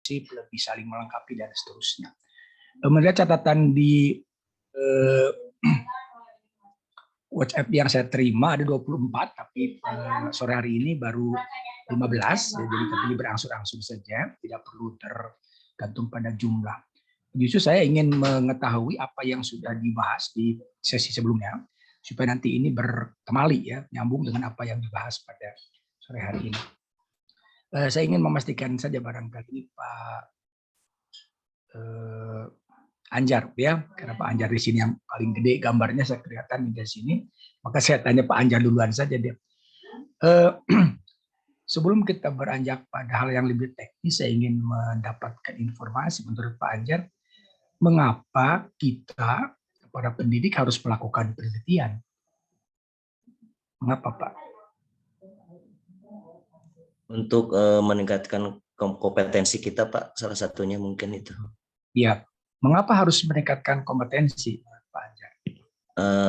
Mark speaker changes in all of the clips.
Speaker 1: lebih saling melengkapi dan seterusnya. Melihat catatan di WhatsApp yang saya terima ada 24, tapi sore hari ini baru 15, jadi tapi berangsur-angsur saja, tidak perlu tergantung pada jumlah. Justru saya ingin mengetahui apa yang sudah dibahas di sesi sebelumnya, supaya nanti ini berkemali ya, nyambung dengan apa yang dibahas pada sore hari ini. Saya ingin memastikan saja barangkali Pak Anjar ya, karena Pak Anjar di sini yang paling gede gambarnya saya kelihatan di sini, maka saya tanya Pak Anjar duluan saja dia. Sebelum kita beranjak pada hal yang lebih teknis, saya ingin mendapatkan informasi menurut Pak Anjar, mengapa kita para pendidik harus melakukan penelitian? Mengapa Pak?
Speaker 2: Untuk meningkatkan kompetensi kita Pak, salah satunya mungkin itu.
Speaker 1: Ya, mengapa harus meningkatkan kompetensi Pak Anjar?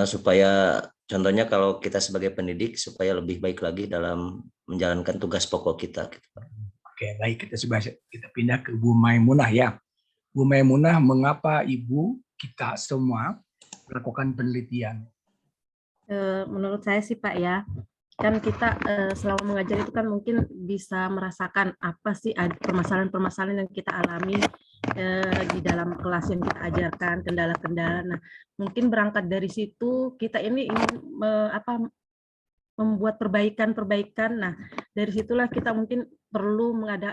Speaker 2: Supaya contohnya kalau kita sebagai pendidik supaya lebih baik lagi dalam menjalankan tugas pokok kita. Gitu, Pak.
Speaker 1: Oke, baik, kita pindah ke Bu Maimunah ya. Bu Maimunah, mengapa Ibu kita semua melakukan penelitian?
Speaker 3: Menurut saya sih Pak ya, kan kita selama mengajar itu kan mungkin bisa merasakan apa sih permasalahan-permasalahan yang kita alami di dalam kelas yang kita ajarkan, kendala-kendala. Nah, mungkin berangkat dari situ kita ini ingin membuat perbaikan-perbaikan. Nah, dari situlah kita mungkin perlu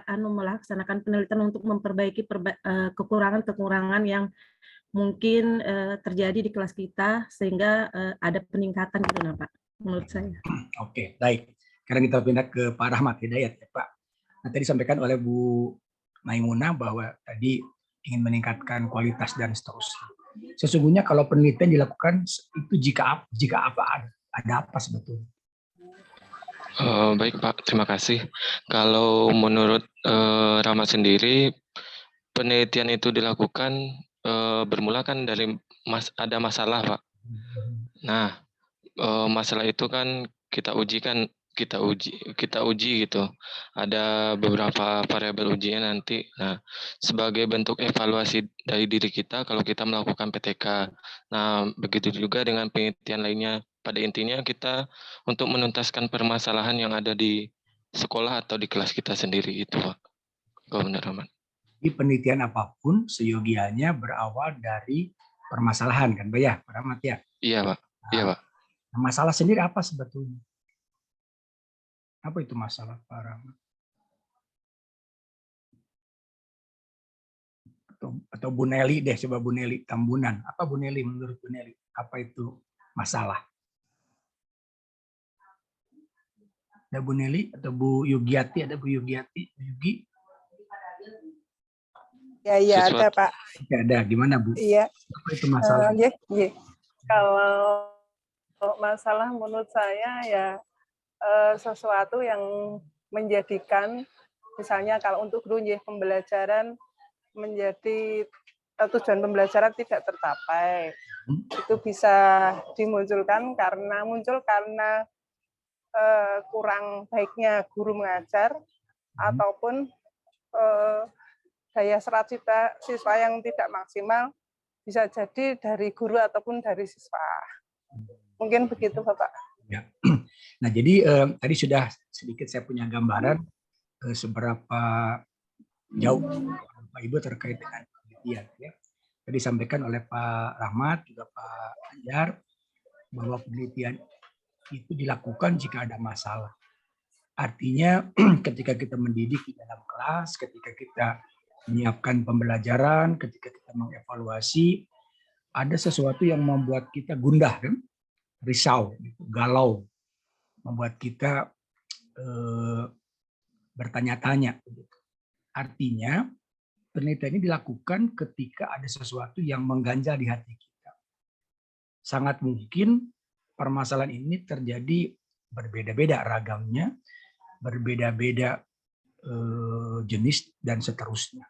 Speaker 3: melaksanakan penelitian untuk memperbaiki kekurangan-kekurangan yang mungkin terjadi di kelas kita sehingga ada peningkatan gitu nah Pak, menurut saya.
Speaker 1: Oke, baik. Sekarang kita pindah ke Pak Rahmat Hidayat ya Pak. Nah, tadi disampaikan oleh Bu Maimunah bahwa tadi ingin meningkatkan kualitas dan seterusnya. Sesungguhnya kalau penelitian dilakukan itu jika apa ada apa sebetulnya?
Speaker 4: Baik Pak, terima kasih. Kalau menurut Rahmat sendiri, penelitian itu dilakukan bermula kan dari ada masalah Pak. Nah, masalah itu kan kita uji gitu. Ada beberapa variabel ujian nanti. Nah, sebagai bentuk evaluasi dari diri kita kalau kita melakukan PTK. Nah, begitu juga dengan penelitian lainnya. Pada intinya kita untuk menuntaskan permasalahan yang ada di sekolah atau di kelas kita sendiri itu, Pak. Kalau benar, Rahmat.
Speaker 1: Di penelitian apapun seyogianya berawal dari permasalahan kan, Pak ya, Pak Rahmat ya?
Speaker 4: Iya, Pak. Iya, Pak.
Speaker 1: Nah, masalah sendiri apa sebetulnya? Apa itu masalah, Pak Rahmat? Atau Bu Nelly deh, coba Bu Nelly Tambunan. Apa Bu Nelly menurut Bu Nelly? Apa itu masalah? Ada Bu Nelly atau Bu Yugiati? Ada Bu Yugiati? Bu Yugi?
Speaker 5: Ya, ada Pak.
Speaker 1: Ya, ada. Gimana Bu?
Speaker 5: Iya.
Speaker 1: Apa itu masalah?
Speaker 5: Ya. Kalau masalah menurut saya ya sesuatu yang menjadikan, misalnya kalau untuk guru pembelajaran menjadi tujuan pembelajaran tidak tercapai, itu bisa dimunculkan karena kurang baiknya guru mengajar ataupun daya serap siswa yang tidak maksimal, bisa jadi dari guru ataupun dari siswa. Mungkin begitu Bapak.
Speaker 1: Ya. Nah, jadi tadi sudah sedikit saya punya gambaran seberapa jauh Pak Ibu terkait dengan penelitian. Ya. Tadi disampaikan oleh Pak Rahmat, juga Pak Anjar, bahwa penelitian itu dilakukan jika ada masalah. Artinya ketika kita mendidik di dalam kelas, ketika kita menyiapkan pembelajaran, ketika kita mengevaluasi, ada sesuatu yang membuat kita gundah, kan? Risau, galau, membuat kita bertanya-tanya. Artinya penelitian ini dilakukan ketika ada sesuatu yang mengganjal di hati kita. Sangat mungkin permasalahan ini terjadi berbeda-beda ragamnya, berbeda-beda jenis dan seterusnya.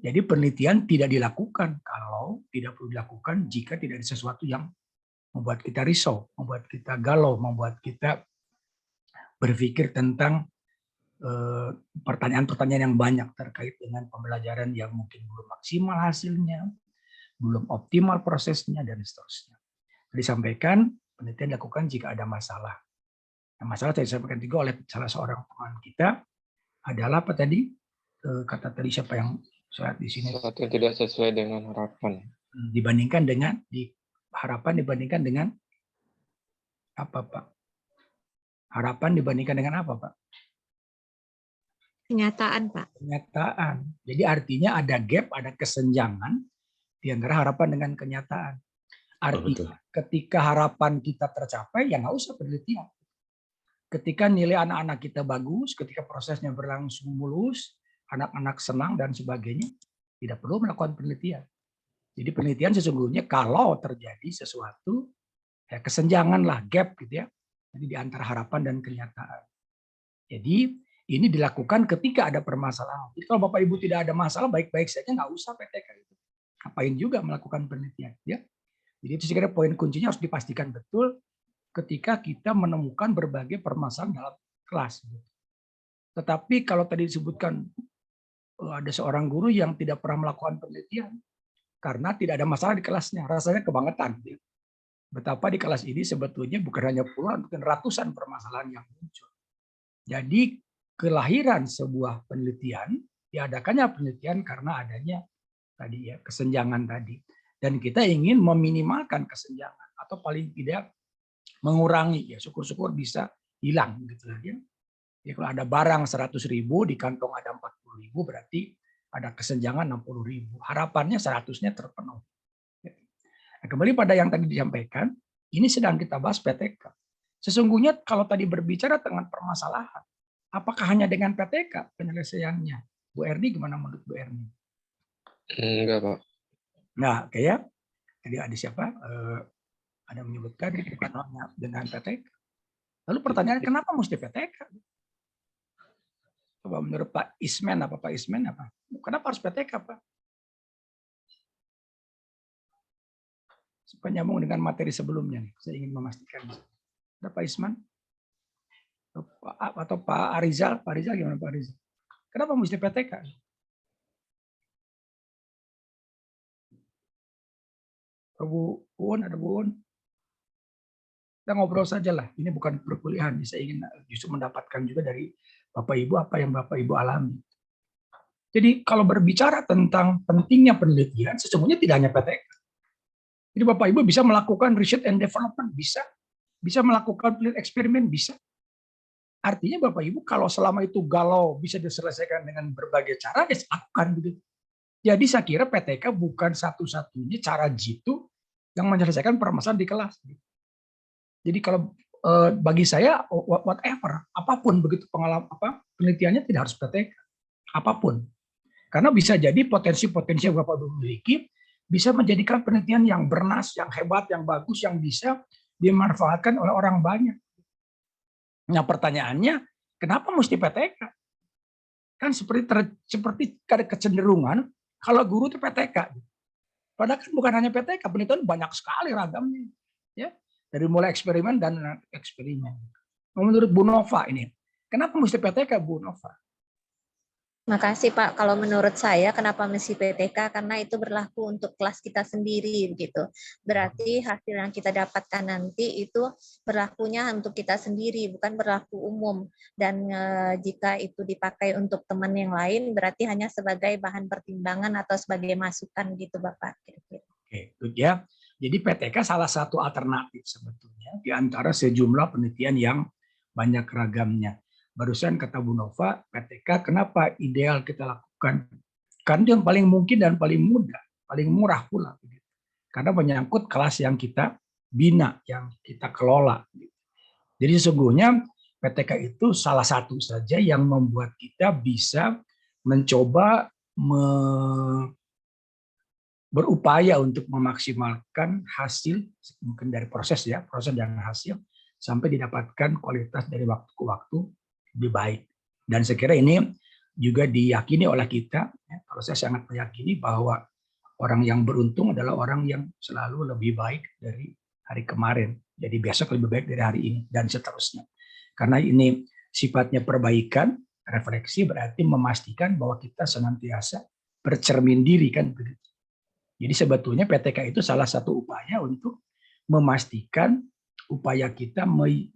Speaker 1: Jadi penelitian tidak dilakukan kalau tidak perlu dilakukan jika tidak ada sesuatu yang membuat kita risau, membuat kita galau, membuat kita berpikir tentang pertanyaan-pertanyaan yang banyak terkait dengan pembelajaran yang mungkin belum maksimal hasilnya, belum optimal prosesnya, dan seterusnya. Disampaikan, penelitian dilakukan jika ada masalah. Nah, masalah tadi disampaikan juga oleh salah seorang teman kita adalah apa tadi? Kata tadi siapa yang saya di sini?
Speaker 4: Sesuatu yang tidak sesuai dengan harapan.
Speaker 1: Dibandingkan dengan harapan dibandingkan dengan apa, Pak? Harapan dibandingkan dengan apa, Pak?
Speaker 6: Kenyataan, Pak.
Speaker 1: Kenyataan. Jadi artinya ada gap, ada kesenjangan di antara harapan dengan kenyataan. Artinya ketika harapan kita tercapai, ya nggak usah penelitian. Ketika nilai anak-anak kita bagus, ketika prosesnya berlangsung mulus, anak-anak senang dan sebagainya, tidak perlu melakukan penelitian. Jadi penelitian sesungguhnya kalau terjadi sesuatu, ya kesenjangan lah, gap gitu ya. Jadi di antara harapan dan kenyataan. Jadi ini dilakukan ketika ada permasalahan. Jadi kalau Bapak Ibu tidak ada masalah, baik-baik saja, nggak usah PTK itu. Ngapain juga melakukan penelitian, ya? Jadi itu sekiranya poin kuncinya harus dipastikan betul ketika kita menemukan berbagai permasalahan dalam kelas. Tetapi kalau tadi disebutkan ada seorang guru yang tidak pernah melakukan penelitian karena tidak ada masalah di kelasnya, rasanya kebangetan. Betapa di kelas ini sebetulnya bukan hanya puluhan, mungkin ratusan permasalahan yang muncul. Jadi kelahiran sebuah penelitian, diadakannya penelitian karena adanya tadi ya kesenjangan tadi. Dan kita ingin meminimalkan kesenjangan atau paling tidak mengurangi, ya syukur-syukur bisa hilang gitu ya. Jadi kalau ada barang 100.000 di kantong ada 40.000 berarti ada kesenjangan 60.000. Harapannya 100-nya terpenuhi. Nah, kembali pada yang tadi disampaikan, ini sedang kita bahas PTK. Sesungguhnya kalau tadi berbicara dengan permasalahan, apakah hanya dengan PTK penyelesaiannya? Bu Erni gimana menurut Bu Erni?
Speaker 4: Enggak, Pak.
Speaker 1: Nah, kayak tadi ada siapa? Ada menyebutkan bukan hanya dengan PTK. Lalu pertanyaannya kenapa mesti PTK? Coba menurut Pak Ismen apa? Pak Ismen apa? Kenapa harus PTK, Pak? Supaya nyambung dengan materi sebelumnya nih. Saya ingin memastikan. Ada Pak Isman? Atau Pak Arizal? Pak Arizal gimana Pak Arizal? Kenapa mesti PTK? Bu Un, ada Bu Un? Kita ngobrol saja lah. Ini bukan perkuliahan. Saya ingin justru mendapatkan juga dari Bapak Ibu apa yang Bapak Ibu alami. Jadi kalau berbicara tentang pentingnya penelitian, sesungguhnya tidak hanya PTK. Jadi Bapak Ibu bisa melakukan research and development, bisa melakukan eksperimen, bisa. Artinya Bapak Ibu kalau selama itu galau bisa diselesaikan dengan berbagai cara, ya lakukan begitu. Jadi saya kira PTK bukan satu-satunya cara jitu yang menyelesaikan permasalahan di kelas. Jadi kalau bagi saya whatever, apapun begitu pengalaman penelitiannya tidak harus PTK, apapun. Karena bisa jadi potensi-potensi yang Bapak Ibu miliki bisa menjadikan penelitian yang bernas, yang hebat, yang bagus, yang bisa dimanfaatkan oleh orang banyak. Nah pertanyaannya, kenapa mesti PTK? Kan seperti ada kecenderungan kalau guru itu PTK. Padahal kan bukan hanya PTK, penelitian banyak sekali ragamnya. Ya, dari mulai eksperimen dan eksperimen. Menurut Bu Nova ini, kenapa mesti PTK Bu Nova?
Speaker 6: Makasih Pak. Kalau menurut saya kenapa mesti PTK? Karena itu berlaku untuk kelas kita sendiri gitu. Berarti hasil yang kita dapatkan nanti itu berlakunya untuk kita sendiri, bukan berlaku umum. Dan jika itu dipakai untuk teman yang lain, berarti hanya sebagai bahan pertimbangan atau sebagai masukan gitu Bapak.
Speaker 1: Oke, itu ya. Jadi PTK salah satu alternatif sebetulnya di antara sejumlah penelitian yang banyak ragamnya. Barusan kata Bu Nova, PTK kenapa ideal kita lakukan? Karena yang paling mungkin dan paling mudah, paling murah pula. Karena menyangkut kelas yang kita bina, yang kita kelola. Jadi sesungguhnya PTK itu salah satu saja yang membuat kita bisa mencoba berupaya untuk memaksimalkan hasil mungkin dari proses dan hasil sampai didapatkan kualitas dari waktu ke waktu lebih baik. Dan saya kira ini juga diyakini oleh kita, kalau saya sangat meyakini bahwa orang yang beruntung adalah orang yang selalu lebih baik dari hari kemarin. Jadi besok lebih baik dari hari ini dan seterusnya. Karena ini sifatnya perbaikan, Refleksi berarti memastikan bahwa kita senantiasa bercermin diri kan begitu. Jadi sebetulnya PTK itu salah satu upaya untuk memastikan upaya kita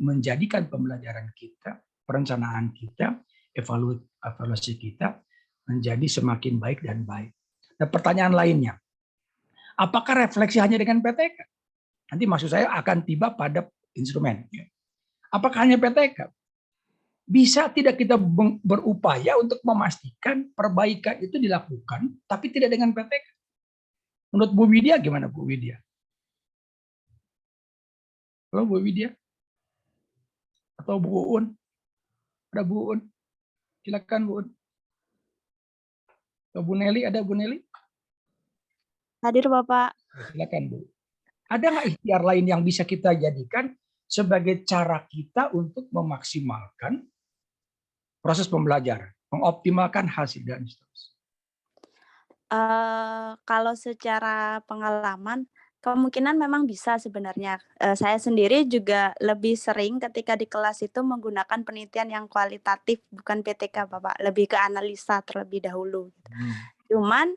Speaker 1: menjadikan pembelajaran kita, perencanaan kita, evaluasi kita menjadi semakin baik dan baik. Nah, pertanyaan lainnya, apakah refleksi hanya dengan PTK? Nanti maksud saya akan tiba pada instrumen. Apakah hanya PTK? Bisa tidak kita berupaya untuk memastikan perbaikan itu dilakukan, tapi tidak dengan PTK? Menurut Bu Widya gimana Bu Widya? Halo Bu Widya? Atau Bu Uun? Ada Bu Uun? Silakan Bu Uun. Atau Bu Nelly, ada Bu Nelly?
Speaker 7: Hadir Bapak.
Speaker 1: Silakan Bu. Ada nggak ikhtiar lain yang bisa kita jadikan sebagai cara kita untuk memaksimalkan proses pembelajaran, mengoptimalkan hasil dan seterusnya?
Speaker 7: Kalau secara pengalaman, kemungkinan memang bisa sebenarnya. Saya sendiri juga lebih sering ketika di kelas itu menggunakan penelitian yang kualitatif, bukan PTK Bapak, lebih ke analisa terlebih dahulu. Cuman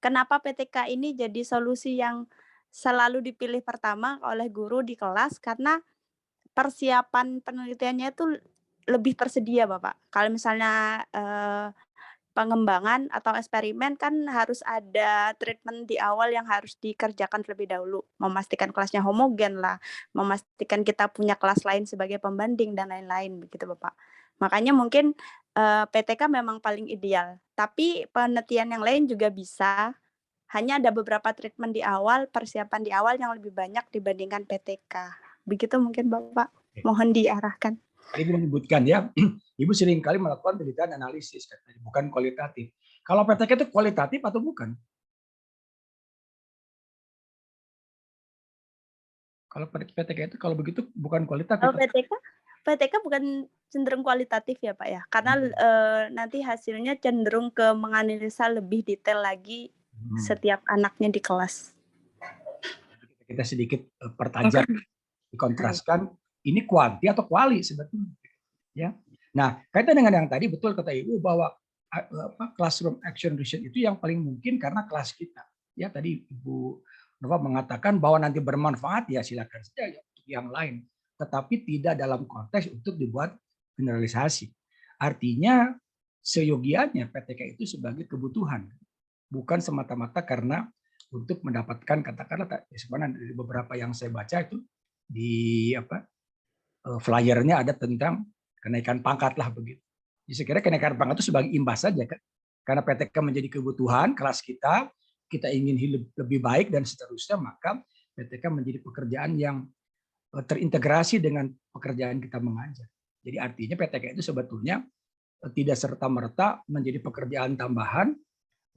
Speaker 7: kenapa PTK ini jadi solusi yang selalu dipilih pertama oleh guru di kelas, karena persiapan penelitiannya itu lebih tersedia Bapak. Kalau misalnya pengembangan atau eksperimen kan harus ada treatment di awal yang harus dikerjakan terlebih dahulu. Memastikan kelasnya homogen lah, memastikan kita punya kelas lain sebagai pembanding dan lain-lain begitu Bapak. Makanya mungkin PTK memang paling ideal. Tapi penelitian yang lain juga bisa. Hanya ada beberapa treatment di awal, persiapan di awal yang lebih banyak dibandingkan PTK. Begitu mungkin Bapak. Mohon diarahkan.
Speaker 1: Ibu menyebutkan ya, Ibu seringkali melakukan penelitian analisis, bukan kualitatif. Kalau PTK itu kualitatif atau bukan? Kalau PTK itu kalau begitu bukan kualitatif.
Speaker 7: Kalau PTK bukan cenderung kualitatif ya Pak ya, karena nanti hasilnya cenderung ke menganalisa lebih detail lagi setiap anaknya di kelas.
Speaker 1: Kita sedikit pertajam, dikontraskan. Ini kuanti atau kuali sebetulnya, ya. Nah, kaitan dengan yang tadi betul kata Ibu bahwa classroom action research itu yang paling mungkin karena kelas kita. Ya, tadi Ibu Nova mengatakan bahwa nanti bermanfaat ya silakan saja untuk yang lain, tetapi tidak dalam konteks untuk dibuat generalisasi. Artinya seyogianya PTK itu sebagai kebutuhan, bukan semata-mata karena untuk mendapatkan katakanlah sebenarnya dari beberapa yang saya baca itu di flyernya ada tentang kenaikan pangkat lah begitu. Jadi saya kira kenaikan pangkat itu sebagai imbas saja kan. Karena PTK menjadi kebutuhan kelas kita ingin hidup lebih baik dan seterusnya, maka PTK menjadi pekerjaan yang terintegrasi dengan pekerjaan kita mengajar. Jadi artinya PTK itu sebetulnya tidak serta-merta menjadi pekerjaan tambahan,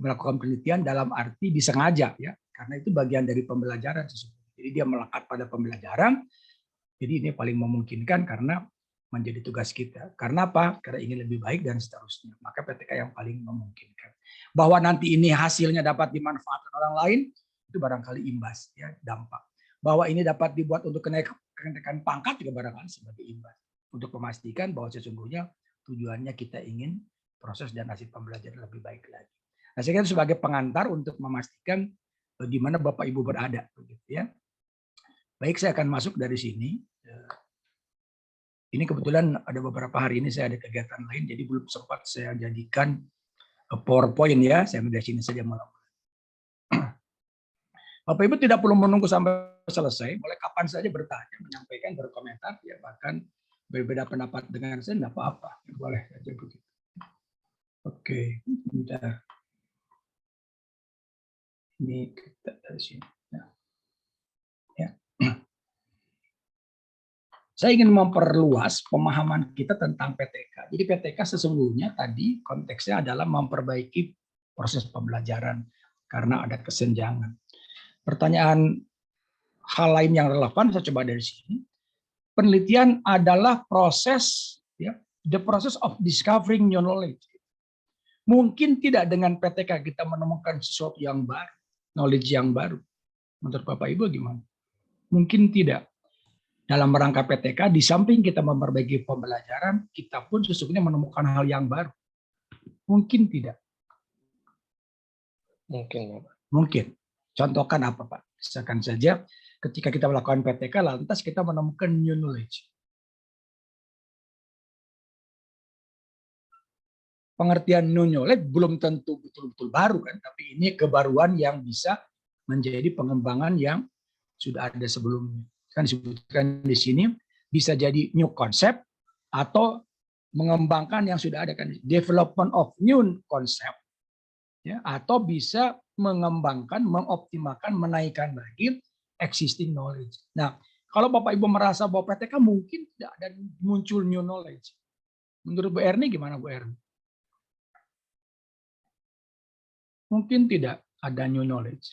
Speaker 1: melakukan penelitian dalam arti disengaja ya, karena itu bagian dari pembelajaran sesungguhnya. Jadi dia melekat pada pembelajaran. Jadi ini paling memungkinkan karena menjadi tugas kita. Karena apa? Karena ingin lebih baik dan seterusnya. Maka PTK yang paling memungkinkan. Bahwa nanti ini hasilnya dapat dimanfaatkan orang lain, itu barangkali imbas, ya, dampak. Bahwa ini dapat dibuat untuk kenaikan pangkat juga barangkali sebagai imbas. Untuk memastikan bahwa sesungguhnya tujuannya kita ingin proses dan hasil pembelajaran lebih baik lagi. Nah, saya kira itu sebagai pengantar untuk memastikan di mana Bapak Ibu berada, begitu ya. Baik, saya akan masuk dari sini. Ini kebetulan ada beberapa hari ini saya ada kegiatan lain, jadi belum sempat saya jadikan PowerPoint ya. Saya dari sini saja malam. Bapak Ibu tidak perlu menunggu sampai selesai, boleh kapan saja bertanya, menyampaikan, berkomentar, ya bahkan berbeda pendapat dengan saya tidak apa-apa, boleh saja begitu. Oke, bentar. Ini kita dari sini. Ya. Saya ingin memperluas pemahaman kita tentang PTK. Jadi PTK sesungguhnya tadi konteksnya adalah memperbaiki proses pembelajaran karena ada kesenjangan. Pertanyaan hal lain yang relevan saya coba dari sini. Penelitian adalah proses, ya, the process of discovering new knowledge. Mungkin tidak dengan PTK kita menemukan sesuatu yang baru, knowledge yang baru. Menurut Bapak Ibu gimana? Mungkin tidak. Dalam rangka PTK, di samping kita memperbaiki pembelajaran, kita pun sesungguhnya menemukan hal yang baru. Mungkin tidak.
Speaker 4: Mungkin, Bapak.
Speaker 1: Mungkin. Contohkan apa, Pak? Misalkan saja ketika kita melakukan PTK, lantas kita menemukan new knowledge. Pengertian new knowledge belum tentu betul-betul baru kan, tapi ini kebaruan yang bisa menjadi pengembangan yang sudah ada sebelumnya. Kan disebutkan di sini bisa jadi new concept atau mengembangkan yang sudah ada kan, development of new concept, ya, atau bisa mengembangkan, mengoptimalkan, menaikkan lagi existing knowledge. Nah, kalau Bapak Ibu merasa bahwa PTK mungkin tidak ada muncul new knowledge, menurut Bu Erni gimana, Bu Erni? Mungkin tidak ada new knowledge.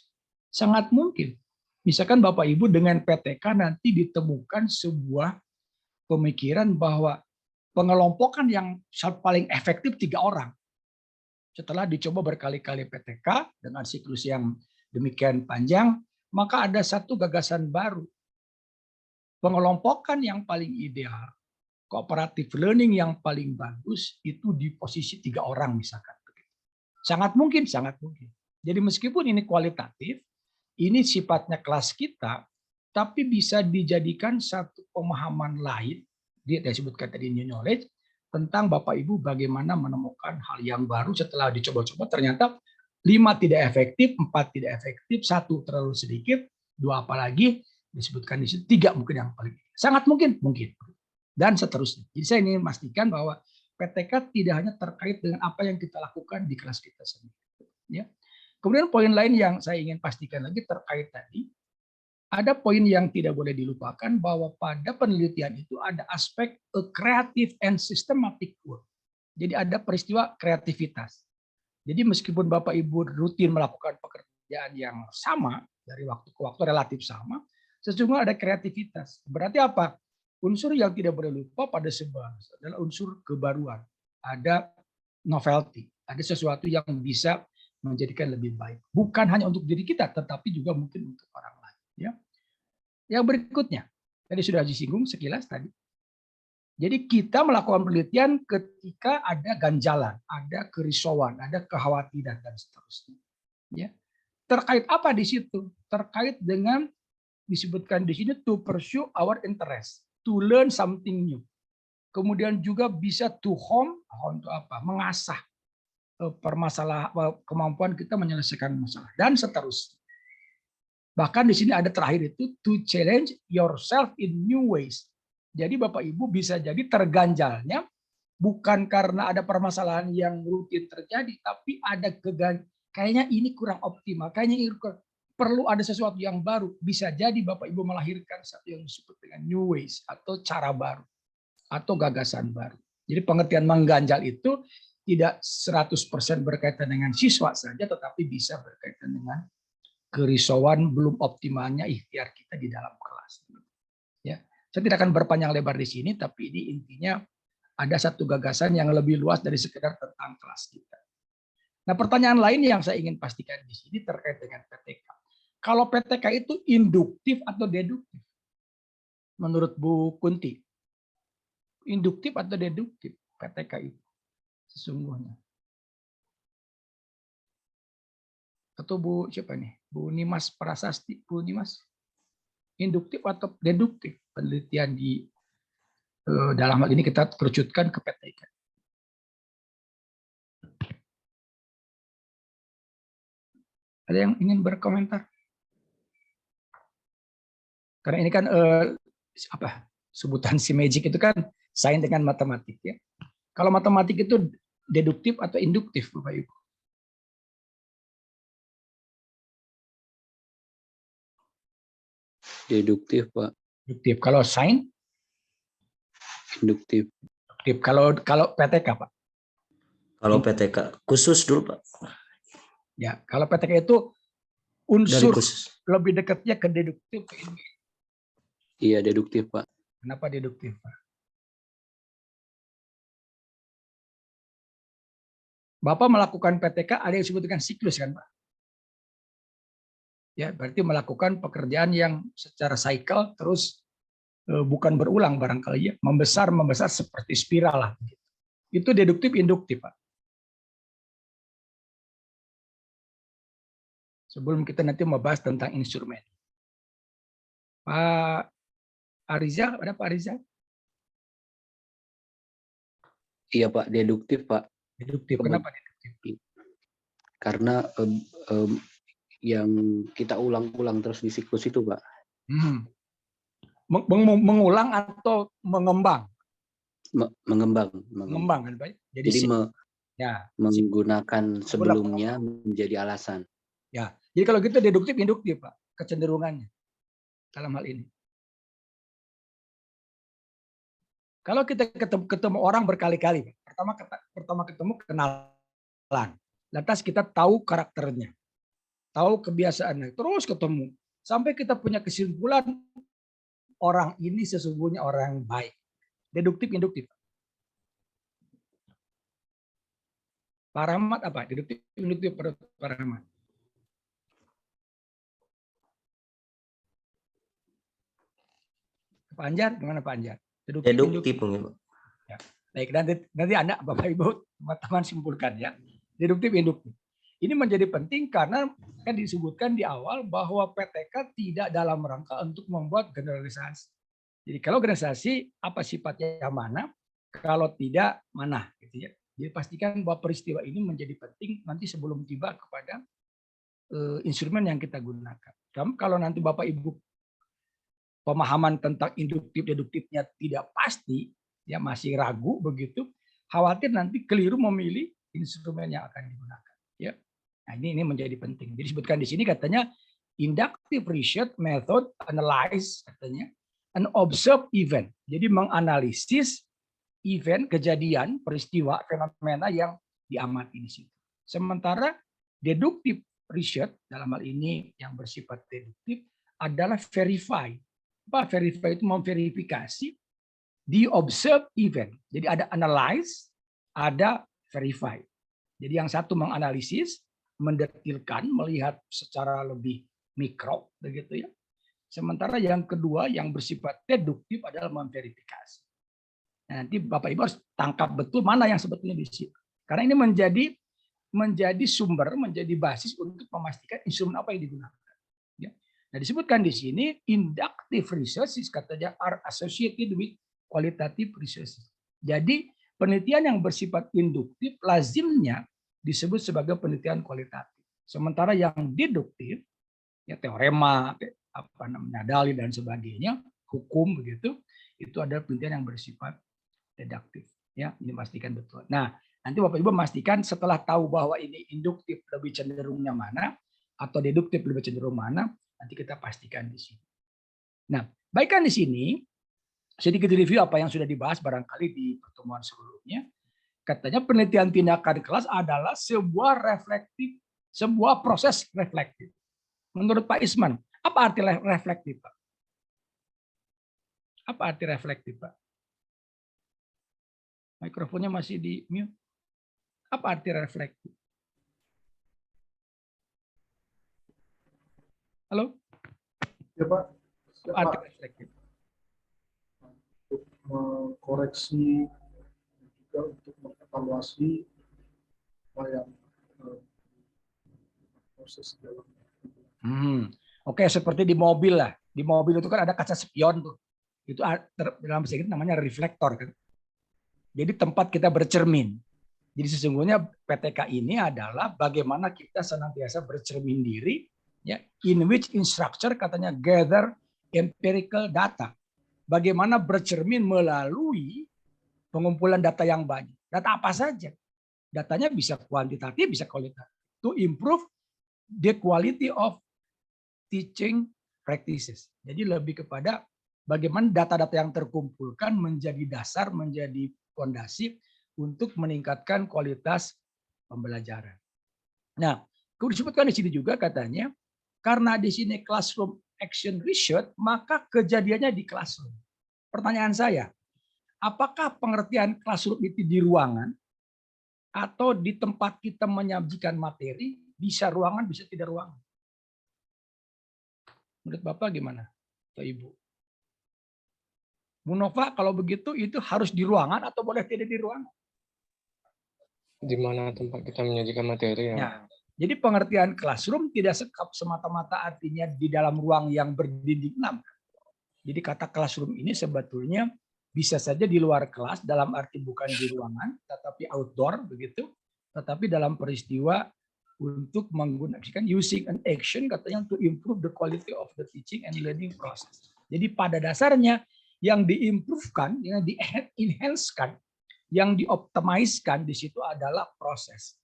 Speaker 1: Sangat mungkin. Misalkan Bapak Ibu dengan PTK nanti ditemukan sebuah pemikiran bahwa pengelompokan yang paling efektif 3 orang. Setelah dicoba berkali-kali PTK dengan siklus yang demikian panjang, maka ada satu gagasan baru. Pengelompokan yang paling ideal, cooperative learning yang paling bagus itu di posisi 3 orang misalkan. Sangat mungkin, sangat mungkin. Jadi meskipun ini kualitatif, ini sifatnya kelas kita, tapi bisa dijadikan satu pemahaman lain, dia disebutkan tadi new knowledge, tentang Bapak Ibu bagaimana menemukan hal yang baru setelah dicoba-coba ternyata 5 tidak efektif, 4 tidak efektif, 1 terlalu sedikit, 2 apalagi, disebutkan di situ 3 mungkin yang paling. Sangat mungkin, mungkin. Dan seterusnya. Jadi saya ingin memastikan bahwa PTK tidak hanya terkait dengan apa yang kita lakukan di kelas kita sendiri. Ya. Kemudian poin lain yang saya ingin pastikan lagi terkait tadi, ada poin yang tidak boleh dilupakan bahwa pada penelitian itu ada aspek creative and systematic work. Jadi ada peristiwa kreativitas. Jadi meskipun Bapak Ibu rutin melakukan pekerjaan yang sama, dari waktu ke waktu relatif sama, sesungguhnya ada kreativitas. Berarti apa? Unsur yang tidak boleh lupa pada sebuah adalah unsur kebaruan. Ada novelty, ada sesuatu yang bisa menjadikan lebih baik. Bukan hanya untuk diri kita, tetapi juga mungkin untuk orang lain. Ya. Yang berikutnya, tadi sudah disinggung sekilas tadi. Jadi kita melakukan penelitian ketika ada ganjalan, ada kerisauan, ada kekhawatiran dan seterusnya. Ya. Terkait apa di situ? Terkait dengan disebutkan di sini to pursue our interest, to learn something new. Kemudian juga bisa to hone untuk apa? Mengasah permasalahan, kemampuan kita menyelesaikan masalah dan seterusnya. Bahkan di sini ada terakhir itu to challenge yourself in new ways. Jadi Bapak Ibu bisa jadi terganjalnya bukan karena ada permasalahan yang rutin terjadi, tapi ada kayaknya ini kurang optimal, kayaknya ini perlu ada sesuatu yang baru. Bisa jadi Bapak Ibu melahirkan satu yang disebut dengan new ways atau cara baru atau gagasan baru. Jadi pengertian mengganjal itu tidak 100% berkaitan dengan siswa saja, tetapi bisa berkaitan dengan kerisauan belum optimalnya ikhtiar kita di dalam kelas. Ya, saya tidak akan berpanjang lebar di sini, tapi ini intinya ada satu gagasan yang lebih luas dari sekedar tentang kelas kita. Nah, pertanyaan lain yang saya ingin pastikan di sini terkait dengan PTK. Kalau PTK itu induktif atau deduktif? Menurut Bu Kunti, induktif atau deduktif PTK itu sesungguhnya? Atau Bu siapa nih? Bu Nimas Prasasti, Bu Nimas, induktif atau deduktif penelitian di dalam hal ini kita kerucutkan ke PTK. Ada yang ingin berkomentar? Karena ini kan sebutan si magic itu kan sains dengan matematik ya. Kalau matematik itu deduktif atau induktif, Bapak Ibu?
Speaker 8: Deduktif, Pak.
Speaker 1: Deduktif. Kalau sains?
Speaker 8: Induktif.
Speaker 1: Induktif. Kalau PTK, Pak?
Speaker 2: Kalau PTK khusus dulu, Pak.
Speaker 1: Ya, kalau PTK itu unsur lebih dekatnya ke deduktif ke induktif.
Speaker 8: Iya, deduktif, Pak.
Speaker 1: Kenapa deduktif, Pak? Bapak melakukan PTK ada yang disebut dengan siklus kan, Pak? Ya, berarti melakukan pekerjaan yang secara cycle terus bukan berulang barangkali ya, membesar seperti spiral lah. Itu deduktif induktif, Pak. sebelum kita nanti membahas tentang instrumen. Pak Ariza, ada Pak Ariza?
Speaker 8: Iya Pak, deduktif Pak.
Speaker 1: Deduktif. Kenapa deduktif?
Speaker 8: Karena yang kita ulang-ulang terus di siklus itu Pak.
Speaker 1: Mengulang atau mengembang?
Speaker 8: Mengembang.
Speaker 1: Mengembang kan Pak?
Speaker 8: Jadi
Speaker 1: ya,
Speaker 8: menggunakan sebelumnya menjadi alasan.
Speaker 1: Ya, jadi kalau gitu deduktif, induktif Pak, kecenderungannya dalam hal ini. Kalau kita ketemu orang berkali-kali, pertama ketemu kenalan, lantas kita tahu karakternya, tahu kebiasaannya, terus ketemu sampai kita punya kesimpulan orang ini sesungguhnya orang yang baik. Deduktif, induktif. Pak Rahmat apa? Deduktif, induktif Pak Rahmat. Pak Anjar, gimana Pak Anjar?
Speaker 2: Deduktif mungkin.
Speaker 1: Ya. Baik, nanti Anda, Bapak Ibu, teman-teman simpulkan ya. Deduktif, induktif. Ini menjadi penting karena kan disebutkan di awal bahwa PTK tidak dalam rangka untuk membuat generalisasi. Jadi kalau generalisasi, apa sifatnya yang mana? Kalau tidak, mana? Gitu ya. Jadi pastikan bahwa peristiwa ini menjadi penting nanti sebelum tiba kepada instrumen yang kita gunakan. Kalau nanti Bapak Ibu pemahaman tentang induktif deduktifnya tidak pasti, ya masih ragu begitu, khawatir nanti keliru memilih instrumen yang akan digunakan. Ya, nah ini menjadi penting. Jadi disebutkan di sini katanya inductive research method analyze katanya an observed event. Jadi menganalisis event, kejadian, peristiwa, fenomena yang diamati di situ. Sementara deductive research dalam hal ini yang bersifat deduktif adalah verify. Verify itu memverifikasi di observe event. Jadi ada analyze, ada verify. Jadi yang satu menganalisis, mendetilkan, melihat secara lebih mikro, begitu ya. Sementara yang kedua yang bersifat deduktif adalah memverifikasi. Nah, nanti Bapak Ibu harus tangkap betul mana yang sebetulnya di situ. Karena ini menjadi sumber, menjadi basis untuk memastikan instrumen apa yang digunakan. Nah, disebutkan di sini inductive research katanya are associated with qualitative research. Jadi penelitian yang bersifat induktif lazimnya disebut sebagai penelitian kualitatif. Sementara yang deduktif, ya teorema, apa namanya dalil dan sebagainya, hukum begitu, itu adalah penelitian yang bersifat deduktif. Ya, ini pastikan betul. Nah, nanti Bapak Ibu memastikan setelah tahu bahwa ini induktif lebih cenderungnya mana atau deduktif lebih cenderung mana. Nanti kita pastikan di sini. Nah, baikkan di sini sedikit review apa yang sudah dibahas barangkali di pertemuan sebelumnya. Katanya penelitian tindakan kelas adalah sebuah reflektif, sebuah proses reflektif. Menurut Pak Isman, apa arti reflektif, Pak? Apa arti reflektif, Pak? Mikrofonnya masih di mute. Apa arti reflektif? Halo?
Speaker 9: Ya Pak.
Speaker 1: Arti reflektif.
Speaker 9: Untuk mengkoreksi, juga untuk mengevaluasi apa yang proses dalam.
Speaker 1: Oke, seperti di mobil lah. Di mobil itu kan ada kaca spion tuh. Itu dalam bahasa Inggris namanya reflektor kan. Jadi tempat kita bercermin. Jadi sesungguhnya PTK ini adalah bagaimana kita senantiasa bercermin diri, ya, in which in structure katanya gather empirical data. Bagaimana bercermin melalui pengumpulan data yang banyak. Data apa saja? Datanya bisa kuantitatif, bisa kualitatif. To improve the quality of teaching practices. Jadi lebih kepada bagaimana data-data yang terkumpulkan menjadi dasar, menjadi fondasi untuk meningkatkan kualitas pembelajaran. Nah, disebutkan di sini juga katanya, karena di sini classroom action research, maka kejadiannya di classroom. Pertanyaan saya, apakah pengertian classroom itu di ruangan atau di tempat kita menyajikan materi, bisa ruangan, bisa tidak ruangan? Menurut Bapak gimana, Pak Ibu? Bu Nova, kalau begitu itu harus di ruangan atau boleh tidak di ruangan?
Speaker 4: Di mana tempat kita menyajikan materi ya?
Speaker 1: Jadi pengertian classroom tidak semata-mata artinya di dalam ruang yang berdinding enam. Jadi kata classroom ini sebetulnya bisa saja di luar kelas, dalam arti bukan di ruangan, tetapi outdoor begitu, tetapi dalam peristiwa untuk menggunakan using an action katanya to improve the quality of the teaching and learning process. Jadi pada dasarnya yang diimprove-kan, yang di-enhance-kan, yang dioptimize-kan di situ adalah proses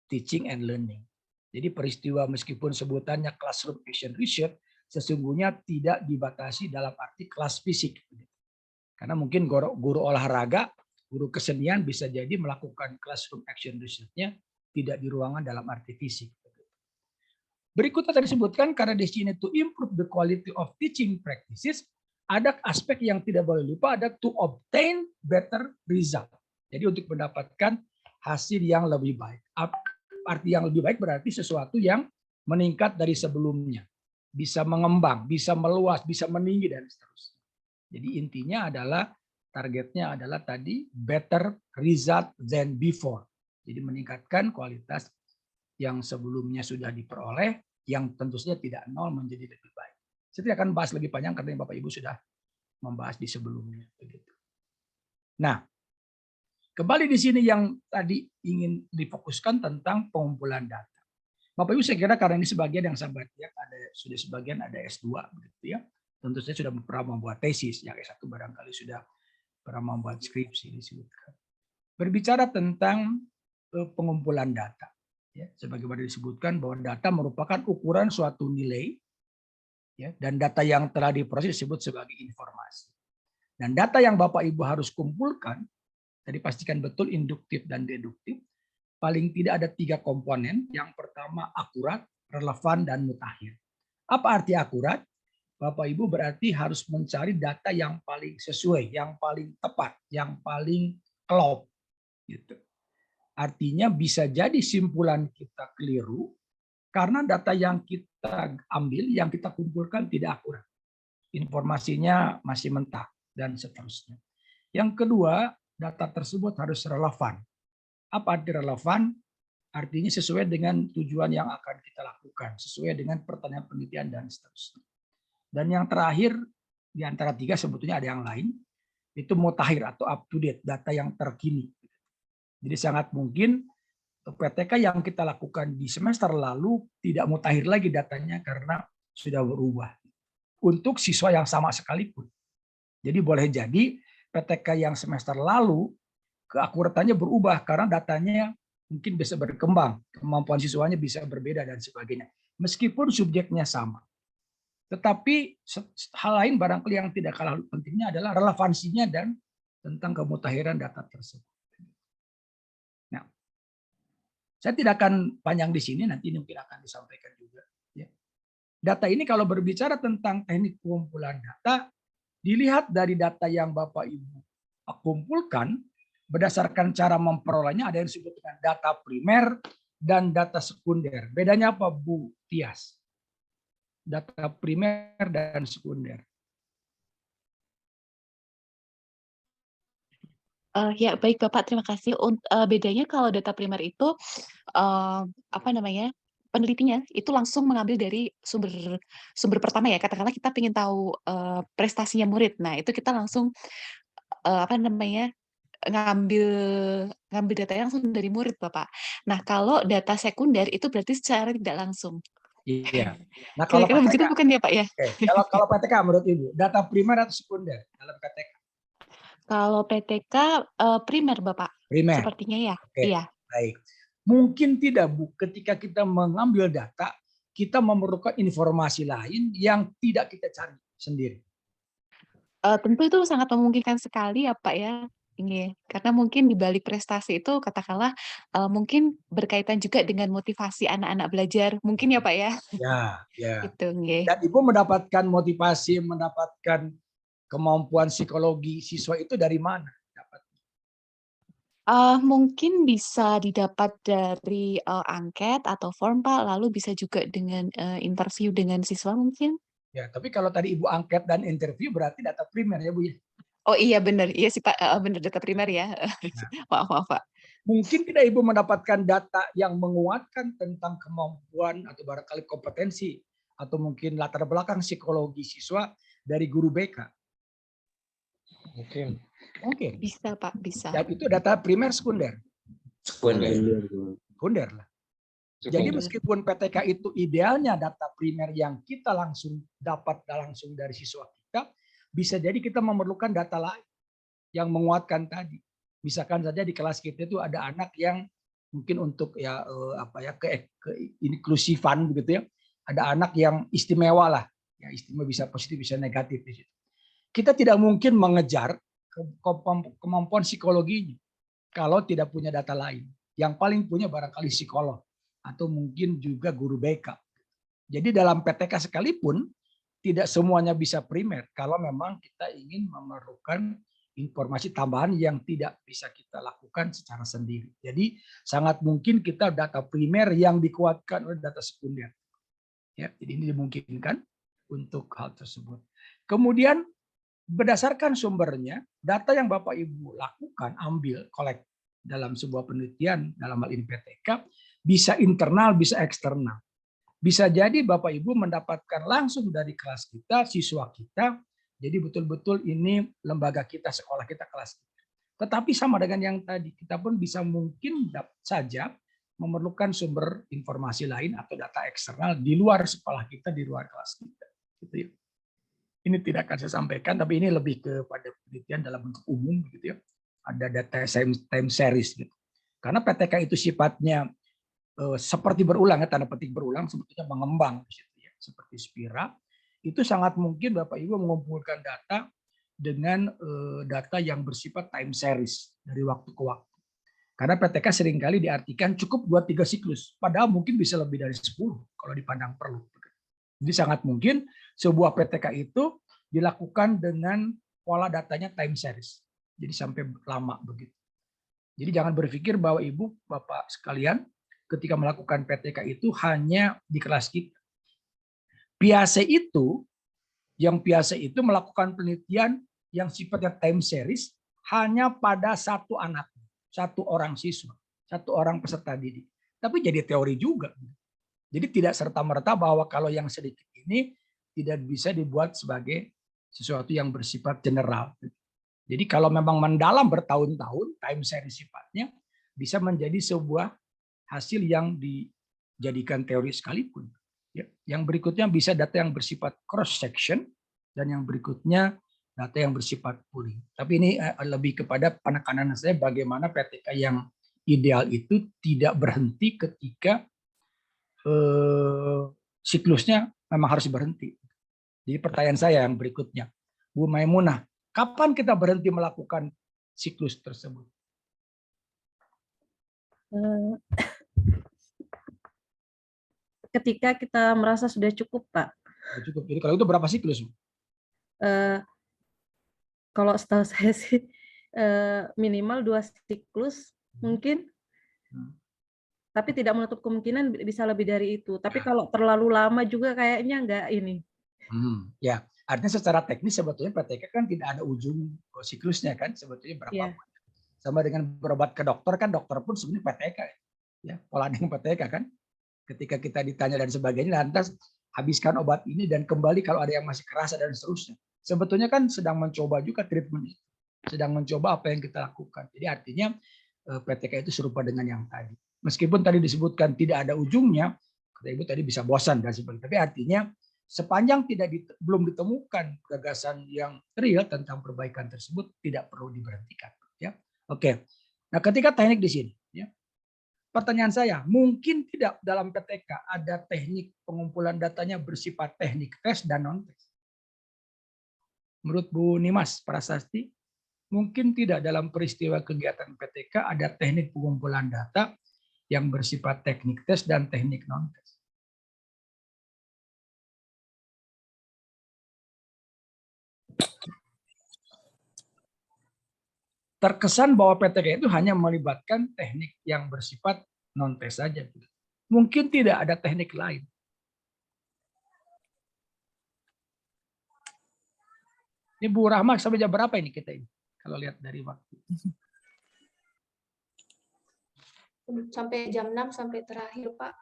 Speaker 1: teaching and learning. Jadi peristiwa meskipun sebutannya classroom action research, sesungguhnya tidak dibatasi dalam arti kelas fisik. Karena mungkin guru olahraga, guru kesenian bisa jadi melakukan classroom action research-nya tidak di ruangan dalam arti fisik. Berikutnya tadi disebutkan karena di sini to improve the quality of teaching practices, ada aspek yang tidak boleh lupa, ada to obtain better result. Jadi untuk mendapatkan hasil yang lebih baik. Arti yang lebih baik berarti sesuatu yang meningkat dari sebelumnya. Bisa mengembang, bisa meluas, bisa meninggi, dan seterusnya. Jadi intinya adalah, targetnya adalah tadi better result than before. Jadi meningkatkan kualitas yang sebelumnya sudah diperoleh, yang tentu saja tidak nol menjadi lebih baik. Saya tidak akan bahas lebih panjang karena Bapak Ibu sudah membahas di sebelumnya. Nah, kembali di sini yang tadi ingin difokuskan tentang pengumpulan data. Bapak Ibu saya kira karena ini sebagian yang saya baca ya, sudah sebagian ada S2 begitu ya. Tentu saja sudah pernah membuat tesis, yang S1 barangkali sudah pernah membuat skripsi disebutkan. Berbicara tentang pengumpulan data. Ya, sebagaimana disebutkan bahwa data merupakan ukuran suatu nilai ya, dan data yang telah diproses disebut sebagai informasi. Dan data yang Bapak Ibu harus kumpulkan, tadi pastikan betul induktif dan deduktif, paling tidak ada 3 komponen. Yang pertama akurat, relevan, dan mutakhir. Apa arti akurat? Bapak Ibu berarti harus mencari data yang paling sesuai, yang paling tepat, yang paling klop. Gitu. Artinya bisa jadi simpulan kita keliru karena data yang kita ambil, yang kita kumpulkan tidak akurat. Informasinya masih mentah dan seterusnya. Yang kedua, data tersebut harus relevan. Apa arti relevan? Artinya sesuai dengan tujuan yang akan kita lakukan, sesuai dengan pertanyaan penelitian dan seterusnya. Dan yang terakhir, di antara 3 sebetulnya ada yang lain, itu mutakhir atau up to date, data yang terkini. Jadi sangat mungkin PTK yang kita lakukan di semester lalu tidak mutakhir lagi datanya karena sudah berubah. Untuk siswa yang sama sekalipun. Jadi boleh jadi PTK yang semester lalu keakuratannya berubah karena datanya mungkin bisa berkembang, kemampuan siswanya bisa berbeda dan sebagainya. Meskipun subjeknya sama. Tetapi hal lain barangkali yang tidak kalah pentingnya adalah relevansinya dan tentang kemutakhiran data tersebut. Nah, saya tidak akan panjang di sini, nanti ini mungkin akan disampaikan juga. Data ini kalau berbicara tentang teknik pengumpulan data, dilihat dari data yang Bapak Ibu kumpulkan, berdasarkan cara memperolehnya ada yang disebut dengan data primer dan data sekunder. Bedanya apa Bu Tias? Data primer dan sekunder.
Speaker 10: Ya baik Bapak, terima kasih. Bedanya kalau data primer itu apa namanya, penelitinya itu langsung mengambil dari sumber pertama ya. Katakanlah kita ingin tahu prestasinya murid. Nah itu kita langsung apa namanya, ngambil datanya langsung dari murid Bapak. Nah kalau data sekunder itu berarti secara tidak langsung.
Speaker 1: Iya. Nah kalau
Speaker 10: Kira-kira begitu
Speaker 1: PTK,
Speaker 10: bukan ya Pak ya?
Speaker 1: kalau PTK menurut Ibu, data primer atau sekunder dalam PTK?
Speaker 10: Kalau PTK primer Bapak.
Speaker 1: Primer.
Speaker 10: Sepertinya ya.
Speaker 1: Oke,
Speaker 10: Iya.
Speaker 1: baik. Mungkin tidak Bu, ketika kita mengambil data, kita memerlukan informasi lain yang tidak kita cari sendiri.
Speaker 10: Tentu itu sangat memungkinkan sekali ya Pak ya. Ini karena mungkin di balik prestasi itu katakanlah mungkin berkaitan juga dengan motivasi anak-anak belajar. Mungkin ya Pak ya.
Speaker 1: Ya.
Speaker 10: Itu nggih.
Speaker 1: Dan Ibu mendapatkan motivasi, mendapatkan kemampuan psikologi siswa itu dari mana?
Speaker 10: Mungkin bisa didapat dari angket atau form Pak, lalu bisa juga dengan interview dengan siswa mungkin.
Speaker 1: Ya, tapi kalau tadi Ibu angket dan interview berarti data primer ya Bu ya.
Speaker 10: Oh iya benar, iya sih Pak, benar data primer ya. Maaf Pak.
Speaker 1: Mungkin tidak Ibu mendapatkan data yang menguatkan tentang kemampuan atau barangkali kompetensi atau mungkin latar belakang psikologi siswa dari guru BK.
Speaker 4: Mungkin.
Speaker 1: Mungkin.
Speaker 10: Bisa, Pak, bisa.
Speaker 1: Dan itu data primer sekunder.
Speaker 2: Sekunder.
Speaker 1: Sekunder lah. Jadi
Speaker 4: Sekunder.
Speaker 1: meskipun PTK itu idealnya data primer yang kita langsung dapat langsung dari siswa kita, bisa jadi kita memerlukan data lain yang menguatkan tadi. Misalkan saja di kelas kita itu ada anak yang mungkin untuk inklusifan begitu ya. Ada anak yang istimewa lah. Ya, istimewa bisa positif bisa negatif di situ. Kita tidak mungkin mengejar kemampuan psikologinya kalau tidak punya data lain. Yang paling punya barangkali psikolog atau mungkin juga guru BK. Jadi dalam PTK sekalipun tidak semuanya bisa primer kalau memang kita ingin memerlukan informasi tambahan yang tidak bisa kita lakukan secara sendiri. Jadi sangat mungkin kita data primer yang dikuatkan oleh data sekunder. Ya, jadi ini dimungkinkan untuk hal tersebut. Kemudian berdasarkan sumbernya, data yang Bapak Ibu lakukan, ambil, kolek dalam sebuah penelitian, dalam hal ini PTK, bisa internal, bisa eksternal. Bisa jadi Bapak Ibu mendapatkan langsung dari kelas kita, siswa kita, jadi betul-betul ini lembaga kita, sekolah kita, kelas kita. Tetapi sama dengan yang tadi, kita pun bisa mungkin saja memerlukan sumber informasi lain atau data eksternal di luar sekolah kita, di luar kelas kita. Gitu ya. Ini tidak akan saya sampaikan, tapi ini lebih kepada penelitian dalam bentuk umum, gitu ya. Ada data time series, gitu. Karena PTK itu sifatnya seperti berulang, ya, tanda petik berulang, sebetulnya mengembang, gitu ya. Seperti Spira. Itu sangat mungkin Bapak Ibu mengumpulkan data dengan data yang bersifat time series dari waktu ke waktu. Karena PTK seringkali diartikan cukup 2-3 siklus, padahal mungkin bisa lebih dari 10 kalau dipandang perlu. Jadi sangat mungkin sebuah PTK itu dilakukan dengan pola datanya time series. Jadi sampai lama begitu. Jadi jangan berpikir bahwa Ibu, Bapak sekalian, ketika melakukan PTK itu hanya di kelas kita. Piase itu melakukan penelitian yang sifatnya time series hanya pada satu anak, satu orang siswa, satu orang peserta didik. Tapi jadi teori juga. Jadi tidak serta-merta bahwa kalau yang sedikit ini tidak bisa dibuat sebagai sesuatu yang bersifat general. Jadi kalau memang mendalam bertahun-tahun, time series sifatnya bisa menjadi sebuah hasil yang dijadikan teori sekalipun. Yang berikutnya bisa data yang bersifat cross section dan yang berikutnya data yang bersifat pooling. Tapi ini lebih kepada penekanan saya bagaimana PTK yang ideal itu tidak berhenti ketika siklusnya memang harus berhenti. Jadi pertanyaan saya yang berikutnya, Bu Maimunah, kapan kita berhenti melakukan siklus tersebut?
Speaker 3: Ketika kita merasa sudah cukup, Pak.
Speaker 1: Cukup. Jadi kalau itu berapa siklus?
Speaker 3: Kalau setahu saya sih minimal 2 siklus mungkin. Tapi tidak menutup kemungkinan bisa lebih dari itu. Tapi kalau terlalu lama juga kayaknya enggak ini.
Speaker 1: Ya, artinya secara teknis sebetulnya PTK kan tidak ada ujung siklusnya kan, sebetulnya berapa.
Speaker 3: Yeah.
Speaker 1: Sama dengan berobat ke dokter kan, dokter pun sebenarnya PTK. Ya, pola dengan PTK kan. Ketika kita ditanya dan sebagainya, lantas habiskan obat ini dan kembali kalau ada yang masih kerasa dan seterusnya. Sebetulnya kan sedang mencoba juga treatment itu. Sedang mencoba apa yang kita lakukan. Jadi artinya PTK itu serupa dengan yang tadi. Meskipun tadi disebutkan tidak ada ujungnya, kata Ibu tadi bisa bosan dan sebagainya. Tapi artinya sepanjang belum ditemukan gagasan yang real tentang perbaikan tersebut, tidak perlu diberhentikan. Ya, oke. Nah, ketika teknik di sini, ya, pertanyaan saya, mungkin tidak dalam PTK ada teknik pengumpulan datanya bersifat teknik tes dan non-tes. Menurut Bu Nimas Prasasti, mungkin tidak dalam peristiwa kegiatan PTK ada teknik pengumpulan data yang bersifat teknik tes dan teknik non-tes. Terkesan bahwa PTK itu hanya melibatkan teknik yang bersifat non-tes saja. Mungkin tidak ada teknik lain. Ini Bu Rahma sampai jam berapa ini kita ini? Kalau lihat dari waktu.
Speaker 11: sampai jam 6 sampai terakhir, Pak.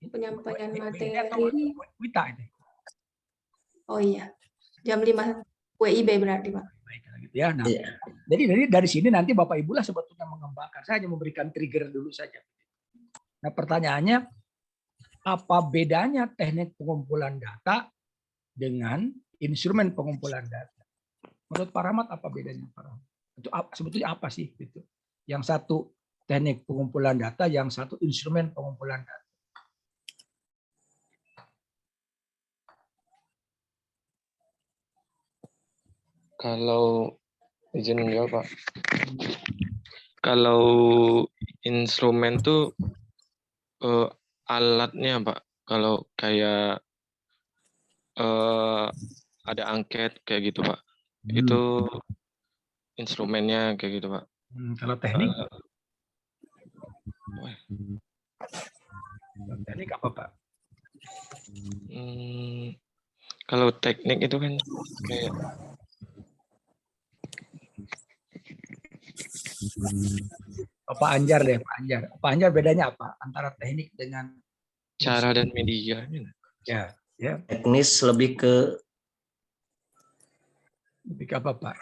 Speaker 11: Penyampaian materi.
Speaker 1: Wita ini.
Speaker 11: Oh iya, jam 5 WIB berarti, Pak.
Speaker 1: Baik, gitu ya. Nah, jadi dari sini nanti Bapak Ibu lah sebetulnya mengembangkan. Saya hanya memberikan trigger dulu saja. Nah, pertanyaannya, apa bedanya teknik pengumpulan data dengan instrumen pengumpulan data? Menurut Pak Rahmat, apa bedanya, Pak Rahmat? Itu sebetulnya apa sih? Gitu. Yang satu teknik pengumpulan data, yang satu instrumen pengumpulan data.
Speaker 4: Kalau izin menjawab, Pak. Kalau instrumen tuh alatnya, Pak. Kalau kayak ada angket kayak gitu, Pak. Itu instrumennya kayak gitu, Pak.
Speaker 1: Kalau teknik? Teknik apa, Pak?
Speaker 4: Kalau teknik itu kan kayak
Speaker 1: Pak Anjar deh, Pak Anjar. Pak Anjar bedanya apa antara teknik dengan
Speaker 4: cara dan media?
Speaker 1: Ya.
Speaker 2: Teknis lebih ke
Speaker 1: apa, Pak?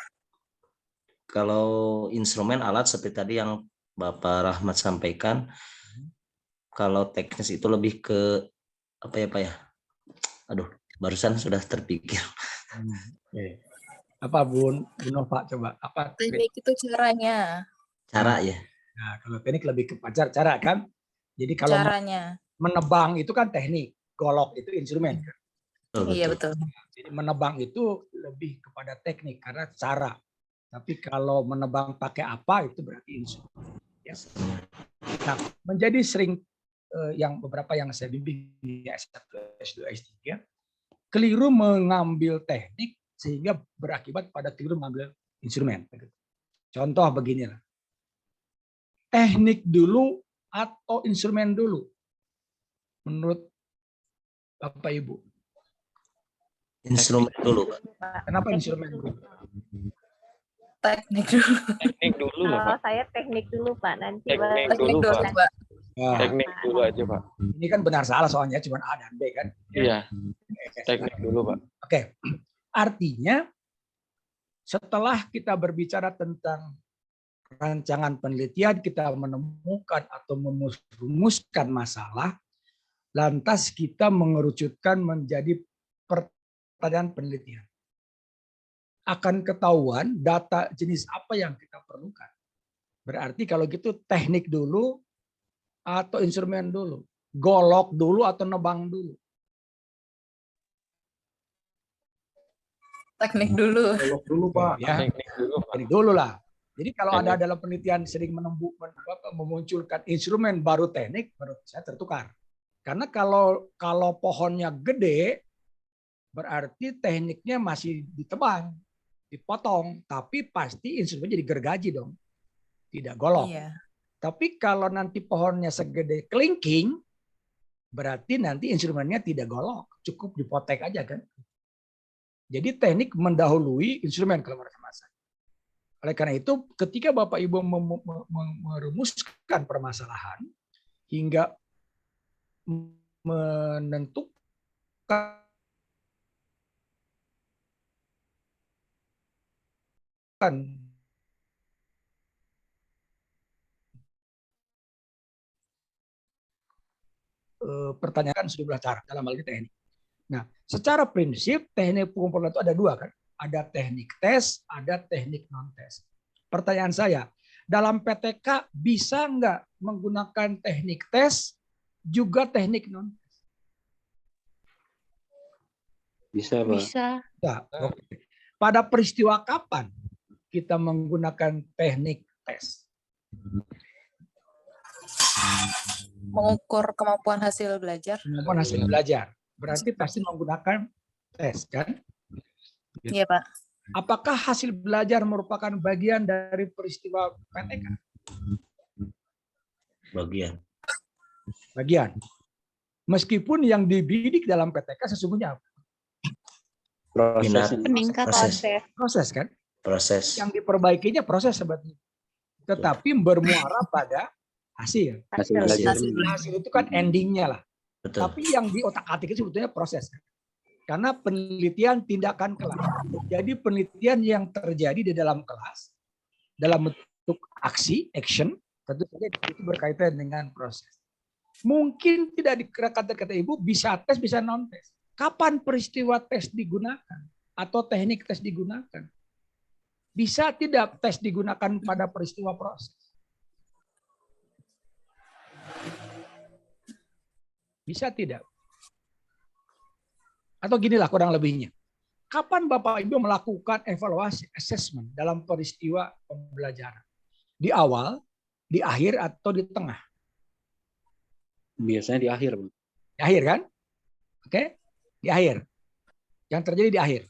Speaker 2: Kalau instrumen alat seperti tadi yang Bapak Rahmat sampaikan, kalau teknis itu lebih ke apa ya, Pak ya? Aduh, barusan sudah terpikir.
Speaker 1: Apa Bu Nova coba? Apa
Speaker 12: teknik itu caranya?
Speaker 2: Cara ya.
Speaker 1: Nah, kalau teknik lebih ke cara kan. Jadi kalau
Speaker 12: caranya
Speaker 1: menebang itu kan teknik, golok itu instrumen kan.
Speaker 12: Iya betul.
Speaker 1: Jadi menebang itu lebih kepada teknik karena cara. Tapi kalau menebang pakai apa itu berarti instrumen. Ya. Nah, menjadi sering yang beberapa yang saya bimbing di S1, S2, S3, keliru mengambil teknik sehingga berakibat pada keliru mengambil instrumen. Contoh beginilah. Teknik dulu atau instrumen dulu? Menurut Bapak Ibu?
Speaker 2: Instrumen dulu,
Speaker 1: Pak. Kenapa instrumen dulu?
Speaker 12: Teknik dulu.
Speaker 4: Teknik dulu,
Speaker 6: Kalau
Speaker 4: Pak.
Speaker 6: saya teknik dulu, Pak. Nanti
Speaker 4: Teknik
Speaker 6: baru
Speaker 4: dulu, Pak.
Speaker 12: Pak.
Speaker 1: Nah,
Speaker 4: Teknik dulu aja, Pak.
Speaker 1: ini kan benar salah soalnya cuma A dan B kan?
Speaker 4: Iya. Teknik dulu, Pak.
Speaker 1: Oke. Artinya setelah kita berbicara tentang rancangan penelitian, kita menemukan atau merumuskan masalah, lantas kita mengerucutkan menjadi pertanyaan penelitian. Akan ketahuan data jenis apa yang kita perlukan. Berarti kalau gitu teknik dulu atau instrumen dulu, golok dulu atau nebang dulu.
Speaker 12: Teknik dulu.
Speaker 9: Golok dulu, Pak.
Speaker 1: Ya,
Speaker 4: Teknik dulu, Pak.
Speaker 1: teknik dulu lah. Jadi kalau ada dalam penelitian sering memunculkan instrumen baru teknik, menurut saya tertukar. Karena kalau pohonnya gede, berarti tekniknya masih ditebang, dipotong, tapi pasti instrumen jadi gergaji dong, tidak golok.
Speaker 12: Iya.
Speaker 1: Tapi kalau nanti pohonnya segede kelingking, berarti nanti instrumennya tidak golok, cukup dipotek aja kan. Jadi teknik mendahului instrumen kalau menurut saya. Oleh karena itu, ketika Bapak Ibu merumuskan permasalahan hingga menentukan pertanyaan sejumlah cara dalam hal ini teknik. Nah, secara prinsip teknik pengumpulan itu ada dua kan? Ada teknik tes, ada teknik non-tes. Pertanyaan saya, dalam PTK bisa nggak menggunakan teknik tes juga teknik non-tes?
Speaker 8: Bisa, Pak.
Speaker 10: Bisa.
Speaker 1: Ya, oke. Pada peristiwa kapan kita menggunakan teknik tes?
Speaker 12: Mengukur kemampuan hasil belajar.
Speaker 1: Kemampuan hasil belajar. Berarti pasti menggunakan tes, kan?
Speaker 12: Iya, Pak.
Speaker 1: Apakah hasil belajar merupakan bagian dari peristiwa PTK? Bagian. Meskipun yang dibidik dalam PTK sesungguhnya apa?
Speaker 10: Peningkatan.
Speaker 1: Proses kan?
Speaker 2: Proses.
Speaker 1: Yang diperbaikinya proses sebetulnya. tetapi bermuara pada hasil. Hasil itu kan endingnya lah.
Speaker 2: Betul.
Speaker 1: Tapi yang di otak-atik itu sebetulnya proses. Karena penelitian tindakan kelas. Jadi penelitian yang terjadi di dalam kelas, dalam bentuk aksi, action, tentu saja itu berkaitan dengan proses. Mungkin tidak dikatakan kata Ibu, bisa tes, bisa non-tes. Kapan peristiwa tes digunakan? Atau teknik tes digunakan? Bisa tidak tes digunakan pada peristiwa proses? Bisa tidak? Atau ginilah kurang lebihnya. Kapan Bapak Ibu melakukan evaluasi, assessment dalam peristiwa pembelajaran? Di awal, di akhir, atau di tengah?
Speaker 8: Biasanya di akhir.
Speaker 1: Di akhir kan? Oke? Di akhir. Yang terjadi di akhir.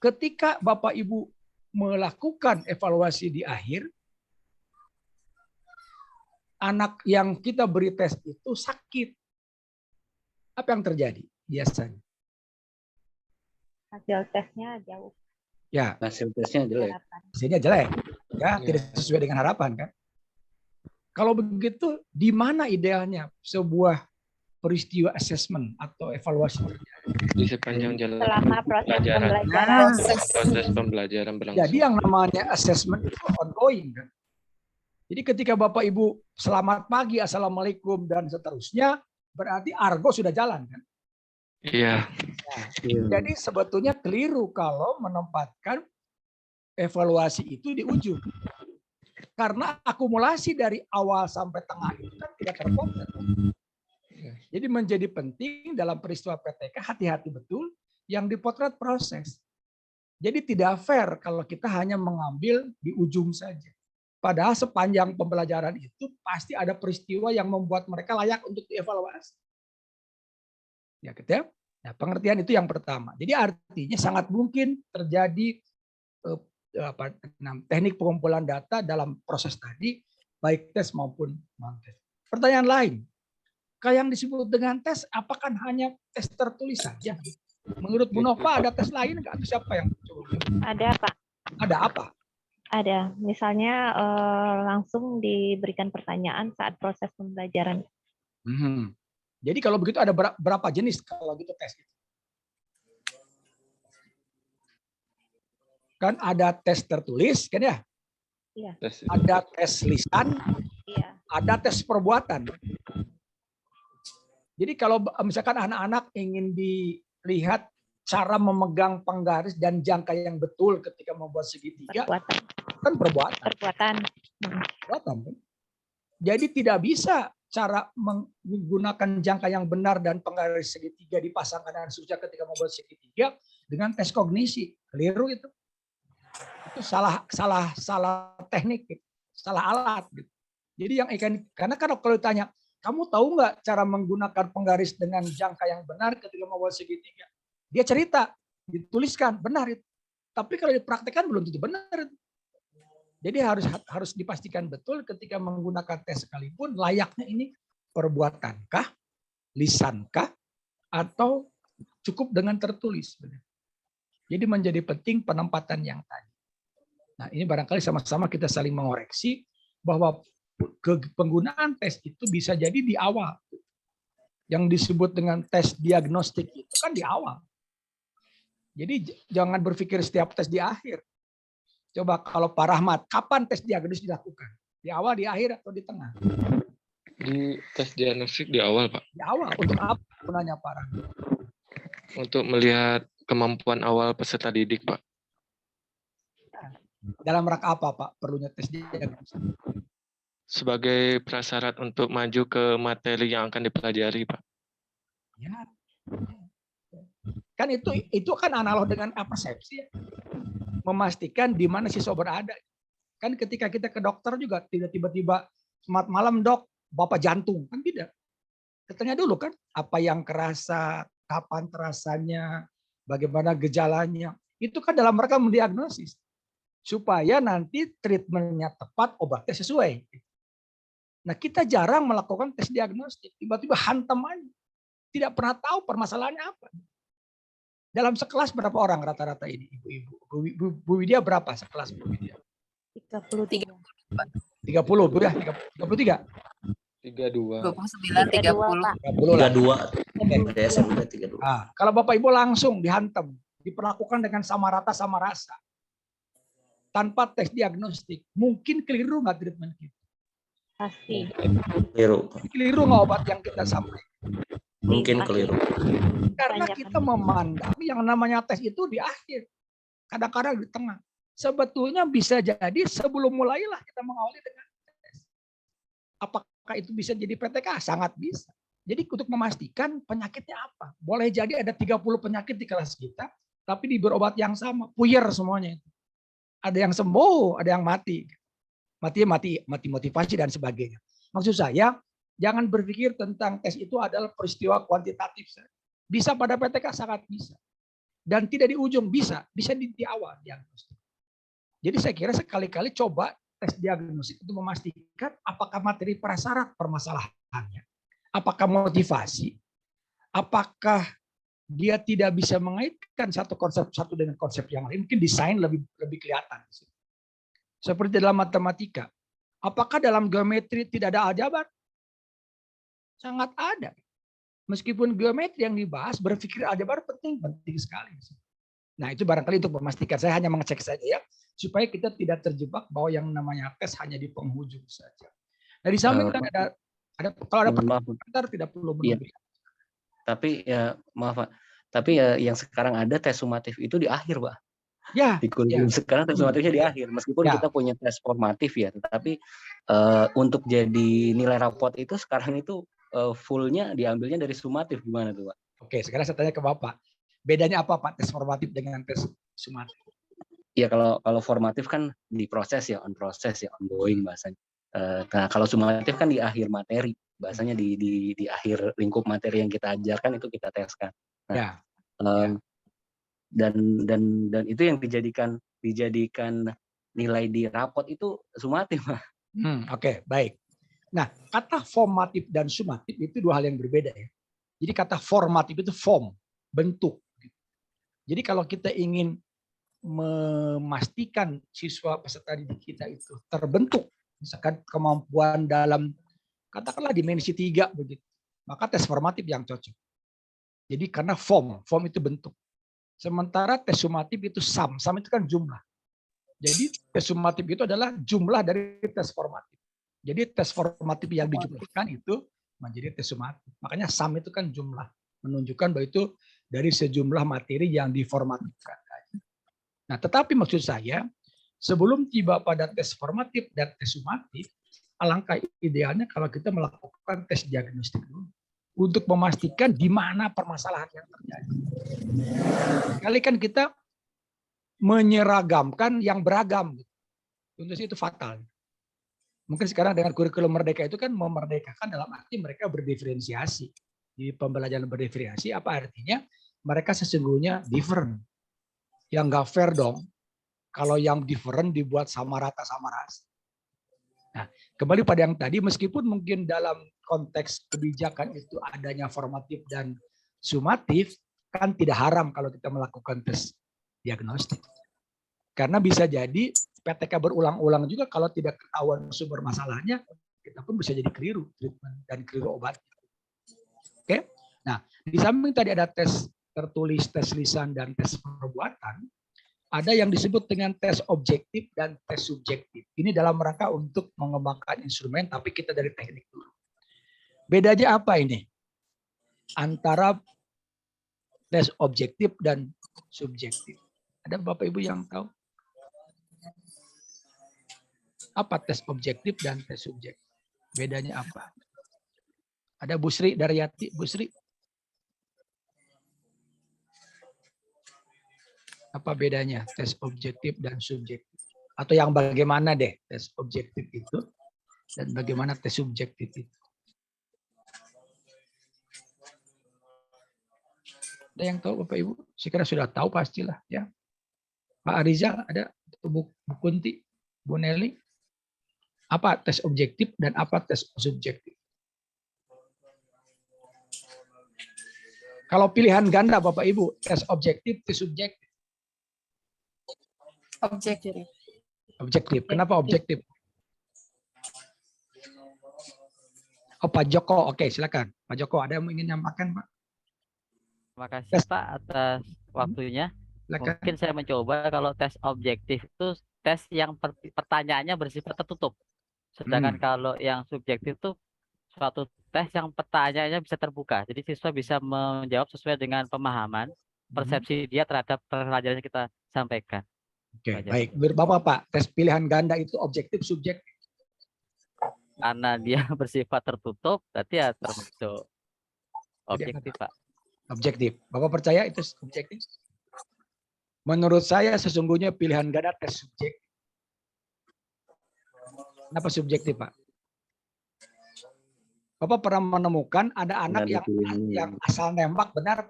Speaker 1: Ketika Bapak Ibu melakukan evaluasi di akhir, anak yang kita beri tes itu sakit. Apa yang terjadi biasanya?
Speaker 6: Hasil tesnya jauh.
Speaker 1: Ya,
Speaker 8: hasil tesnya jelek.
Speaker 1: Hasilnya jelek. Ya, tidak sesuai dengan harapan kan? Kalau begitu, di mana idealnya sebuah peristiwa assessment atau evaluasi terjadi?
Speaker 4: Di sepanjang jalan
Speaker 6: Selama proses
Speaker 4: pembelajaran.
Speaker 6: pembelajaran.
Speaker 4: Proses pembelajaran berlangsung.
Speaker 1: Jadi yang namanya assessment itu ongoing kan? Jadi ketika Bapak Ibu selamat pagi, assalamualaikum dan seterusnya, berarti argo sudah jalan kan?
Speaker 4: Iya.
Speaker 1: Nah, jadi sebetulnya keliru kalau menempatkan evaluasi itu di ujung. Karena akumulasi dari awal sampai tengah itu kan tidak terpotret. Jadi menjadi penting dalam peristiwa PTK hati-hati betul yang dipotret proses. Jadi tidak fair kalau kita hanya mengambil di ujung saja. Padahal sepanjang pembelajaran itu pasti ada peristiwa yang membuat mereka layak untuk dievaluasi. Ya, gitu ya. Nah, pengertian itu yang pertama. Jadi artinya sangat mungkin terjadi teknik pengumpulan data dalam proses tadi, baik tes maupun non-tes. Pertanyaan lain, kayak yang disebut dengan tes, apakah hanya tes tertulis saja? Menurut Bu Nova ada tes lain nggak? Atau siapa yang coba?
Speaker 6: Ada, Pak.
Speaker 1: Ada apa?
Speaker 6: Ada. Misalnya langsung diberikan pertanyaan saat proses pembelajaran.
Speaker 1: Jadi kalau begitu ada berapa jenis kalau gitu tes? Kan ada tes tertulis, kan ya?
Speaker 6: Iya.
Speaker 1: Ada tes lisan,
Speaker 6: iya.
Speaker 1: Ada tes perbuatan. Jadi kalau misalkan anak-anak ingin dilihat cara memegang penggaris dan jangka yang betul ketika membuat segitiga, kan perbuatan. Perbuatan. Jadi tidak bisa cara menggunakan jangka yang benar dan penggaris segitiga dipasangkan dengan susah ketika membuat segitiga dengan tes kognisi. Keliru itu. Itu salah teknik, salah alat. Jadi yang karena kalau ditanya, kamu tahu nggak cara menggunakan penggaris dengan jangka yang benar ketika membuat segitiga? Dia cerita, dituliskan benar itu. Tapi kalau dipraktekkan belum tentu benar. Jadi harus dipastikan betul ketika menggunakan tes sekalipun layaknya ini perbuatankah, lisankah, atau cukup dengan tertulis. Jadi menjadi penting penempatan yang tadi. Nah ini barangkali sama-sama kita saling mengoreksi bahwa penggunaan tes itu bisa jadi di awal. Yang disebut dengan tes diagnostik itu kan di awal. Jadi jangan berpikir setiap tes di akhir. Coba kalau Pak Rahmat, kapan tes diagnostik dilakukan? Di awal, di akhir, atau di tengah?
Speaker 4: Di tes diagnostik di awal, Pak.
Speaker 1: Di awal. Untuk apa gunanya Pak Rahmat?
Speaker 4: Untuk melihat kemampuan awal peserta didik, Pak.
Speaker 1: Dalam rangka apa, Pak? Perlunya tes diagnostik?
Speaker 4: Sebagai prasyarat untuk maju ke materi yang akan dipelajari, Pak.
Speaker 1: Ya. Kan itu kan analog dengan persepsi ya. Memastikan di mana siswa berada. Kan ketika kita ke dokter juga tidak tiba-tiba selamat malam dok, bapak jantung, kan tidak. Katanya dulu kan apa yang kerasa, kapan terasanya, bagaimana gejalanya. Itu kan dalam rangka mendiagnosis supaya nanti treatmentnya tepat, obatnya sesuai. Nah kita jarang melakukan tes diagnostik, tiba-tiba hantam aja, tidak pernah tahu permasalahannya apa. Dalam sekelas berapa orang rata-rata ini, ibu-ibu? Bu Widya berapa sekelas Bu Widya?
Speaker 3: 33.
Speaker 1: 30 Bu ya, 33.
Speaker 4: 32.
Speaker 12: 29, 30.
Speaker 1: 30 lah.
Speaker 2: 32. Ada SMP 32.
Speaker 1: Nah, kalau Bapak Ibu langsung dihantam, diperlakukan dengan sama rata sama rasa. Tanpa tes diagnostik, mungkin keliru nggak treatment kita?
Speaker 3: Pasti.
Speaker 1: Keliru nggak obat yang kita sampaikan?
Speaker 2: Mungkin keliru.
Speaker 1: Karena kita memandang yang namanya tes itu di akhir, kadang-kadang di tengah. Sebetulnya bisa jadi sebelum mulailah kita mengawali dengan tes. Apakah itu bisa jadi PTK? Sangat bisa. Jadi untuk memastikan penyakitnya apa. Boleh jadi ada 30 penyakit di kelas kita, tapi diberi obat yang sama, puyer semuanya itu. Ada yang sembuh, ada yang mati. Mati motivasi dan sebagainya. Maksud saya, jangan berpikir tentang tes itu adalah peristiwa kuantitatif. Bisa pada PTK, sangat bisa. Dan tidak di ujung, bisa di awal diagnostik. Jadi saya kira sekali-kali coba tes diagnostik untuk memastikan apakah materi prasyarat permasalahannya, apakah motivasi, apakah dia tidak bisa mengaitkan satu konsep satu dengan konsep yang lain, mungkin desain lebih kelihatan. Seperti dalam matematika, apakah dalam geometri tidak ada aljabar? Sangat ada. Meskipun geometri yang dibahas, berpikir aljabar penting sekali. Nah itu barangkali untuk memastikan, saya hanya mengecek saja ya, supaya kita tidak terjebak bahwa yang namanya tes hanya di penghujung saja. Dari samping ada kalau ada pertanyaan tidak perlu menunggu.
Speaker 8: Iya. Tapi ya maaf Pak, tapi ya yang sekarang ada tes sumatif itu di akhir Pak.
Speaker 1: Ya.
Speaker 8: Di kurikulum sekarang tes sumatifnya di akhir, meskipun kita punya tes formatif ya, tetapi untuk jadi nilai raport itu sekarang itu fullnya diambilnya dari sumatif, gimana tuh Pak?
Speaker 1: Oke, sekarang saya tanya ke Bapak, bedanya apa Pak tes formatif dengan tes sumatif?
Speaker 8: Ya kalau formatif kan di proses ya, on proses ya, ongoing bahasanya. Nah kalau sumatif kan di akhir materi, bahasanya di akhir lingkup materi yang kita ajarkan itu kita teskan. Nah, dan itu yang dijadikan nilai di rapot itu sumatif.
Speaker 1: Oke, baik. Nah, kata formatif dan sumatif itu dua hal yang berbeda ya. Jadi kata formatif itu form, bentuk. Jadi kalau kita ingin memastikan siswa peserta didik kita itu terbentuk, misalkan kemampuan dalam katakanlah dimensi 3 begitu, maka tes formatif yang cocok. Jadi karena form itu bentuk. Sementara tes sumatif itu sum itu kan jumlah. Jadi tes sumatif itu adalah jumlah dari tes formatif. Jadi tes formatif yang dijumlahkan itu menjadi tes sumatif. Makanya sum itu kan jumlah, menunjukkan bahwa itu dari sejumlah materi yang diformatifkan. Nah, tetapi maksud saya, sebelum tiba pada tes formatif dan tes sumatif, alangkah idealnya kalau kita melakukan tes diagnostik dulu untuk memastikan di mana permasalahan yang terjadi. Kali kan kita menyeragamkan yang beragam, tentu itu fatal. Mungkin sekarang dengan kurikulum merdeka itu kan memerdekakan dalam arti mereka berdiferensiasi. Di pembelajaran berdiferensiasi apa artinya? Mereka sesungguhnya different. Yang nggak fair dong kalau yang different dibuat sama rata sama rasa. Nah, kembali pada yang tadi, meskipun mungkin dalam konteks kebijakan itu adanya formatif dan sumatif, kan tidak haram kalau kita melakukan tes diagnostik. Karena bisa jadi PTK berulang-ulang juga kalau tidak ketahuan sumber masalahnya, kita pun bisa jadi keliru treatment dan keliru obat. Oke, nah di samping tadi ada tes tertulis, tes lisan, dan tes perbuatan, ada yang disebut dengan tes objektif dan tes subjektif. Ini dalam rangka untuk mengembangkan instrumen, tapi kita dari teknik dulu. Bedanya apa ini? Antara tes objektif dan subjektif. Ada Bapak Ibu yang tahu? Apa tes objektif dan tes subjektif? Bedanya apa? Ada Bu Sri Daryati, Bu Sri. Apa bedanya tes objektif dan subjektif? Atau yang bagaimana deh tes objektif itu dan bagaimana tes subjektif itu? Ada yang tahu Bapak Ibu? Saya sudah tahu pastilah ya. Pak Ariza ada, Bu Kunti, Bu Nelly. Apa tes objektif dan apa tes subjektif? Kalau pilihan ganda Bapak Ibu, tes objektif, tes subjektif.
Speaker 12: Objektif.
Speaker 1: Objektif. Kenapa objektif? Oh, Pak Joko. Oke, silakan. Pak Joko, ada yang ingin nyampaikan, Pak?
Speaker 13: Terima kasih Pak atas waktunya.
Speaker 1: Silakan.
Speaker 13: Mungkin saya mencoba kalau tes objektif itu tes yang pertanyaannya bersifat tertutup. Sedangkan kalau yang subjektif itu suatu tes yang pertanyaannya bisa terbuka. Jadi siswa bisa menjawab sesuai dengan pemahaman, persepsi dia terhadap pelajaran yang kita sampaikan.
Speaker 1: Oke, baik. Bapak, Pak, tes pilihan ganda itu objektif, subjektif?
Speaker 13: Karena dia bersifat tertutup, berarti ya termasuk objektif, Pak.
Speaker 1: Objektif. Bapak percaya itu objektif? Menurut saya sesungguhnya pilihan ganda tes subjektif. Kenapa subjektif, Pak? Bapak pernah menemukan ada anak yang asal nembak benar?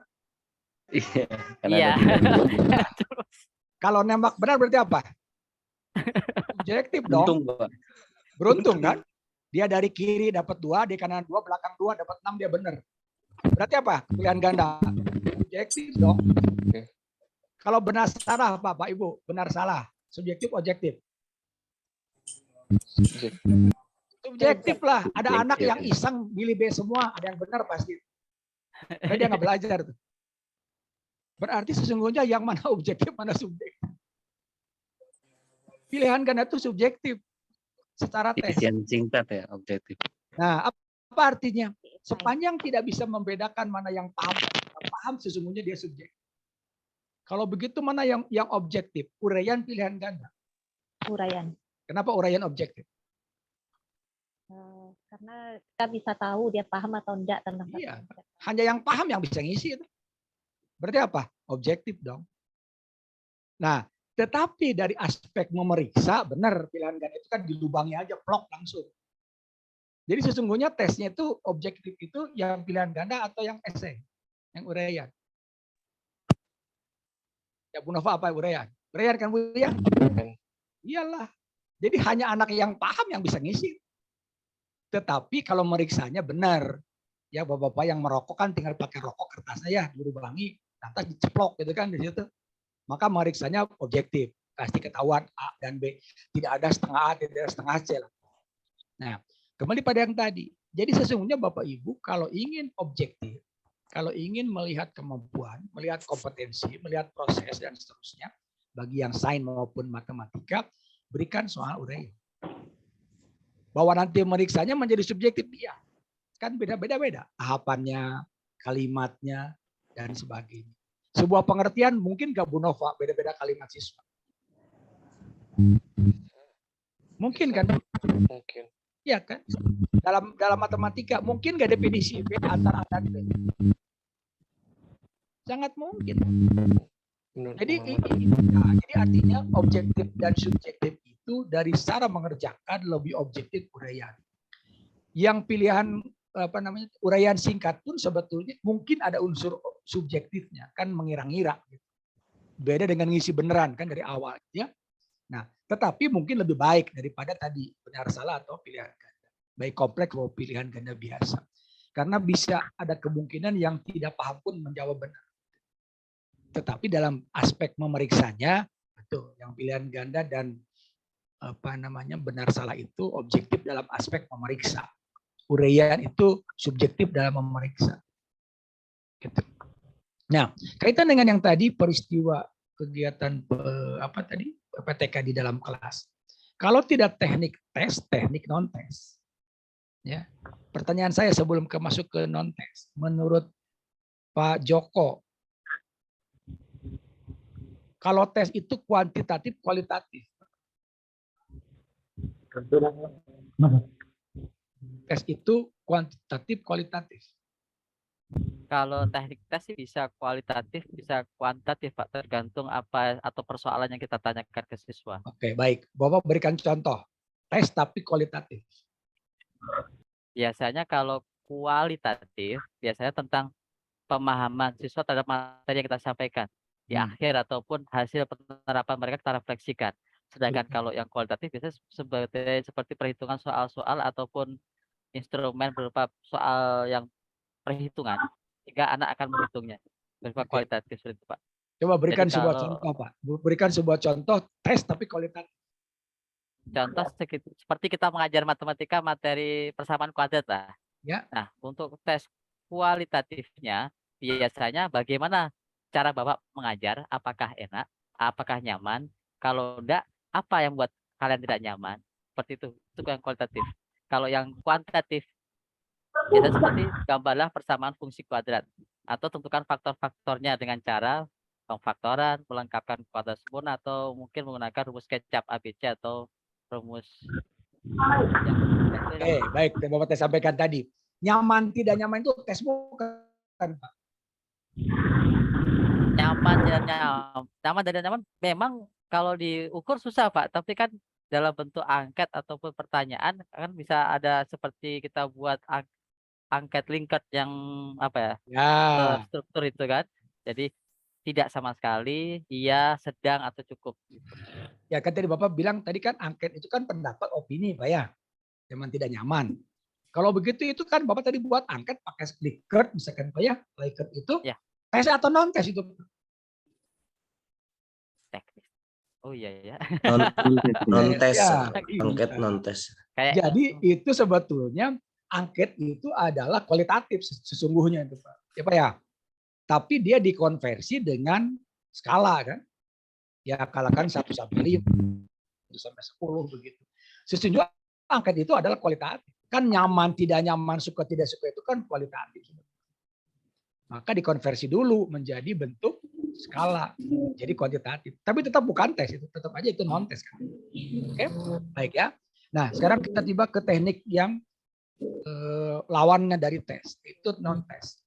Speaker 13: Iya.
Speaker 1: Kalau nembak benar berarti apa? Objektif dong. Beruntung kan? Dia dari kiri dapat 2, di kanan 2, belakang 2, dapat 6, dia benar. Berarti apa? Pilihan ganda. Objektif dong. Kalau benar salah, Bapak Ibu, benar salah. Subjektif, objektif. Subjektif lah. Ada anak yang iseng milih B semua, ada yang benar pasti. Karena dia nggak belajar tuh. Berarti sesungguhnya yang mana objektif, mana subjektif. Pilihan ganda itu subjektif. Secara tes.
Speaker 8: Singkat ya, objektif.
Speaker 1: Nah, apa artinya? Sepanjang tidak bisa membedakan mana yang paham, sesungguhnya dia subjektif. Kalau begitu mana yang objektif? Uraian pilihan ganda.
Speaker 6: Uraian.
Speaker 1: Kenapa uraian objektif?
Speaker 6: Karena kita bisa tahu dia paham atau enggak tentang.
Speaker 1: Iya. Hanya yang paham yang bisa ngisi itu. Berarti apa? Objektif dong. Nah, tetapi dari aspek memeriksa, benar pilihan ganda itu kan dilubangi aja, plok langsung. Jadi sesungguhnya tesnya itu objektif itu yang pilihan ganda atau yang esai, yang uraian. Ya Bu Nova apa uraian? Uraian kan Bu ya? Iyalah. Jadi hanya anak yang paham yang bisa ngisi. Tetapi kalau meriksanya benar, ya bapak-bapak yang merokok kan tinggal pakai rokok kertasnya ya dilubangi, lantas diceplok gitu kan di situ. Maka meriksanya objektif, pasti ketahuan A dan B. Tidak ada setengah A, tidak ada setengah C lah. Nah, kembali pada yang tadi. Jadi sesungguhnya Bapak Ibu kalau ingin objektif, kalau ingin melihat kemampuan, melihat kompetensi, melihat proses dan seterusnya, bagi yang sains maupun matematika, berikan soal uraian. Bahwa nanti meriksanya menjadi subjektif, iya. Kan beda-beda tahapannya, kalimatnya, dan sebagainya. Sebuah pengertian mungkin gak Bu Nova, beda-beda kalimat siswa. Mungkin kan?
Speaker 4: Mungkin.
Speaker 1: Iya kan? Dalam matematika mungkin gak definisi B antara A dan B. Sangat mungkin. Jadi artinya objektif dan subjektif itu dari cara mengerjakan lebih objektif uraian. Yang pilihan uraian singkat pun sebetulnya mungkin ada unsur subjektifnya, kan mengira-ngira. Beda dengan ngisi beneran kan dari awal. Ya. Nah, tetapi mungkin lebih baik daripada tadi benar salah atau pilihan ganda. Baik kompleks maupun pilihan ganda biasa. Karena bisa ada kemungkinan yang tidak paham pun menjawab benar. Tetapi dalam aspek memeriksanya, betul, yang pilihan ganda dan benar salah itu objektif dalam aspek memeriksa. Uraian itu subjektif dalam memeriksa. Gitu. Nah, kaitan dengan yang tadi peristiwa kegiatan PTK di dalam kelas. Kalau tidak teknik tes, teknik non tes. Ya. Pertanyaan saya sebelum masuk ke non tes, menurut Pak Joko, kalau tes itu kuantitatif, kualitatif. Tes itu kuantitatif, kualitatif.
Speaker 13: Kalau teknik tes sih bisa kualitatif, bisa kuantitatif, Pak. Tergantung apa atau persoalan yang kita tanyakan ke siswa.
Speaker 1: Oke, baik. Bapak berikan contoh. Tes tapi kualitatif.
Speaker 13: Biasanya kalau kualitatif, biasanya tentang pemahaman siswa terhadap materi yang kita sampaikan. Di akhir ataupun hasil penerapan mereka kita refleksikan. Sedangkan kalau yang kualitatif biasanya seperti perhitungan soal-soal ataupun instrumen berupa soal yang perhitungan, sehingga anak akan menghitungnya. Berupa kualitatif seperti itu, Pak.
Speaker 1: Coba berikan sebuah contoh, Pak. Berikan sebuah contoh tes tapi kualitatif.
Speaker 13: Contoh seperti kita mengajar matematika materi persamaan kuadrat lah.
Speaker 1: Ya.
Speaker 13: Nah, untuk tes kualitatifnya biasanya bagaimana cara Bapak mengajar? Apakah enak? Apakah nyaman? Kalau enggak, apa yang buat kalian tidak nyaman? Seperti itu. Itu yang kualitatif. Kalau yang kuantitatif, biasanya seperti gambarlah persamaan fungsi kuadrat. Atau tentukan faktor-faktornya dengan cara pengfaktoran, melengkapkan kuadrat sempurna, atau mungkin menggunakan rumus kecap ABC atau rumus
Speaker 1: Oke, baik. Bapak saya sampaikan tadi. Nyaman tidak nyaman itu tes bukan, Pak?
Speaker 13: Nyaman dan nyaman memang kalau diukur susah, Pak. Tapi kan dalam bentuk angket ataupun pertanyaan kan bisa ada seperti kita buat angket Likert yang apa ya, terstruktur itu kan. Jadi tidak sama sekali, iya, sedang atau cukup.
Speaker 1: Ya kan tadi Bapak bilang tadi kan angket itu kan pendapat opini, Pak ya. Nyaman tidak nyaman. Kalau begitu itu kan Bapak tadi buat angket pakai Likert misalkan Pak ya. Likert itu
Speaker 13: ya.
Speaker 1: Tes atau non tes itu?
Speaker 13: Teknis. Oh iya ya.
Speaker 2: Non tes,
Speaker 1: Ya,
Speaker 2: angket non tes.
Speaker 1: Jadi itu sebetulnya angket itu adalah kualitatif sesungguhnya itu Pak. Ya Pak ya. Tapi dia dikonversi dengan skala kan. Ya kalakan 1 sampai 5, 1 sampai 10 begitu. Sesungguhnya angket itu adalah kualitatif. Kan nyaman tidak nyaman, suka tidak suka itu kan kualitatif. Maka dikonversi dulu menjadi bentuk skala. Jadi kuantitatif. Tapi tetap bukan tes itu, tetap aja itu non tes kan. Oke, baik ya. Nah, sekarang kita tiba ke teknik yang lawannya dari tes, itu non tes.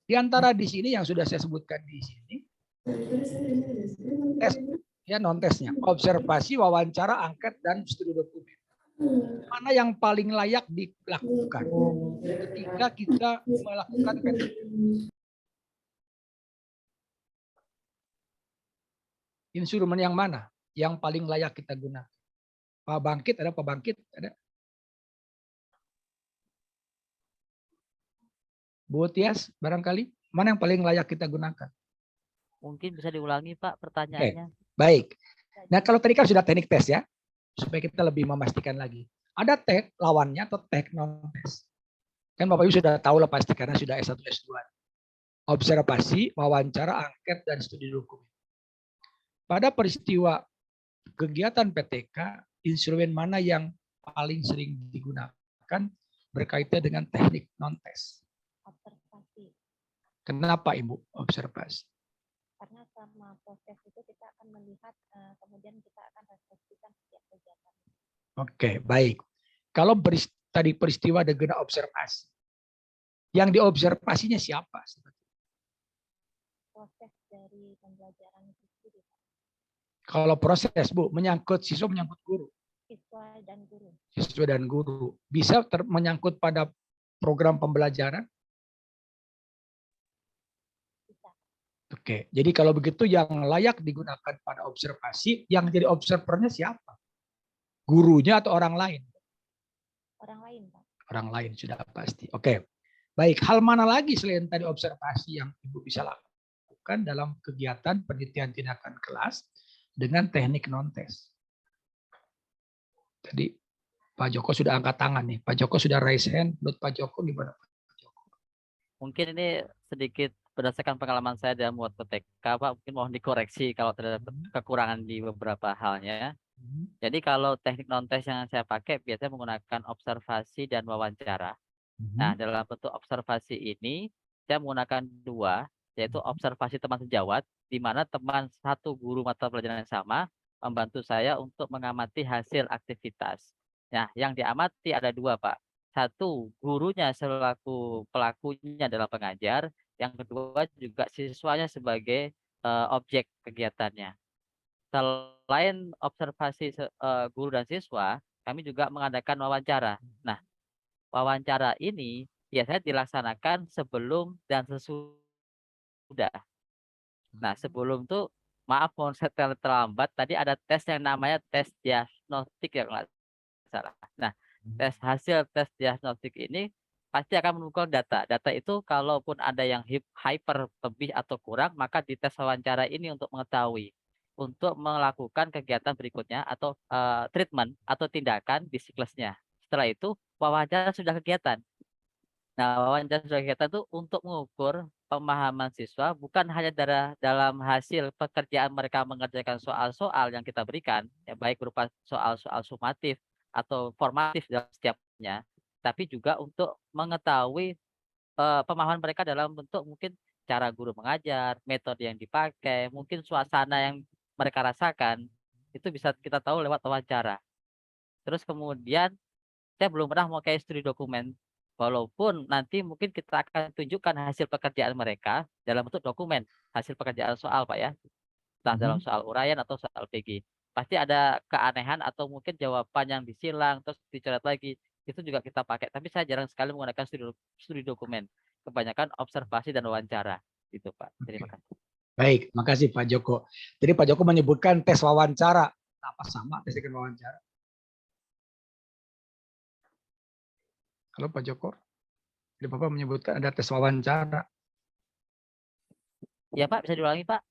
Speaker 1: Di antara di sini yang sudah saya sebutkan di sini, tes ya non tesnya, observasi, wawancara, angket, dan studi dokumen. Mana yang paling layak dilakukan ketika kita melakukan PTK? Instrumen yang mana yang paling layak kita gunakan? Pak Bangkit ada, Pak Bangkit ada. Bu Tias barangkali mana yang paling layak kita gunakan?
Speaker 13: Mungkin bisa diulangi Pak pertanyaannya.
Speaker 1: Baik. Nah kalau tadi kan sudah teknik tes ya, supaya kita lebih memastikan lagi. Ada tes lawannya atau tes non tes. Kan Bapak Ibu sudah tahu lah pasti karena sudah S1 S2. Observasi, wawancara, angket, dan studi dokumen. Pada peristiwa kegiatan PTK, instrumen mana yang paling sering digunakan berkaitan dengan teknik non tes?
Speaker 6: Observasi.
Speaker 1: Kenapa Ibu observasi?
Speaker 6: Karena selama proses itu kita akan melihat, kemudian kita akan refleksikan setiap kegiatan.
Speaker 1: Oke, baik. Kalau tadi peristiwa dengan observasi, yang diobservasinya siapa?
Speaker 6: Proses dari pembelajaran itu sendiri.
Speaker 1: Kalau proses, Bu, menyangkut siswa, menyangkut guru.
Speaker 6: Siswa dan guru.
Speaker 1: Siswa dan guru. Bisa menyangkut pada program pembelajaran? Oke, jadi kalau begitu yang layak digunakan pada observasi, yang jadi observernya siapa? Gurunya atau orang lain?
Speaker 6: Orang lain, Pak.
Speaker 1: Orang lain sudah pasti. Oke, baik. Hal mana lagi selain tadi observasi yang Ibu bisa lakukan dalam kegiatan penelitian tindakan kelas dengan teknik non-tes? Tadi Pak Joko sudah angkat tangan nih. Pak Joko sudah raise hand. Menurut Pak Joko gimana?
Speaker 13: Mungkin ini sedikit berdasarkan pengalaman saya dalam buat PTK, Pak, mungkin mohon dikoreksi kalau terdapat kekurangan di beberapa halnya. Jadi kalau teknik non-tes yang saya pakai biasanya menggunakan observasi dan wawancara. Nah, dalam bentuk observasi ini saya menggunakan 2, yaitu observasi teman sejawat, di mana teman satu guru mata pelajaran yang sama membantu saya untuk mengamati hasil aktivitas. Nah, yang diamati ada 2, Pak. 1, gurunya selaku pelakunya adalah pengajar. Yang kedua juga siswanya sebagai objek kegiatannya. Selain observasi guru dan siswa, kami juga mengadakan wawancara. Nah, wawancara ini biasanya dilaksanakan sebelum dan sesudah. Nah, sebelum tuh, maaf mohon saya terlambat, tadi ada tes yang namanya tes diagnostik ya kalau nggak salah. Nah, hasil tes diagnostik ini pasti akan mengumpulkan data. Data itu kalaupun ada yang hyper lebih atau kurang, maka dites wawancara ini untuk mengetahui. untuk melakukan kegiatan berikutnya atau treatment atau tindakan di siklusnya. Setelah itu wawancara sudah kegiatan. Nah, wawancara sudah kegiatan itu untuk mengukur pemahaman siswa bukan hanya dalam hasil pekerjaan mereka mengerjakan soal-soal yang kita berikan, ya baik berupa soal-soal sumatif atau formatif dalam setiapnya, tapi juga untuk mengetahui pemahaman mereka dalam bentuk mungkin cara guru mengajar, metode yang dipakai, mungkin suasana yang mereka rasakan, itu bisa kita tahu lewat wawancara. Terus kemudian saya belum pernah memakai studi dokumen, walaupun nanti mungkin kita akan tunjukkan hasil pekerjaan mereka dalam bentuk dokumen, hasil pekerjaan soal Pak ya, entah dalam soal uraian atau soal PG. Pasti ada keanehan atau mungkin jawaban yang disilang, terus dicoret lagi, itu juga kita pakai. Tapi saya jarang sekali menggunakan studi dokumen, kebanyakan observasi dan wawancara, gitu Pak. Terima kasih.
Speaker 1: Baik, makasih Pak Joko. Jadi Pak Joko menyebutkan tes wawancara. Apa sama tes dengan wawancara? Halo Pak Joko. Jadi Bapak menyebutkan ada tes wawancara.
Speaker 13: Ya Pak, bisa diulangi Pak.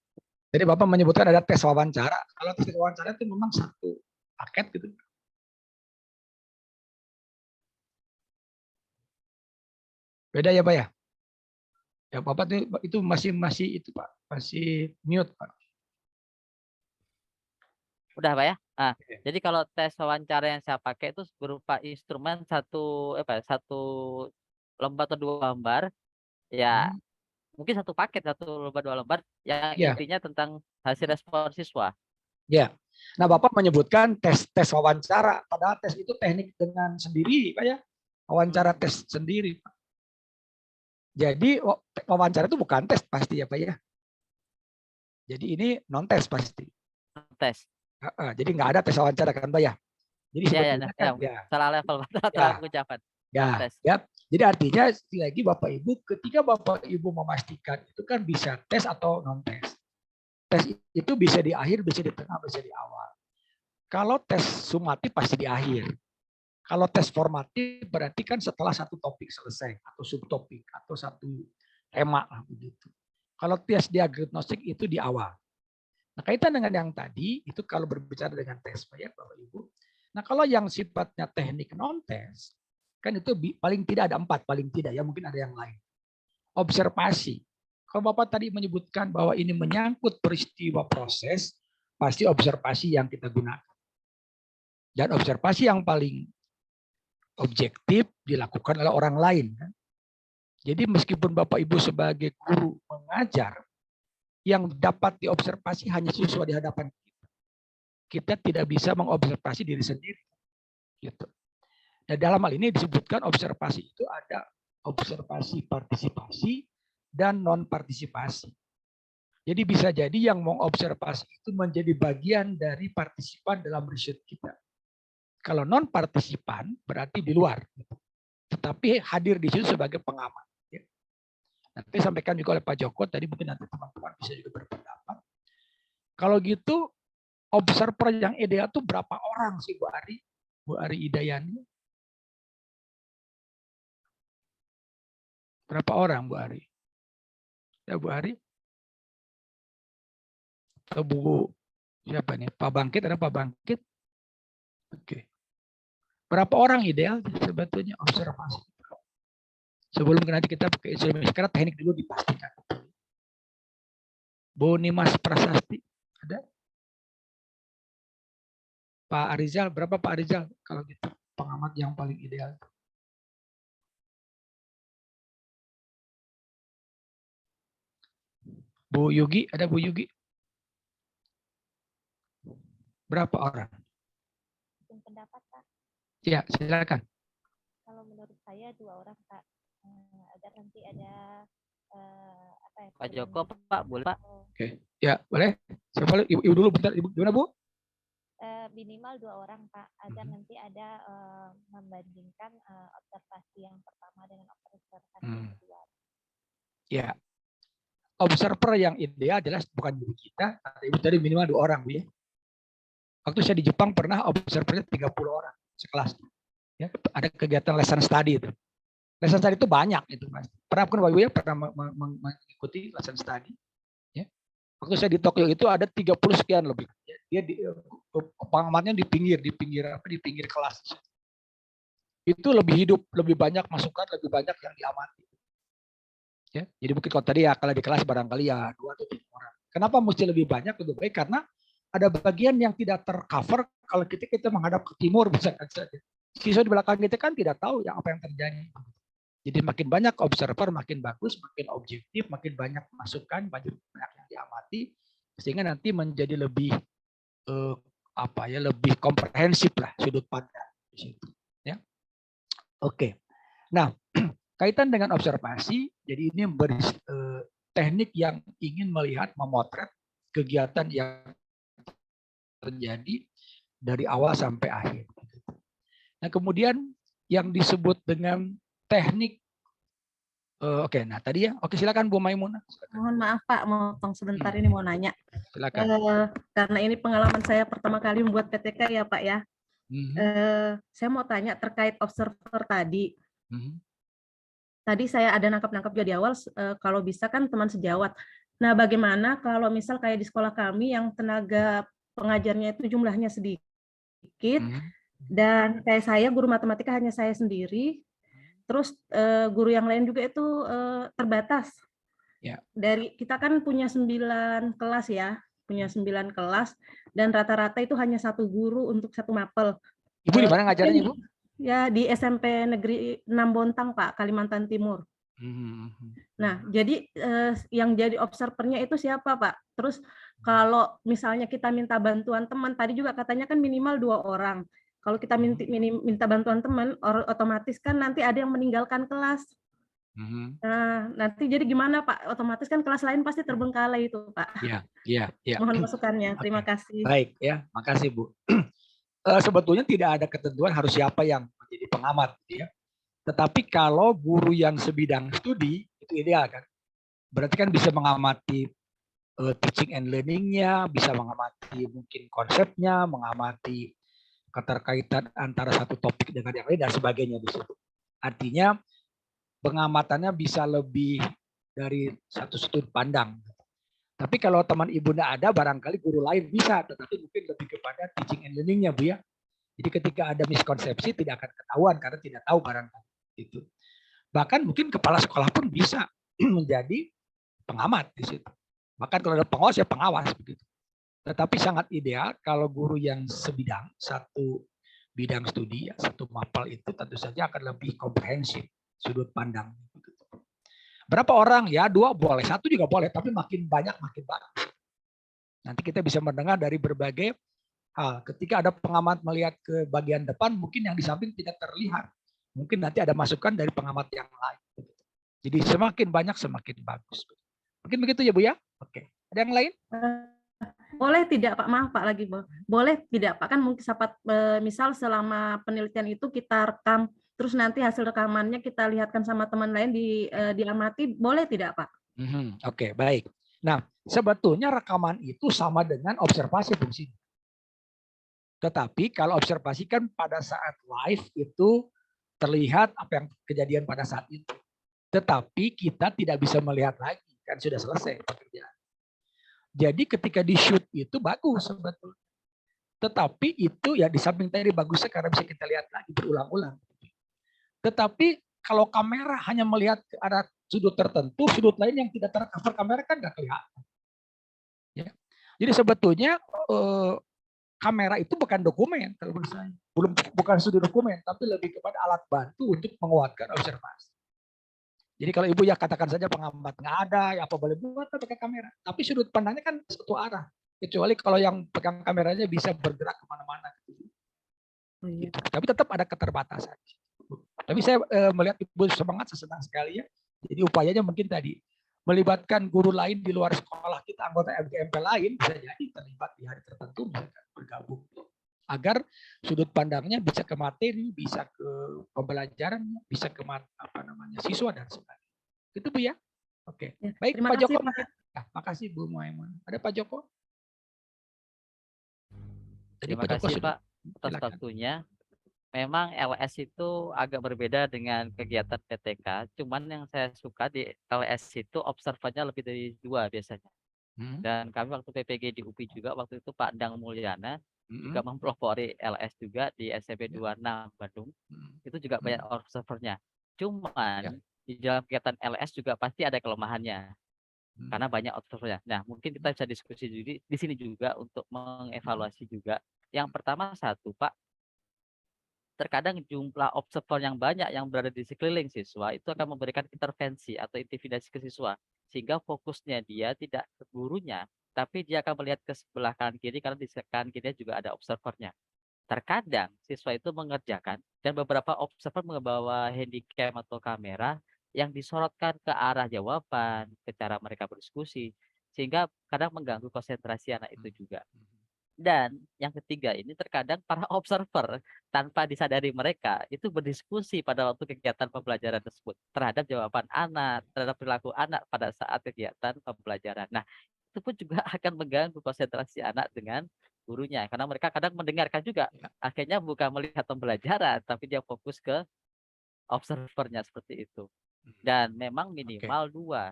Speaker 1: Jadi Bapak menyebutkan ada tes wawancara. Kalau tes wawancara itu memang satu paket gitu. Beda ya Pak ya? Ya Bapak itu masih itu Pak, masih mute Pak.
Speaker 13: Udah Pak ya. Nah, jadi kalau tes wawancara yang saya pakai itu berupa instrumen satu lembar atau 2 lembar. Ya, mungkin satu paket, 1 lembar 2 lembar yang
Speaker 1: Ya.
Speaker 13: intinya tentang hasil respon siswa.
Speaker 1: Ya. Nah, Bapak menyebutkan tes wawancara, padahal tes itu teknik dengan sendiri, Pak ya. Wawancara tes sendiri, Pak. Jadi wawancara itu bukan tes pasti ya, Pak ya. Jadi ini non tes pasti.
Speaker 13: Tes.
Speaker 1: Jadi nggak ada tes wawancara kan, Pak ya. Jadi sebetulnya kan,
Speaker 13: salah level, salah pengucapan.
Speaker 1: Ya, ya. Jadi artinya lagi Bapak Ibu, ketika Bapak Ibu memastikan itu kan bisa tes atau non tes. Tes itu bisa di akhir, bisa di tengah, bisa di awal. Kalau tes sumatif pasti di akhir. Kalau tes formatif berarti kan setelah satu topik selesai atau subtopik atau satu tema lah begitu. Kalau tes diagnostik itu di awal. Nah, kaitan dengan yang tadi itu kalau berbicara dengan tes Pak ya Bapak Ibu. Nah, kalau yang sifatnya teknik non tes kan itu paling tidak ada 4, paling tidak ya mungkin ada yang lain. Observasi. Kalau Bapak tadi menyebutkan bahwa ini menyangkut peristiwa proses, pasti observasi yang kita gunakan. Dan observasi yang paling objektif dilakukan oleh orang lain. Jadi meskipun Bapak Ibu sebagai guru mengajar, yang dapat diobservasi hanya siswa di hadapan kita. Kita tidak bisa mengobservasi diri sendiri. Gitu. Nah, dalam hal ini disebutkan observasi itu ada observasi partisipasi dan non partisipasi. Jadi bisa jadi yang mengobservasi itu menjadi bagian dari partisipan dalam riset kita. Kalau non partisipan berarti di luar, tetapi hadir di situ sebagai pengamat. Nanti sampaikan juga oleh Pak Joko tadi, mungkin nanti teman-teman bisa juga berpendapat. Kalau gitu observer yang ideal itu berapa orang sih Bu Ari? Bu Ari Idayani? Berapa orang Bu Ari? Ya Bu Ari? Atau Bu siapa nih? Pak Bangkit, ada Pak Bangkit? Oke. Berapa orang ideal sebetulnya observasi? Sebelum nanti kita pakai instrumen, karena teknik dulu dipastikan. Bu Nimas Prasasti, ada? Pak Arizal, berapa Pak Arizal? Kalau gitu, pengamat yang paling ideal. Bu Yugi, ada Bu Yugi? Berapa orang?
Speaker 6: Pendapat Pak.
Speaker 1: Ya, silakan.
Speaker 6: Kalau menurut saya 2 orang Pak, agar nanti ada
Speaker 13: Pak Joko, Pak, boleh Pak?
Speaker 1: Oke, ya boleh. Siapa Ibu dulu, bentar. Ibu gimana Bu?
Speaker 6: Minimal 2 orang Pak, agar nanti ada membandingkan observasi yang pertama dengan observasi yang kedua.
Speaker 1: Ya, observer yang ideal jelas bukan diri kita, tapi Ibu tadi minimal 2 orang Bu ya. Waktu saya di Jepang pernah observernya 30 orang sekelas. Ya, ada kegiatan lesson study itu. Lesson study itu banyak itu Mas. Pernah kan Bapak Ibu ya pernah mengikuti lesson study? Ya. Waktu saya di Tokyo itu ada 30 sekian lebih. Dia pengamatnya di pinggir kelas. Itu lebih hidup, lebih banyak masukan, lebih banyak yang diamati. Ya, jadi mungkin kalau tadi ya kalau di kelas barangkali ya 2 atau 3 orang. Kenapa mesti lebih banyak, lebih baik? Karena ada bagian yang tidak tercover kalau kita menghadap ke timur misalkan saja. Siswa di belakang kita kan tidak tahu ya apa yang terjadi. Jadi makin banyak observer, makin bagus, makin objektif, makin banyak masukan, banyak yang diamati, sehingga nanti menjadi lebih lebih komprehensif lah sudut pandang di situ. Ya, oke. Nah, kaitan dengan observasi, jadi ini teknik yang ingin melihat, memotret kegiatan yang terjadi dari awal sampai akhir. Nah, kemudian yang disebut dengan teknik, nah tadi ya, silakan Bu Maimunah.
Speaker 3: Mohon maaf Pak, motong sebentar ini mau nanya.
Speaker 1: Silakan.
Speaker 3: Karena ini pengalaman saya pertama kali membuat PTK ya Pak ya. Saya mau tanya terkait observer tadi. Tadi saya ada nangkap-nangkap juga di awal, kalau bisa kan teman sejawat. Nah, bagaimana kalau misal kayak di sekolah kami yang tenaga pengajarnya itu jumlahnya sedikit, dan kayak saya guru matematika hanya saya sendiri, terus guru yang lain juga itu terbatas.
Speaker 1: Ya.
Speaker 3: Dari kita kan punya 9 kelas ya, punya 9 kelas, dan rata-rata itu hanya 1 guru untuk 1 mapel.
Speaker 1: Ibu di mana ngajarnya Ibu?
Speaker 3: Ya di SMP Negeri 6 Bontang Pak, Kalimantan Timur. Nah, jadi yang jadi observernya itu siapa Pak? Terus kalau misalnya kita minta bantuan teman, tadi juga katanya kan minimal 2 orang. Kalau kita minta bantuan teman, otomatis kan nanti ada yang meninggalkan kelas. Nah, nanti jadi gimana Pak? Otomatis kan kelas lain pasti terbengkalai itu Pak.
Speaker 1: Iya.
Speaker 3: Mohon masukannya. Terima kasih.
Speaker 1: Baik ya, makasih Bu. Sebetulnya tidak ada ketentuan harus siapa yang menjadi pengamat, ya. Tetapi kalau guru yang sebidang studi itu ideal kan. Berarti kan bisa mengamati teaching and learning-nya, bisa mengamati mungkin konsepnya, mengamati keterkaitan antara satu topik dengan yang lain dan sebagainya di situ. Artinya pengamatannya bisa lebih dari satu sudut pandang. Tapi kalau teman ibu tidak ada, barangkali guru lain bisa, tetapi mungkin lebih kepada teaching and learning-nya Bu ya. Jadi ketika ada miskonsepsi tidak akan ketahuan karena tidak tahu barangkali itu. Bahkan mungkin kepala sekolah pun bisa menjadi pengamat di situ. Bahkan kalau ada pengawas ya pengawas begitu. Tetapi sangat ideal kalau guru yang sebidang, satu bidang studi, ya, satu mapel itu tentu saja akan lebih komprehensif sudut pandang. Berapa orang? Ya 2 boleh, 1 juga boleh, tapi makin banyak makin bagus. Nanti kita bisa mendengar dari berbagai hal. Ketika ada pengamat melihat ke bagian depan, mungkin yang di samping tidak terlihat. Mungkin nanti ada masukan dari pengamat yang lain. Jadi semakin banyak semakin bagus. Mungkin begitu ya Bu ya? Oke. Ada yang lain?
Speaker 3: Boleh tidak Pak? Maaf Pak lagi. Boleh tidak Pak? Kan mungkin misal selama penelitian itu kita rekam, terus nanti hasil rekamannya kita lihatkan sama teman lain diamati, boleh tidak Pak?
Speaker 1: Oke, baik. Nah, sebetulnya rekaman itu sama dengan observasi fungsinya. Tetapi kalau observasi kan pada saat live itu terlihat apa yang kejadian pada saat itu. Tetapi kita tidak bisa melihat lagi, kan sudah selesai pekerjaan. Jadi ketika di shoot itu bagus sebetulnya. Tetapi itu ya di samping tadi bagusnya karena bisa kita lihat lagi berulang-ulang. Tetapi kalau kamera hanya melihat ke arah sudut tertentu, sudut lain yang tidak tercover kamera kan nggak kelihatan. Ya. Jadi sebetulnya kamera itu bukan dokumen kalau menurut saya. Bukan studi dokumen, tapi lebih kepada alat bantu untuk menguatkan observasi. Jadi kalau Ibu ya katakan saja pengamat nggak ada, ya apa boleh buat pakai kamera. Tapi sudut pandangnya kan satu arah. Kecuali kalau yang pegang kameranya bisa bergerak kemana-mana. Gitu. Tapi tetap ada keterbatasan. Tapi saya melihat Ibu semangat, senang sekali ya. Jadi upayanya mungkin tadi melibatkan guru lain di luar sekolah kita, anggota MGMP lain bisa jadi terlibat di hari tertentu, misalkan bergabung. Agar sudut pandangnya bisa ke materi, bisa ke pembelajaran, bisa ke siswa dan sebagainya. Itu Bu ya. Oke.
Speaker 3: Ya,
Speaker 1: baik
Speaker 3: terima
Speaker 1: Pak
Speaker 3: kasih,
Speaker 1: Joko.
Speaker 3: Pak.
Speaker 1: Nah, makasih Bu Muaimun. Ada Pak Joko?
Speaker 13: Terima kasih Pak atas waktunya. Memang LS itu agak berbeda dengan kegiatan PTK. Cuman yang saya suka di LS itu observannya lebih dari 2 biasanya. Dan kami waktu PPG di UPI juga waktu itu Pak Dang Mulyana juga mempelopori LS juga di SMP 26 Bandung. Itu juga banyak observernya. Cuman di dalam kegiatan LS juga pasti ada kelemahannya. Karena banyak observernya. Nah, mungkin kita bisa diskusi di sini juga untuk mengevaluasi juga. Yang pertama satu, Pak, terkadang jumlah observer yang banyak yang berada di sekeliling siswa itu akan memberikan intervensi atau intimidasi ke siswa. Sehingga fokusnya dia tidak ke gurunya, tapi dia akan melihat ke sebelah kanan kiri karena di kanan kiri juga ada observernya. Terkadang siswa itu mengerjakan dan beberapa observer membawa handycam atau kamera yang disorotkan ke arah jawaban, ke cara mereka berdiskusi, sehingga kadang mengganggu konsentrasi anak itu juga. Dan yang ketiga ini terkadang para observer tanpa disadari mereka itu berdiskusi pada waktu kegiatan pembelajaran tersebut terhadap jawaban anak, terhadap perilaku anak pada saat kegiatan pembelajaran. Nah, itu pun juga akan mengganggu konsentrasi anak dengan gurunya karena mereka kadang mendengarkan juga. Akhirnya bukan melihat pembelajaran tapi dia fokus ke observernya seperti itu. Dan memang minimal 2.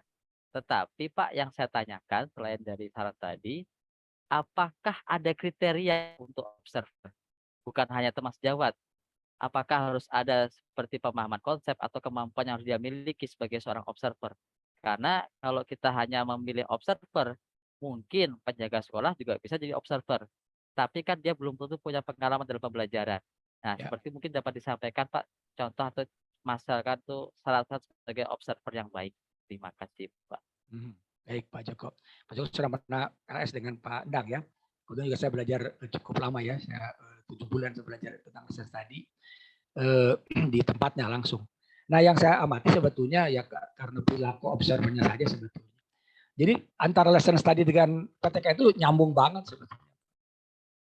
Speaker 13: Tetapi Pak yang saya tanyakan selain dari saran tadi, apakah ada kriteria untuk observer? Bukan hanya teman sejawat. Apakah harus ada seperti pemahaman konsep atau kemampuan yang harus dia miliki sebagai seorang observer? Karena kalau kita hanya memilih observer, mungkin penjaga sekolah juga bisa jadi observer. Tapi kan dia belum tentu punya pengalaman dalam pembelajaran. Nah, seperti mungkin dapat disampaikan Pak, contoh atau masyarakat tuh salah satu sebagai observer yang baik. Terima kasih, Pak.
Speaker 1: Baik Pak Joko. Pak Joko sudah pernah LS dengan Pak Dang ya. Kemudian juga saya belajar cukup lama ya. Saya 7 bulan saya belajar tentang research tadi di tempatnya langsung. Nah yang saya amati sebetulnya ya karena perilaku observernya saja sebetulnya. Jadi antara lesson study dengan PTK itu nyambung banget sebetulnya.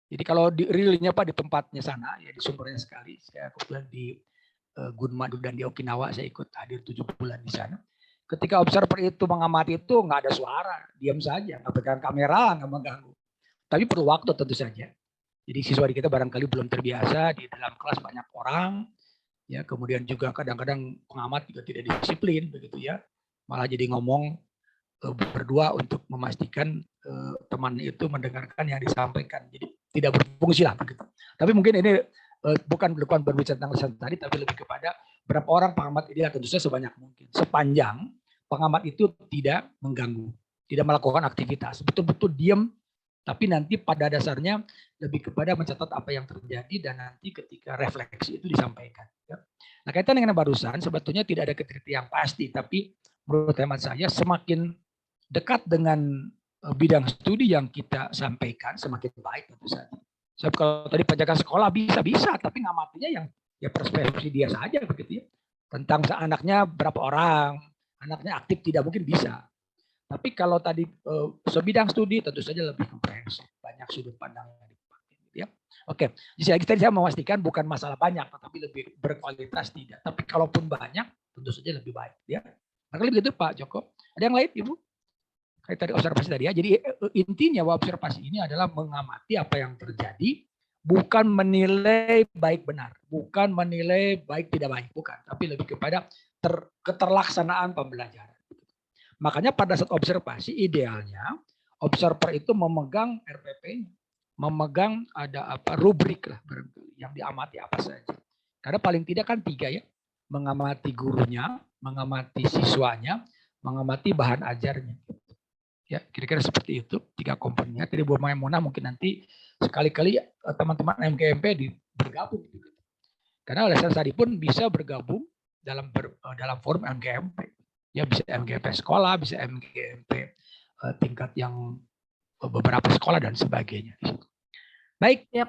Speaker 1: Jadi kalau di realnya Pak di tempatnya sana ya di sumbernya sekali. Saya kebetulan di Gunma dan di Okinawa saya ikut hadir 7 bulan di sana. Ketika observer itu mengamati itu nggak ada suara, diam saja, nggak pegang kamera, nggak mengganggu. Tapi perlu waktu tentu saja. Jadi siswa di kita barangkali belum terbiasa di dalam kelas banyak orang, ya kemudian juga kadang-kadang pengamat juga tidak disiplin begitu ya, malah jadi ngomong berdua untuk memastikan teman itu mendengarkan yang disampaikan. Jadi tidak berfungsi lah begitu. Tapi mungkin ini bukan berbicara tentang lesan tadi, tapi lebih kepada berapa orang pengamat ideal tentu saja sebanyak mungkin. Sepanjang pengamat itu tidak mengganggu, tidak melakukan aktivitas, betul-betul diam, tapi nanti pada dasarnya lebih kepada mencatat apa yang terjadi dan nanti ketika refleksi itu disampaikan. Nah kaitan dengan barusan sebetulnya tidak ada kriteria yang pasti, tapi menurut hemat saya semakin dekat dengan bidang studi yang kita sampaikan semakin baik tentu saja. Sebab kalau tadi penjaga sekolah bisa, tapi ngamatinya yang ya perspektif dia saja begitu ya. Tentang anaknya berapa orang, anaknya aktif tidak mungkin bisa. Tapi kalau tadi sebidang studi tentu saja lebih komprehensif, banyak sudut pandang yang dipakai gitu ya. Oke, jadi tadi saya memastikan bukan masalah banyak tetapi lebih berkualitas tidak. Tapi kalaupun banyak tentu saja lebih baik ya. Maka begitu Pak Joko. Ada yang lain Ibu? Kayak tadi observasi tadi ya. Jadi intinya observasi ini adalah mengamati apa yang terjadi, bukan menilai baik benar, bukan menilai baik tidak baik, bukan, tapi lebih kepada keterlaksanaan pembelajaran. Makanya pada saat observasi idealnya observer itu memegang RPP, memegang ada apa rubrik lah yang diamati apa saja. Karena paling tidak kan 3 ya, mengamati gurunya, mengamati siswanya, mengamati bahan ajarnya. Ya, kira-kira seperti itu 3 komponennya. Tadi Bu Maimunah mungkin nanti sekali-kali teman-teman MGMP bergabung. Karena lesan tadi pun bisa bergabung dalam forum MGMP. Ya bisa MGMP sekolah, bisa MGMP tingkat yang beberapa sekolah dan sebagainya. Baik. Ya.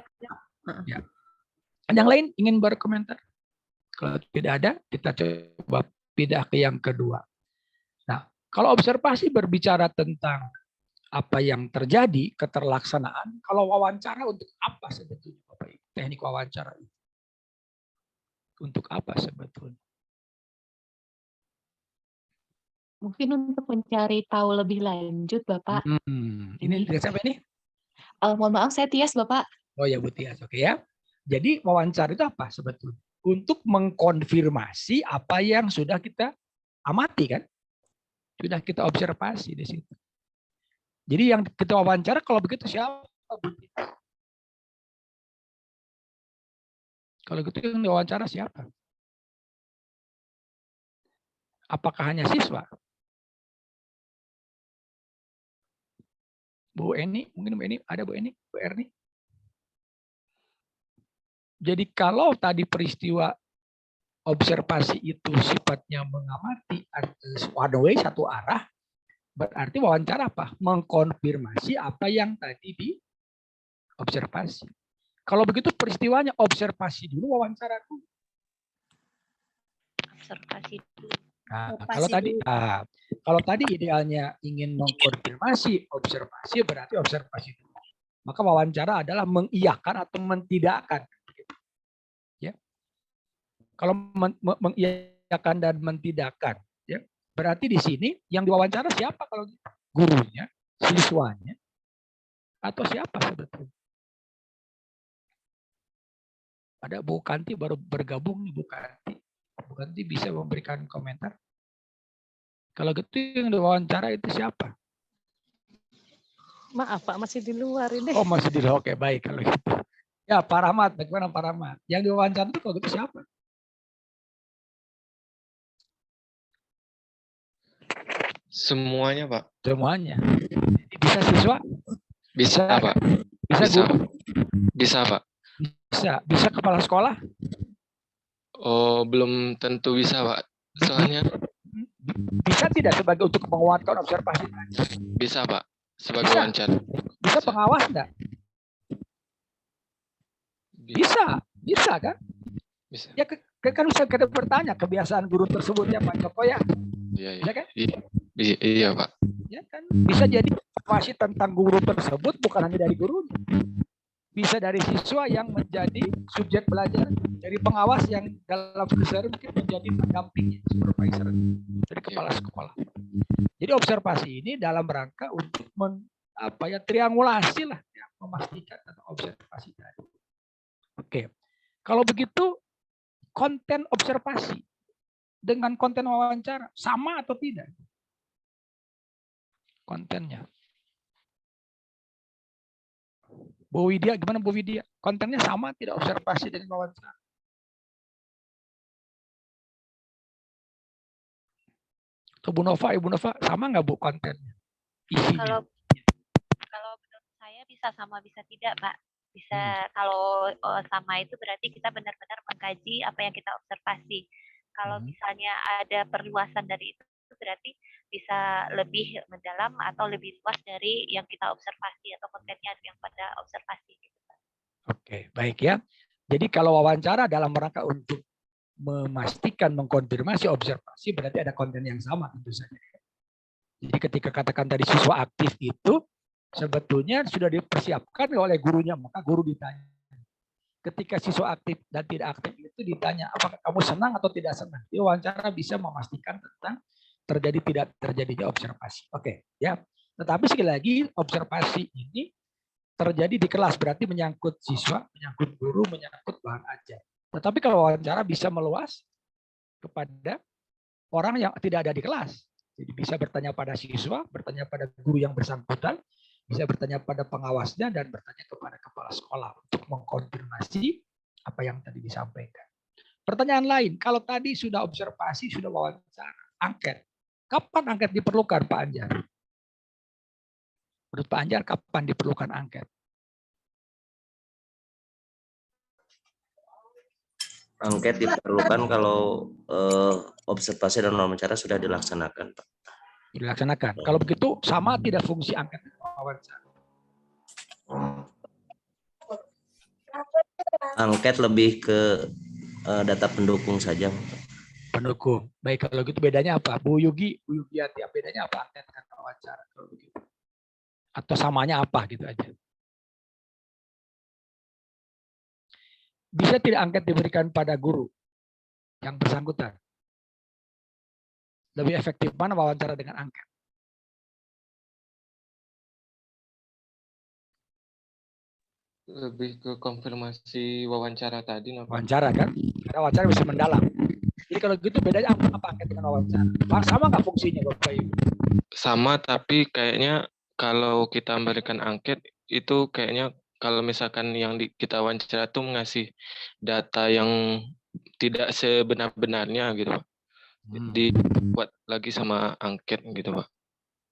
Speaker 1: Yang lain ingin berkomentar? Kalau tidak ada, kita coba pindah ke yang kedua. Nah, kalau observasi berbicara tentang apa yang terjadi, keterlaksanaan, kalau wawancara untuk apa sebetulnya Bapak Ibu? Teknik wawancara itu. Untuk apa sebetulnya?
Speaker 10: Mungkin untuk mencari tahu lebih lanjut Bapak.
Speaker 1: Ini dari siapa ini?
Speaker 10: Mohon maaf saya Tias Bapak.
Speaker 1: Oh ya Bu Tias, oke ya. Jadi wawancara itu apa sebetulnya? Untuk mengkonfirmasi apa yang sudah kita amati kan? Sudah kita observasi di situ. Jadi yang kita wawancara kalau begitu siapa? Kalau gitu yang diwawancara siapa? Apakah hanya siswa? Bu Eni, mungkin Bu Eni, ada Bu Eni, Bu Erni. Jadi kalau tadi peristiwa observasi itu sifatnya mengamati one way, satu arah, berarti wawancara apa? Mengkonfirmasi apa yang tadi diobservasi. Kalau begitu peristiwanya observasi dulu, wawancara dulu.
Speaker 6: Observasi dulu.
Speaker 1: Nah, kalau tadi idealnya ingin mengkonfirmasi observasi, berarti observasi dulu. Maka wawancara adalah mengiyakan atau mentidakkan. Ya. Kalau mengiyakan dan mentidakkan, ya, berarti di sini yang diwawancara siapa? Kalau gurunya, siswanya, atau siapa sebetulnya? Ada Bu Kanti baru bergabung nih, Bu Kanti. Bu Kanti bisa memberikan komentar. Kalau gitu yang diwawancara itu siapa?
Speaker 14: Maaf Pak, masih di luar ini.
Speaker 1: Oh masih di luar, oke baik kalau gitu. Ya Pak Rahmat, bagaimana Pak Rahmat? Yang diwawancara itu kalau gitu siapa?
Speaker 4: Semuanya, Pak.
Speaker 1: Semuanya. Bisa siswa?
Speaker 4: Bisa, Pak.
Speaker 1: Bisa guru?
Speaker 4: Bisa, Pak.
Speaker 1: Bisa kepala sekolah?
Speaker 4: Oh, belum tentu bisa, Pak. Soalnya
Speaker 1: bisa tidak sebagai untuk menguatkan observasi?
Speaker 4: Bisa, Pak. Sebagai wawancara.
Speaker 1: Bisa pengawas enggak? Bisa kan?
Speaker 4: Bisa.
Speaker 1: Ya kan usah kita bertanya kebiasaan guru tersebut ya Pak Joko ya.
Speaker 4: Iya,
Speaker 1: Bisa kan?
Speaker 4: Iya, Pak.
Speaker 1: Ya kan? Bisa jadi informasi tentang guru tersebut bukan hanya dari gurunya. Bisa dari siswa yang menjadi subjek belajar, dari pengawas yang dalam keseharian mungkin menjadi pendampingnya, supervisor, dari kepala sekolah. Jadi observasi ini dalam rangka untuk triangulasi lah, ya, memastikan tentang observasi tadi. Oke, kalau begitu konten observasi dengan konten wawancara sama atau tidak? Kontennya. Bu Widya, gimana Bu Widya? Kontennya sama tidak observasi dengan wawancara? Atau Bu Nova, Ibu Nova, sama nggak Bu kontennya? Isinya?
Speaker 6: Kalau menurut saya bisa sama bisa tidak, Pak. Bisa kalau sama itu berarti kita benar-benar mengkaji apa yang kita observasi. Kalau misalnya ada perluasan dari itu berarti bisa lebih mendalam atau lebih luas dari yang kita observasi atau kontennya yang pada observasi. Gitu.
Speaker 1: Oke, baik ya. Jadi kalau wawancara dalam rangka untuk memastikan, mengkonfirmasi observasi berarti ada konten yang sama tentu saja. Jadi ketika katakan tadi siswa aktif itu sebetulnya sudah dipersiapkan oleh gurunya, maka guru ditanya. Ketika siswa aktif dan tidak aktif itu ditanya apakah kamu senang atau tidak senang. Jadi wawancara bisa memastikan tentang terjadi tidak terjadinya observasi. Oke, ya. Tetapi sekali lagi observasi ini terjadi di kelas berarti menyangkut siswa, menyangkut guru, menyangkut bahan ajar. Tetapi kalau wawancara bisa meluas kepada orang yang tidak ada di kelas. Jadi bisa bertanya pada siswa, bertanya pada guru yang bersangkutan, bisa bertanya pada pengawasnya dan bertanya kepada kepala sekolah untuk mengkonfirmasi apa yang tadi disampaikan. Pertanyaan lain, kalau tadi sudah observasi, sudah wawancara, angket. Kapan angket diperlukan, Pak Anjar? Menurut Pak Anjar, kapan diperlukan angket?
Speaker 2: Angket diperlukan kalau observasi dan wawancara sudah dilaksanakan, Pak.
Speaker 1: Dilaksanakan. Kalau begitu sama tidak fungsi angket dan wawancara?
Speaker 2: Angket lebih ke data pendukung saja.
Speaker 1: Pendukung. Baik, kalau gitu bedanya apa? Bu Yugiati, bedanya apa angket dan wawancara kalau begitu? Atau samanya apa gitu aja? Bisa tidak angket diberikan pada guru yang bersangkutan? Lebih efektif mana wawancara dengan angket?
Speaker 4: Lebih ke konfirmasi wawancara tadi.
Speaker 1: Wawancara kan? Karena wawancara bisa mendalam. Jadi kalau gitu bedanya apa angket dengan wawancara? Sama nggak fungsinya Bapak Ibu?
Speaker 4: Sama, tapi kayaknya kalau kita memberikan angket itu kayaknya kalau misalkan yang kita wawancara tuh ngasih data yang tidak sebenar-benarnya gitu, Pak. Dibuat lagi sama angket gitu, Pak.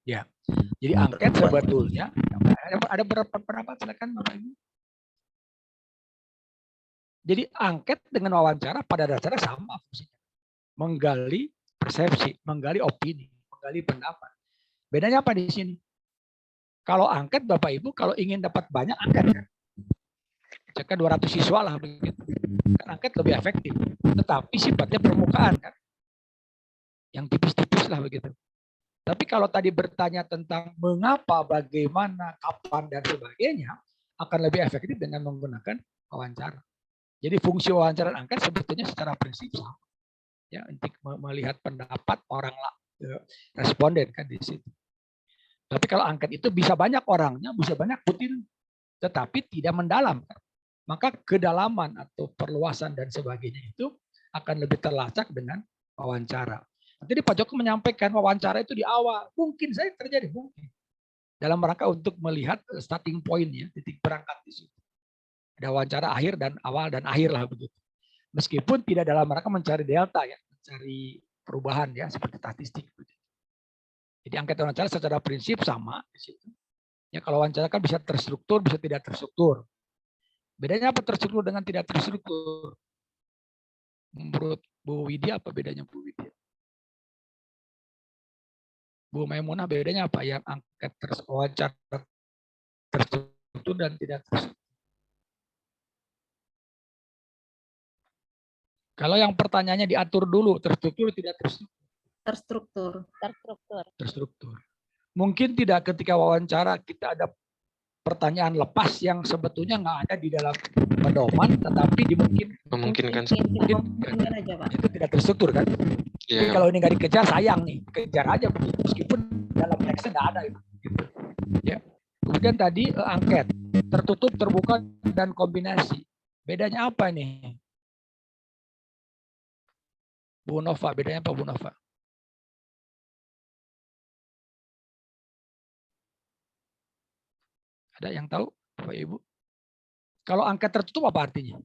Speaker 1: Ya, jadi angket sebetulnya ada beberapa pendapat, silakan Bapak Ibu. Jadi angket dengan wawancara pada dasarnya sama fungsinya. Menggali persepsi, menggali opini, menggali pendapat. Bedanya apa di sini? Kalau angket Bapak Ibu kalau ingin dapat banyak angket kan. Misalkan 200 siswa lah begitu. Kan angket lebih efektif. Tetapi sifatnya permukaan kan. Yang tipis-tipis lah begitu. Tapi kalau tadi bertanya tentang mengapa, bagaimana, kapan, dan sebagainya, akan lebih efektif dengan menggunakan wawancara. Jadi fungsi wawancara angket sebetulnya secara prinsip sama. Ya, untuk melihat pendapat orang responden kan di situ. Tapi kalau angket itu bisa banyak orangnya, bisa banyak butir, tetapi tidak mendalam. Kan? Maka kedalaman atau perluasan dan sebagainya itu akan lebih terlacak dengan wawancara. Jadi Pak Joko menyampaikan wawancara itu di awal. Mungkin saja terjadi, mungkin. Dalam rangka untuk melihat starting point-nya, titik berangkat di situ. Ada wawancara akhir dan awal dan akhir lah begitu. Meskipun tidak dalam rangka mencari delta ya, mencari perubahan ya, seperti statistik. Begitu. Jadi angket wawancara secara prinsip sama di situ. Ya kalau wawancara kan bisa terstruktur, bisa tidak terstruktur. Bedanya apa terstruktur dengan tidak terstruktur? Menurut Bu Widya apa bedanya Bu Widya? Bu Maimunah bedanya apa yang angket wawancara terstruktur dan tidak terstruktur? Kalau yang pertanyaannya diatur dulu, terstruktur tidak terstruktur?
Speaker 3: Terstruktur.
Speaker 1: Terstruktur. Mungkin tidak ketika wawancara kita ada pertanyaan lepas yang sebetulnya nggak ada di dalam pedoman, tetapi
Speaker 4: Memungkinkan
Speaker 3: aja, Pak.
Speaker 1: Itu tidak terstruktur kan? Jadi kalau ini nggak dikejar sayang nih, kejar aja begitu meskipun dalam teksnya nggak ada itu. Gitu. Ya. Kemudian tadi angket tertutup, terbuka dan kombinasi. Bedanya apa nih? Bu Nova, bedanya apa Bu Nova? Ada yang tahu, Bapak Ibu? Kalau angket tertutup apa artinya?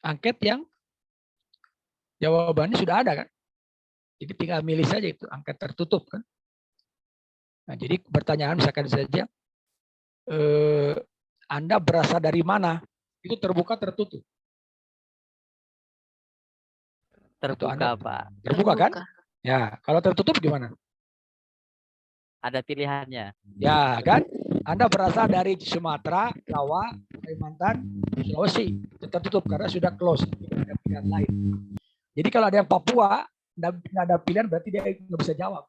Speaker 1: Angket yang jawabannya sudah ada kan? Jadi tinggal milih saja itu angket tertutup kan? Nah, jadi pertanyaan misalkan saja, Anda berasal dari mana? Itu terbuka tertutup.
Speaker 13: Terbuka, Pak.
Speaker 1: Terbuka kan? Ya, kalau tertutup gimana?
Speaker 13: Ada pilihannya.
Speaker 1: Ya kan? Anda berasal dari Sumatera, Jawa, Kalimantan, Sulawesi. Tertutup karena sudah close. Tidak ada pilihan lain. Jadi kalau ada yang Papua, nggak ada pilihan berarti dia nggak bisa jawab.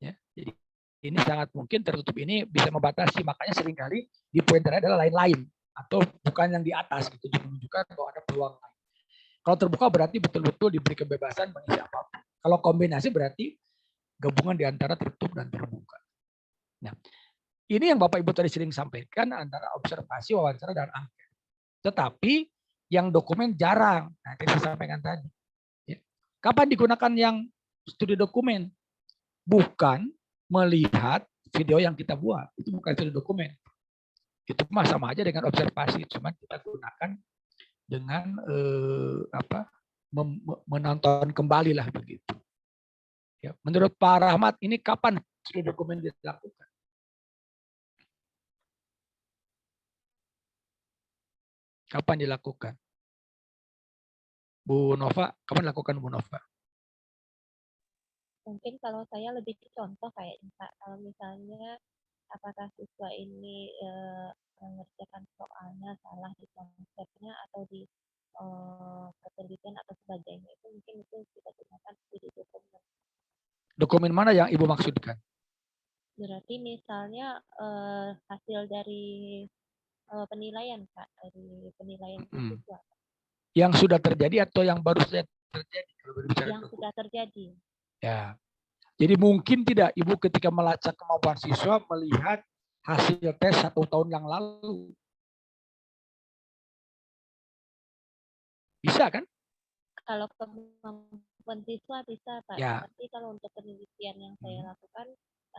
Speaker 1: Ya, jadi ini sangat mungkin tertutup ini bisa membatasi. Makanya seringkali di poin terakhir adalah lain-lain. Atau bukan yang di atas. Gitu, menunjukkan bahwa ada peluang lain. Kalau terbuka berarti betul-betul diberi kebebasan mengisi apapun. Kalau kombinasi berarti gabungan di antara tertutup dan terbuka. Nah, ini yang Bapak Ibu tadi sering sampaikan antara observasi, wawancara, dan angket. Tetapi yang dokumen jarang. Nah, itu saya sampaikan tadi. Ya. Kapan digunakan yang studi dokumen? Bukan melihat video yang kita buat. Itu bukan studi dokumen. Itu mah sama aja dengan observasi. Cuma kita gunakan dengan menonton kembali lah begitu. Ya, menurut Pak Rahmat, ini kapan studi dokumen dilakukan? Kapan dilakukan? Bu Nova, kapan dilakukan Bu Nova?
Speaker 6: Mungkin kalau saya lebih ke contoh kayaknya Pak, kalau misalnya apakah siswa ini mengerjakan soalnya salah di konsepnya atau di penelitian atau sebagainya, itu mungkin itu kita gunakan studi dokumen.
Speaker 1: Dokumen mana yang Ibu maksudkan?
Speaker 6: Berarti misalnya hasil dari penilaian Pak, dari penilaian siswa.
Speaker 1: Yang sudah terjadi atau yang baru saja terjadi?
Speaker 6: Yang sudah terjadi.
Speaker 1: Ya, jadi mungkin tidak Ibu ketika melacak kemampuan siswa melihat hasil tes 1 tahun yang lalu. Bisa kan?
Speaker 6: Kalau kemampuan siswa bisa Pak,
Speaker 1: Ya.
Speaker 6: tapi kalau untuk penelitian yang saya lakukan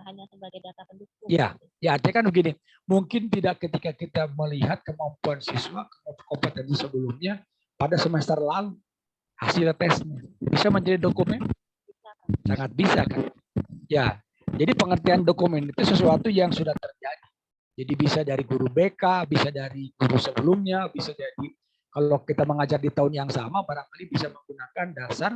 Speaker 6: hanya sebagai data pendukung.
Speaker 1: Ya, ya artinya kan begini, mungkin tidak ketika kita melihat kemampuan siswa, kompetensi sebelumnya pada semester lalu, hasil tesnya bisa menjadi dokumen, sangat bisa kan? Ya, jadi pengertian dokumen itu sesuatu yang sudah terjadi. Jadi bisa dari guru BK, bisa dari guru sebelumnya, bisa jadi kalau kita mengajar di tahun yang sama, barangkali bisa menggunakan dasar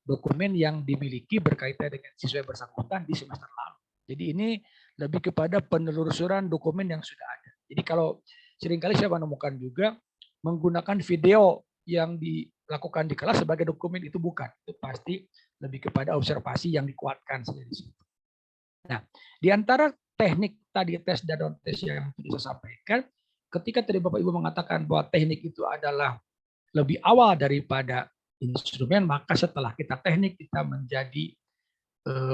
Speaker 1: dokumen yang dimiliki berkaitan dengan siswa yang bersangkutan di semester lalu. Jadi ini lebih kepada penelusuran dokumen yang sudah ada. Jadi kalau seringkali saya menemukan juga menggunakan video yang dilakukan di kelas sebagai dokumen itu bukan. Itu pasti lebih kepada observasi yang dikuatkan di situ. Nah, di antara teknik tadi tes dan non tes yang sudah saya sampaikan, ketika tadi Bapak Ibu mengatakan bahwa teknik itu adalah lebih awal daripada instrumen, maka setelah kita teknik kita menjadi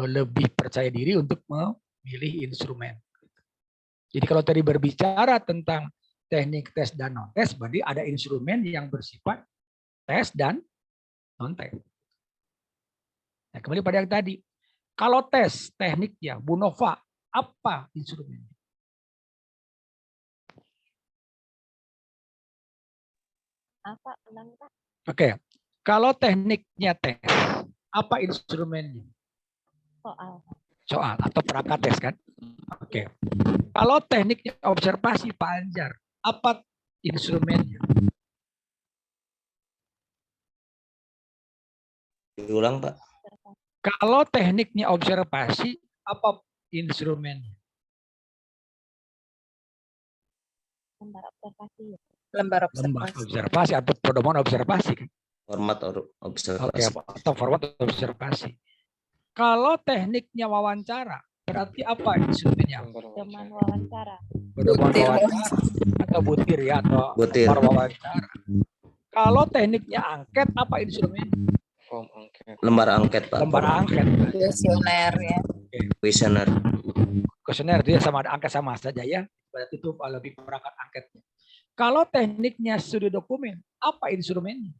Speaker 1: lebih percaya diri untuk memilih instrumen. Jadi kalau tadi berbicara tentang teknik tes dan non tes, berarti ada instrumen yang bersifat tes dan non tes. Nah, kembali pada yang tadi, kalau tes tekniknya Bu Nova, apa instrumennya?
Speaker 6: Apa?
Speaker 1: Oke, kalau tekniknya tes, apa instrumennya? Soal atau perangkat tes kan? Oke. Kalau tekniknya observasi Pak Anjar, apa instrumennya?
Speaker 2: Diulang Pak.
Speaker 1: Kalau tekniknya observasi, apa instrumennya?
Speaker 6: Lembar observasi.
Speaker 12: Lembar
Speaker 1: Lembar
Speaker 12: observasi.
Speaker 1: observasi atau pedoman observasi kan?
Speaker 2: Format observasi.
Speaker 1: Oke, atau format observasi. Kalau tekniknya wawancara, berarti apa instrumennya?
Speaker 6: Pedoman wawancara.
Speaker 1: Pedoman wawancara atau butir ya, atau
Speaker 2: Butir.
Speaker 1: lembar wawancara. Kalau tekniknya angket, apa instrumennya?
Speaker 4: Form angket.
Speaker 2: Lembar angket Pak.
Speaker 1: Lembar angket.
Speaker 12: Kuesioner ya.
Speaker 2: Kuesioner.
Speaker 1: Kuesioner dia sama angket sama saja ya. Berarti itu lebih perangkat angketnya. Kalau tekniknya studi dokumen, apa instrumennya?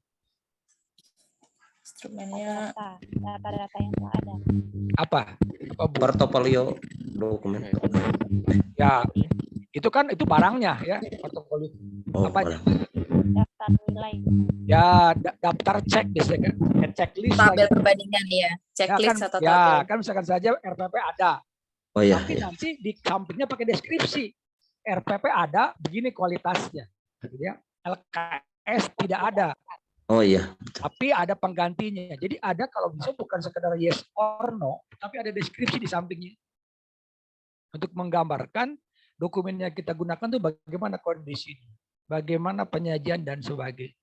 Speaker 12: Instrumennya
Speaker 6: data-data yang telah ada.
Speaker 1: Apa Bu?
Speaker 2: Portofolio dokumen.
Speaker 1: Ya, itu kan itu barangnya ya, portofolio.
Speaker 2: Oh,
Speaker 1: apa?
Speaker 6: Daftar nilai.
Speaker 1: Ya, daftar cek biasanya kan, checklist.
Speaker 12: tabel
Speaker 1: lagi.
Speaker 12: perbandingan ya, checklist
Speaker 1: kan,
Speaker 12: atau
Speaker 1: ya,
Speaker 12: tabel.
Speaker 1: kan misalkan saja RPP ada.
Speaker 2: Oh iya.
Speaker 1: Tapi nanti di sampingnya pakai deskripsi. RPP ada, begini kualitasnya. Gitu ya. LKS tidak ada.
Speaker 2: Oh iya.
Speaker 1: Tapi ada penggantinya. Jadi ada kalau bisa bukan sekedar yes or no, tapi ada deskripsi di sampingnya. Untuk menggambarkan dokumen yang kita gunakan itu bagaimana kondisinya, bagaimana penyajian dan sebagainya.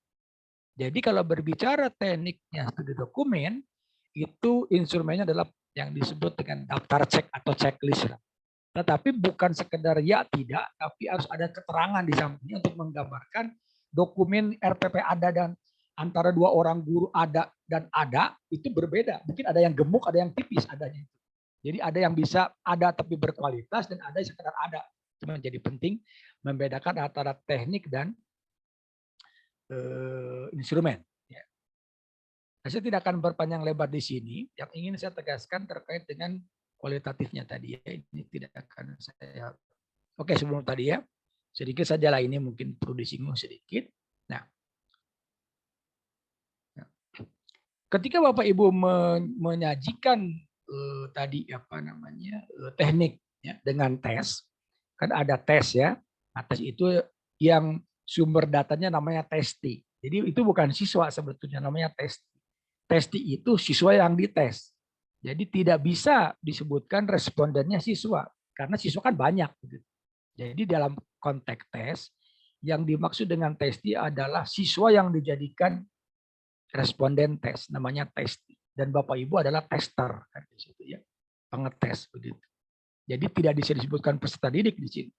Speaker 1: Jadi kalau berbicara tekniknya studi dokumen, itu instrumennya adalah yang disebut dengan daftar cek atau checklist. Tetapi bukan sekedar ya tidak, tapi harus ada keterangan di sampingnya untuk menggambarkan dokumen RPP ada dan antara dua orang guru ada dan ada itu berbeda. Mungkin ada yang gemuk, ada yang tipis adanya. Jadi ada yang bisa ada tapi berkualitas dan ada yang sekedar ada. Cuma jadi penting membedakan antara teknik dan instrumen. Ya. Nah, saya tidak akan berpanjang lebar di sini. Yang ingin saya tegaskan terkait dengan kualitatifnya tadi ya. Ini tidak akan saya. Oke, sebelum tadi ya, sedikit saja lah ini mungkin perlu disinggung sedikit. Nah, ketika Bapak Ibu menyajikan tadi apa namanya teknik ya, dengan tes, kan ada tes ya. Nah, tes itu yang sumber datanya namanya testi. Jadi itu bukan siswa sebetulnya, namanya testi. Testi itu siswa yang dites. Jadi tidak bisa disebutkan respondennya siswa karena siswa kan banyak. Jadi dalam konteks tes yang dimaksud dengan testi adalah siswa yang dijadikan responden tes, namanya testi. Dan Bapak Ibu adalah tester kan di situ ya, pengetes begitu. Jadi tidak bisa disebutkan peserta didik di sini,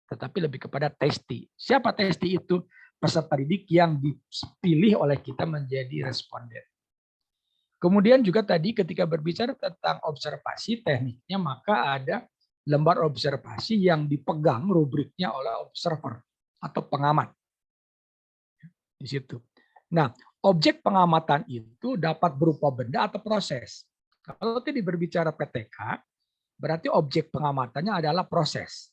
Speaker 1: tetapi lebih kepada testi. Siapa testi itu? Peserta didik yang dipilih oleh kita menjadi responden. Kemudian juga tadi ketika berbicara tentang observasi tekniknya, maka ada lembar observasi yang dipegang rubriknya oleh observer atau pengamat. Di situ. Nah, objek pengamatan itu dapat berupa benda atau proses. Kalau tadi berbicara PTK, berarti objek pengamatannya adalah proses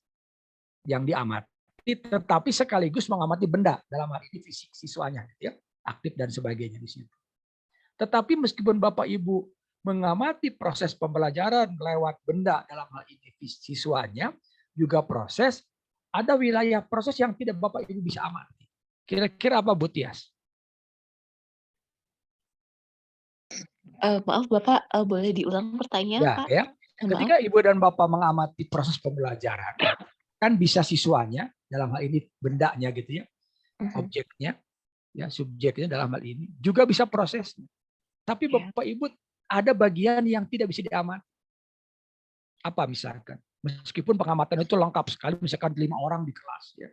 Speaker 1: yang diamati, tetapi sekaligus mengamati benda, dalam hal ini fisik siswanya, ya, aktif dan sebagainya di situ. Tetapi meskipun Bapak Ibu mengamati proses pembelajaran lewat benda, dalam hal ini siswanya, juga proses, ada wilayah proses yang tidak Bapak Ibu bisa amati. Kira-kira apa, Bu Tias?
Speaker 10: Maaf Bapak, boleh diulang pertanyaan
Speaker 1: Ya,
Speaker 10: Pak?
Speaker 1: ya.
Speaker 10: Maaf.
Speaker 1: Ketika Ibu dan Bapak mengamati proses pembelajaran, kan bisa siswanya, dalam hal ini bendanya gitu ya, objeknya, ya subjeknya dalam hal ini, juga bisa prosesnya. Tapi Bapak Ibu ada bagian yang tidak bisa diamati. Apa misalkan? Meskipun pengamatan itu lengkap sekali, misalkan 5 orang di kelas ya,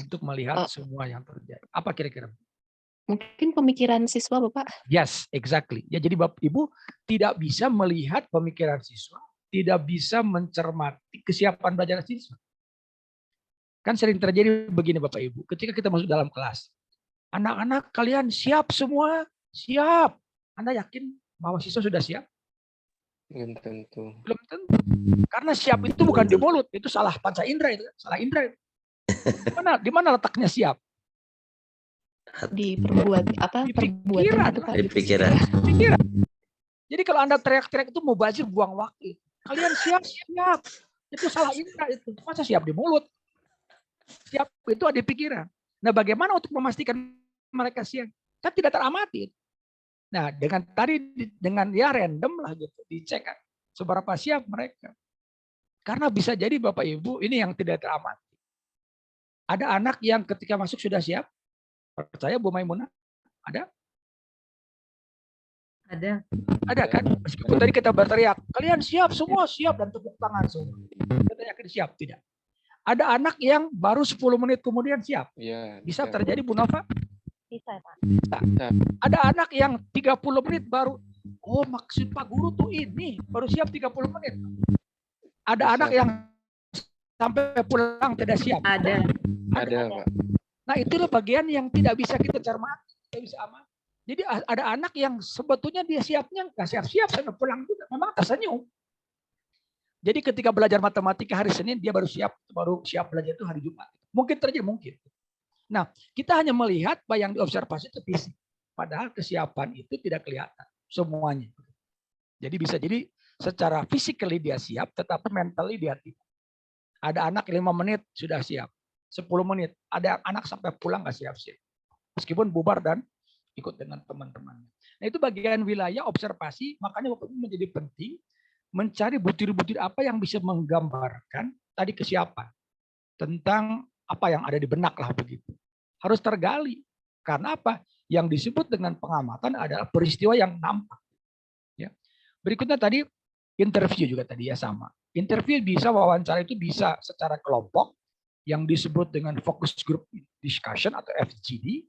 Speaker 1: untuk melihat semua yang terjadi. Apa kira-kira?
Speaker 10: Mungkin pemikiran siswa Bapak?
Speaker 1: Yes, exactly. Ya, jadi Bapak Ibu tidak bisa melihat pemikiran siswa, tidak bisa mencermati kesiapan belajar siswa. Kan sering terjadi begini Bapak Ibu, ketika kita masuk dalam kelas, anak-anak kalian siap semua? Siap. Anda yakin bahwa siswa sudah siap?
Speaker 4: Belum tentu.
Speaker 1: Belum tentu. Karena siap itu bukan di mulut, itu salah panca indera itu, salah indera. Di mana letaknya siap?
Speaker 10: Di perbuatan apa?
Speaker 1: Di pikiran.
Speaker 2: Di pikiran.
Speaker 1: Jadi kalau Anda teriak-teriak itu mau bazir, buang waktu. Kalian siap? Siap. Itu salah indera itu. Masa siap di mulut? Siap itu ada di pikiran. Nah, bagaimana untuk memastikan mereka siap? Kan tidak teramati. Nah, dengan ya random lah gitu, dicek kan seberapa siap mereka. Karena bisa jadi Bapak Ibu ini yang tidak teramati. Ada anak yang ketika masuk sudah siap. Percaya Bu Maimunah? Ada? Ada kan? Meskipun tadi kita berteriak, kalian siap semua, siap, dan tepuk tangan semua. Kita yakin siap? Tidak. Ada anak yang baru 10 menit kemudian siap.
Speaker 4: Ya,
Speaker 1: bisa terjadi Bu Nova?
Speaker 6: Bisa, Pak.
Speaker 1: Bisa. Ada anak yang 30 menit baru, oh maksud Pak Guru tuh ini, baru siap 30 menit. Ada anak yang sampai pulang tidak siap.
Speaker 4: Ada Pak.
Speaker 1: Nah, itulah bagian yang tidak bisa kita cermati, tidak bisa amati. Jadi ada anak yang sebetulnya dia siapnya nggak siap-siap sampai pulang juga, memang tersenyum. Jadi ketika belajar matematika hari Senin dia baru siap belajar itu hari Jumat. Mungkin terjadi, mungkin. Nah, kita hanya melihat apa yang diobservasi itu fisik. Padahal kesiapan itu tidak kelihatan semuanya. Jadi bisa jadi secara physically dia siap, tetapi mentally dia tidak. Ada anak 5 menit sudah siap, 10 menit. Ada anak sampai pulang nggak siap-siap. Meskipun bubar dan ikut dengan teman-temannya. Nah, itu bagian wilayah observasi, makanya Bapak Ibu menjadi penting mencari butir-butir apa yang bisa menggambarkan tadi kesiapan tentang apa yang ada di benak lah begitu. Harus tergali. Karena apa? Yang disebut dengan pengamatan adalah peristiwa yang nampak. Ya. Berikutnya tadi interview juga tadi ya sama. Interview bisa, wawancara itu bisa secara kelompok yang disebut dengan focus group discussion atau FGD.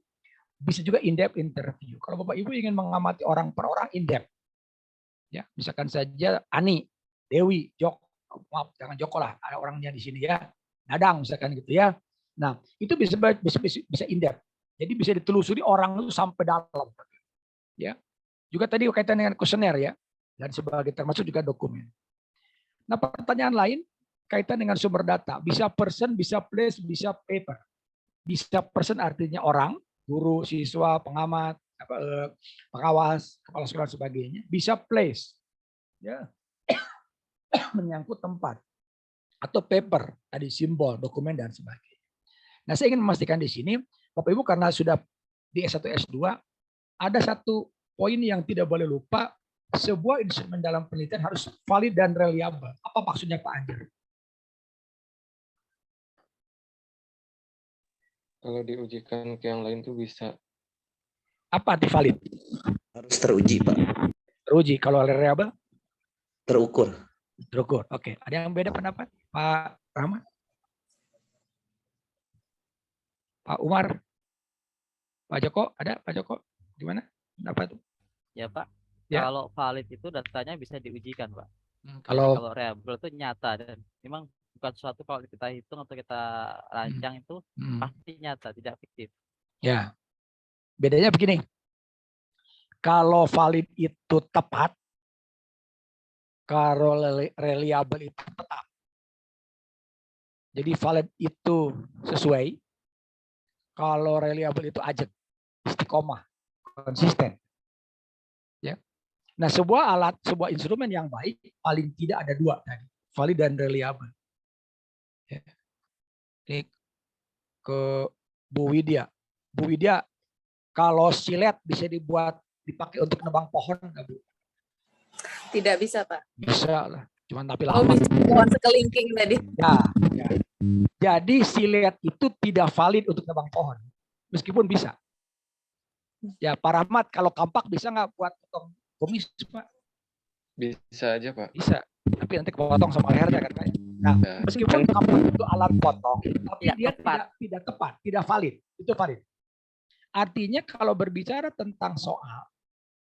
Speaker 1: Bisa juga in-depth interview. Kalau Bapak Ibu ingin mengamati orang per orang, in-depth. Ya, misalkan saja Ani, Dewi, Joko, maaf jangan Joko lah, ada orangnya di sini ya, Nadang misalkan gitu ya. Nah itu bisa in-depth, jadi bisa ditelusuri orang itu sampai dalam. Ya, juga tadi kaitan dengan kuesioner ya, dan sebagai termasuk juga dokumen. Nah pertanyaan lain kaitan dengan sumber data, bisa person, bisa place, bisa paper. Bisa person artinya orang, guru, siswa, pengamat, pengawas, kepala sekolah dan sebagainya. Bisa place, ya, menyangkut tempat, atau paper, tadi simbol, dokumen dan sebagainya. Nah, saya ingin memastikan di sini, Bapak Ibu karena sudah di S1 S2, ada satu poin yang tidak boleh lupa, sebuah instrumen dalam penelitian harus valid dan reliable. Apa maksudnya Pak Anjar?
Speaker 4: Kalau diujikan ke yang lain tuh bisa.
Speaker 1: Apa arti valid?
Speaker 2: Harus teruji, Pak.
Speaker 1: Teruji. Kalau reliable?
Speaker 2: Terukur.
Speaker 1: Terukur. Oke. Ada yang beda pendapat? Pak Rahmat? Pak Umar? Pak Joko? Ada? Pak Joko? Gimana? Pendapat?
Speaker 13: Ya Pak.
Speaker 1: Ya.
Speaker 13: Kalau valid itu datanya bisa diujikan Pak.
Speaker 1: Kalau
Speaker 13: reliable itu nyata dan memang bukan suatu kalau kita hitung atau kita rancang itu pasti nyata, tidak fiktif.
Speaker 1: Ya. Bedanya begini, Kalau valid itu tepat, kalau reliable itu tetap. Jadi valid itu sesuai, kalau reliable itu ajeg, istiqomah, konsisten. Ya. Nah, sebuah alat, sebuah instrumen yang baik paling tidak ada dua tadi, valid dan reliable. Ya. Ini ke Bu Widya. Bu Widya, kalau silet bisa dipakai untuk nebang pohon nggak, Bu?
Speaker 12: Tidak bisa, Pak.
Speaker 1: Bisa lah, cuman tapi
Speaker 12: Oh,
Speaker 1: lama.
Speaker 12: bisa pohon sekelingking tadi.
Speaker 1: Ya. Jadi silet itu tidak valid untuk nebang pohon, meskipun bisa. Ya, Pak Rahmat, kalau kampak bisa nggak buat potong kumis, Pak?
Speaker 4: Bisa aja, Pak.
Speaker 1: Bisa, tapi nanti kepotong sama lehernya kan, Pak. Nah, meskipun kampak itu alat potong, tapi dia tidak tepat, tidak valid. Itu valid. Artinya kalau berbicara tentang soal,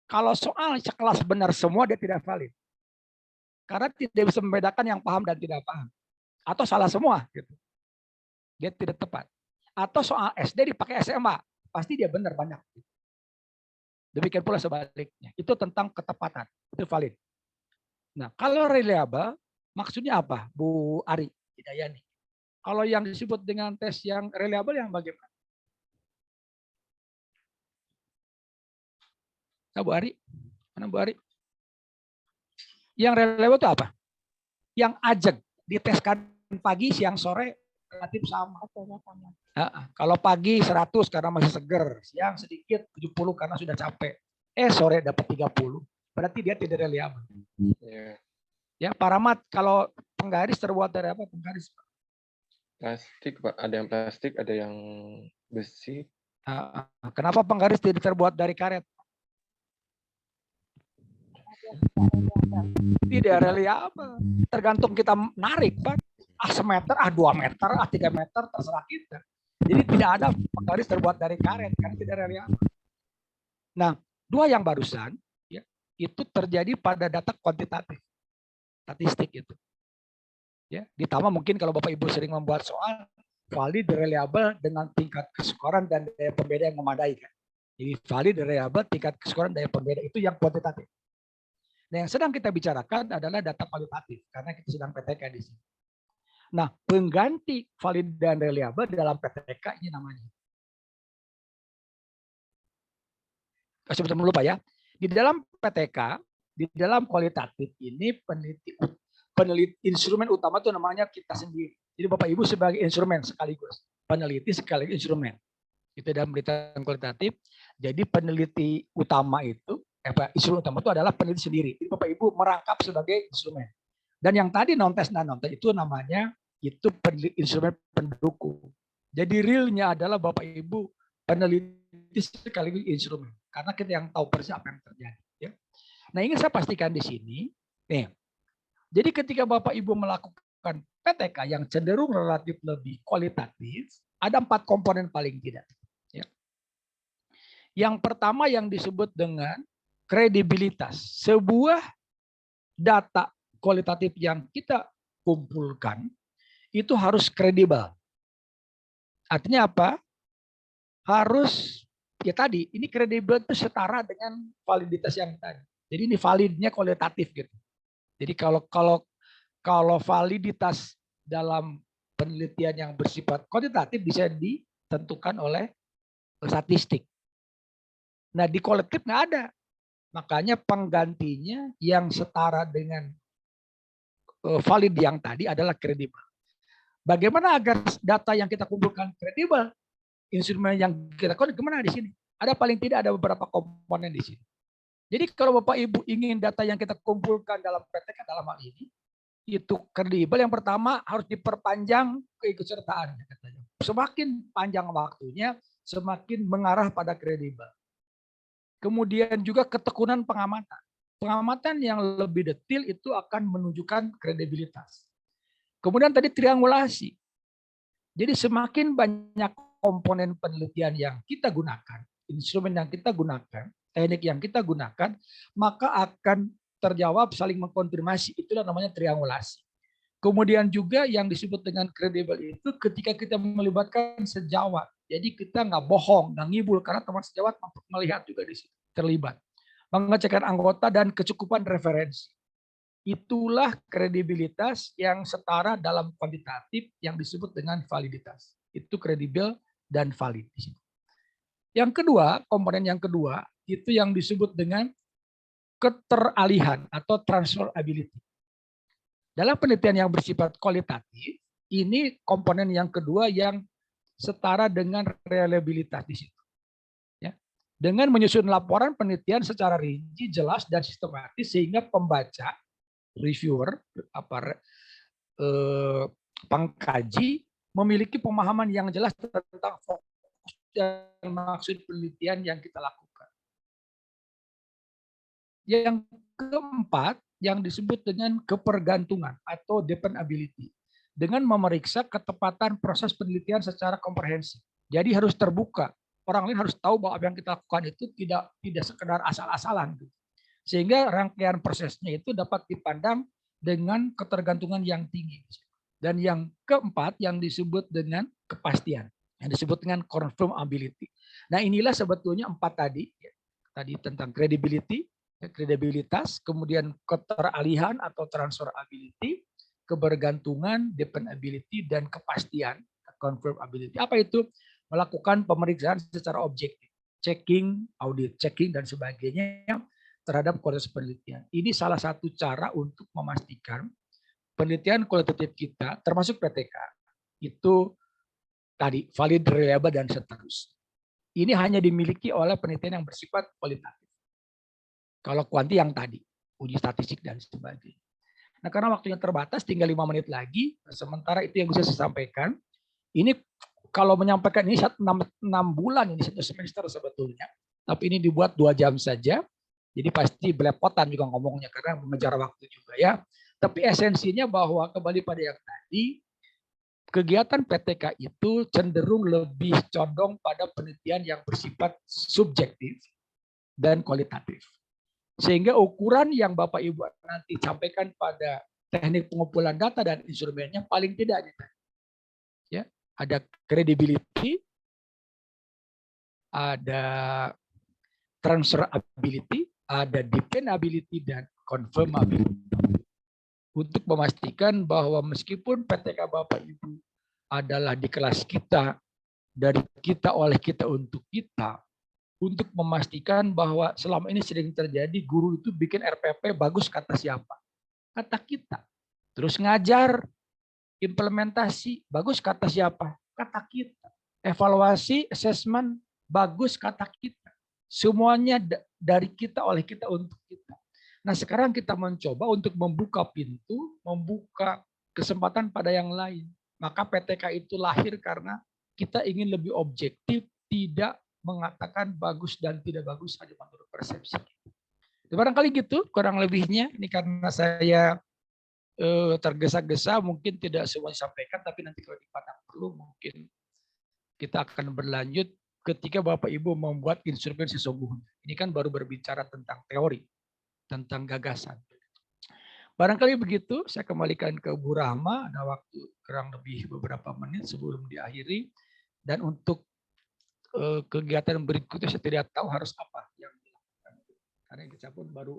Speaker 1: kalau soal sekelas benar semua dia tidak valid. Karena tidak bisa membedakan yang paham dan tidak paham. Atau salah semua gitu. Dia tidak tepat. Atau soal SD dipakai SMA, pasti dia benar banyak. Demikian pula sebaliknya. Itu tentang ketepatan, itu valid. Nah, kalau reliable maksudnya apa, Bu Ari Hidayani? Kalau yang disebut dengan tes yang reliable yang bagaimana? Nah, Bu Ari, mana Bu Ari? Yang reliable itu apa? Yang ajeg, diteskan pagi, siang, sore relatif sama. Kalau pagi 100 karena masih seger, siang sedikit 70 karena sudah capek. Sore dapat 30, berarti dia tidak reliable. Ya, Pak Rahmat, kalau penggaris terbuat dari apa penggaris?
Speaker 4: Plastik, Pak. Ada yang plastik, ada yang besi.
Speaker 1: Kenapa penggaris tidak terbuat dari karet? Tidak reliable. Tergantung kita narik, Pak. Semeter, 2 meter, 3 meter, terserah kita. Jadi tidak ada penggaris terbuat dari karet, kan tidak reliable. Nah, dua yang barusan, ya, itu terjadi pada data kuantitatif, statistik itu. Ya, ditambah mungkin kalau Bapak Ibu sering membuat soal, valid, reliable dengan tingkat kesukaran dan daya pembeda yang memadai. Kan? Jadi valid, reliable, tingkat kesukaran, daya pembeda itu yang kuantitatif. Nah, yang sedang kita bicarakan adalah data kualitatif, karena kita sedang PTK di sini. Nah, pengganti valid dan reliable dalam PTK ini namanya. Sebelum lupa ya, di dalam PTK, di dalam kualitatif ini peneliti instrumen utama itu namanya kita sendiri. Jadi Bapak Ibu sebagai instrumen sekaligus, peneliti sekaligus instrumen. Itu dalam berita kualitatif. Jadi peneliti utama itu, instrumen utama itu adalah peneliti sendiri. Jadi Bapak Ibu merangkap sebagai instrumen. Dan yang tadi non-tes dan non-tes itu namanya itu instrumen pendukung. Jadi realnya adalah Bapak Ibu peneliti sekaligus instrumen. Karena kita yang tahu persis apa yang terjadi. Ya. Nah, ingin saya pastikan di sini. Nih, jadi ketika Bapak Ibu melakukan PTK yang cenderung relatif lebih kualitatif, ada 4 komponen paling tidak. Ya. Yang pertama yang disebut dengan kredibilitas. Sebuah data kualitatif yang kita kumpulkan itu harus kredibel. Artinya apa? Harus ya tadi, ini kredibel itu setara dengan validitas yang tadi. Jadi ini validnya kualitatif gitu. Jadi kalau validitas dalam penelitian yang bersifat kuantitatif bisa ditentukan oleh statistik. Nah, di kolektif nggak ada. Makanya penggantinya yang setara dengan valid yang tadi adalah kredibel. Bagaimana agar data yang kita kumpulkan kredibel? Instrumen yang kita kumpulkan gimana di sini? Ada paling tidak ada beberapa komponen di sini. Jadi kalau Bapak Ibu ingin data yang kita kumpulkan dalam PTK dalam hal ini itu kredibel, yang pertama harus diperpanjang keikutsertaannya. Semakin panjang waktunya, semakin mengarah pada kredibel. Kemudian juga ketekunan pengamatan. Pengamatan yang lebih detail itu akan menunjukkan kredibilitas. Kemudian tadi triangulasi. Jadi semakin banyak komponen penelitian yang kita gunakan, instrumen yang kita gunakan, teknik yang kita gunakan, maka akan terjawab saling mengkonfirmasi. Itulah namanya triangulasi. Kemudian juga yang disebut dengan kredibel itu ketika kita melibatkan sejawat. Jadi kita nggak bohong, nggak ngibul, karena teman sejawat melihat juga di situ terlibat. Pengecekan anggota dan kecukupan referensi. Itulah kredibilitas yang setara dalam kuantitatif yang disebut dengan validitas. Itu kredibel dan valid di situ. Yang kedua, komponen yang kedua itu yang disebut dengan keteralihan atau transferability. Dalam penelitian yang bersifat kualitatif, ini komponen yang kedua yang setara dengan reliabilitas di situ. Ya. Dengan menyusun laporan penelitian secara rinci, jelas, dan sistematis sehingga pembaca, reviewer, pengkaji memiliki pemahaman yang jelas tentang fokus dan maksud penelitian yang kita lakukan. Yang keempat, yang disebut dengan kepergantungan atau dependability, dengan memeriksa ketepatan proses penelitian secara komprehensif. Jadi harus terbuka. Orang lain harus tahu bahwa apa yang kita lakukan itu tidak sekedar asal-asalan. Sehingga rangkaian prosesnya itu dapat dipandang dengan ketergantungan yang tinggi. Dan yang keempat yang disebut dengan kepastian, yang disebut dengan confirmability. Nah, inilah sebetulnya 4 tadi. Tadi tentang credibility, kredibilitas, kemudian keteralihan atau transferability, kebergantungan, dependability, dan kepastian, confirmability. Apa itu? Melakukan pemeriksaan secara objektif, checking, audit, checking, dan sebagainya terhadap kualitas penelitian. Ini salah satu cara untuk memastikan penelitian kualitatif kita, termasuk PTK, itu tadi valid, reliable, dan seterusnya. Ini hanya dimiliki oleh penelitian yang bersifat kualitatif. Kalau kuanti yang tadi, uji statistik dan sebagainya. Nah, karena waktunya terbatas, tinggal 5 menit lagi. Sementara itu yang bisa saya sampaikan. Ini kalau menyampaikan ini 6 bulan, ini 1 semester sebetulnya. Tapi ini dibuat 2 jam saja. Jadi pasti belepotan juga ngomongnya karena mengejar waktu juga ya. Tapi esensinya bahwa kembali pada yang tadi, kegiatan PTK itu cenderung lebih condong pada penelitian yang bersifat subjektif dan kualitatif. Sehingga ukuran yang Bapak Ibu nanti sampaikan pada teknik pengumpulan data dan instrumennya paling tidak ya, ada credibility, ada transferability, ada dependability, dan confirmability. Untuk memastikan bahwa meskipun PTK Bapak Ibu adalah di kelas kita, dari kita, oleh kita, untuk kita, untuk memastikan bahwa selama ini sering terjadi guru itu bikin RPP bagus kata siapa? Kata kita. Terus ngajar, implementasi, bagus kata siapa? Kata kita. Evaluasi, assessment, bagus kata kita. Semuanya dari kita, oleh kita, untuk kita. Nah, sekarang kita mencoba untuk membuka pintu, membuka kesempatan pada yang lain. Maka PTK itu lahir karena kita ingin lebih objektif, tidak mengatakan bagus dan tidak bagus hanya menurut persepsi. Barangkali gitu kurang lebihnya. Ini karena saya tergesa-gesa, mungkin tidak semua disampaikan, tapi nanti kalau dipandang perlu mungkin kita akan berlanjut ketika Bapak Ibu membuat instrumen sesungguhnya. Ini kan baru berbicara tentang teori, tentang gagasan. Barangkali begitu, saya kembalikan ke Bu Rahma, ada waktu kurang lebih beberapa menit sebelum diakhiri. Dan untuk kegiatan berikutnya saya tidak tahu harus apa yang dilakukan. Karena kita pun baru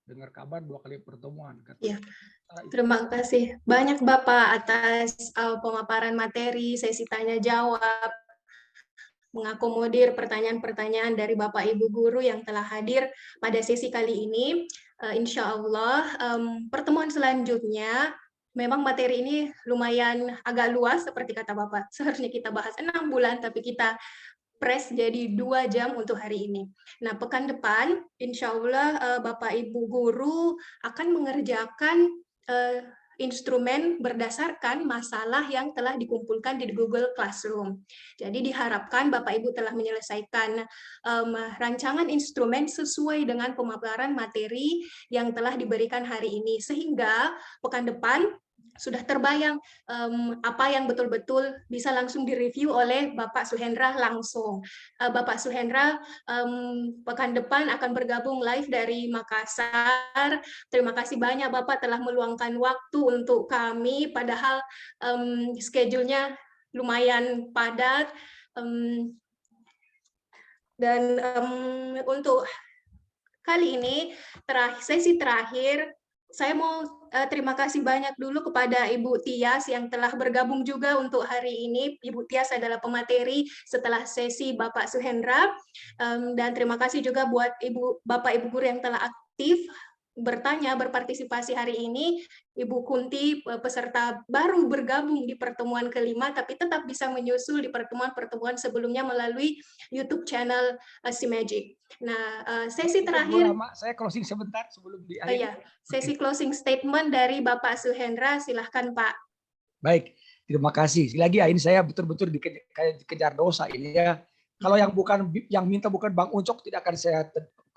Speaker 1: dengar kabar 2 kali pertemuan.
Speaker 11: Ya. Terima kasih banyak Bapak atas pemaparan materi, sesi tanya jawab, mengakomodir pertanyaan-pertanyaan dari Bapak Ibu guru yang telah hadir pada sesi kali ini. Insya Allah pertemuan selanjutnya memang materi ini lumayan agak luas seperti kata Bapak. Seharusnya kita bahas 6 bulan, tapi kita press jadi 2 jam untuk hari ini. Nah, pekan depan, insya Allah Bapak Ibu guru akan mengerjakan instrumen berdasarkan masalah yang telah dikumpulkan di Google Classroom. Jadi diharapkan Bapak Ibu telah menyelesaikan rancangan instrumen sesuai dengan pemaparan materi yang telah diberikan hari ini. Sehingga pekan depan sudah terbayang apa yang betul-betul bisa langsung direview oleh Bapak Suhendra langsung. Bapak Suhendra pekan depan akan bergabung live dari Makassar. Terima kasih banyak Bapak telah meluangkan waktu untuk kami, padahal schedule-nya lumayan padat. Dan untuk kali ini, sesi terakhir, saya mau terima kasih banyak dulu kepada Ibu Tias yang telah bergabung juga untuk hari ini. Ibu Tias adalah pemateri setelah sesi Bapak Suhendra. Dan terima kasih juga buat Bapak Ibu guru yang telah aktif bertanya, berpartisipasi hari ini. Ibu Kunti, peserta baru bergabung di pertemuan kelima, tapi tetap bisa menyusul di pertemuan-pertemuan sebelumnya melalui YouTube channel Simagic. Nah, sesi terakhir,
Speaker 1: saya closing sebentar sebelum
Speaker 11: oh
Speaker 1: diakhiri.
Speaker 11: ya, sesi closing statement dari Bapak Suhendra, silahkan Pak.
Speaker 1: Baik, terima kasih. Sekali lagi ya, ini saya betul-betul dikejar dosa ini ya. Kalau yang minta bukan Bang Uncok, tidak akan saya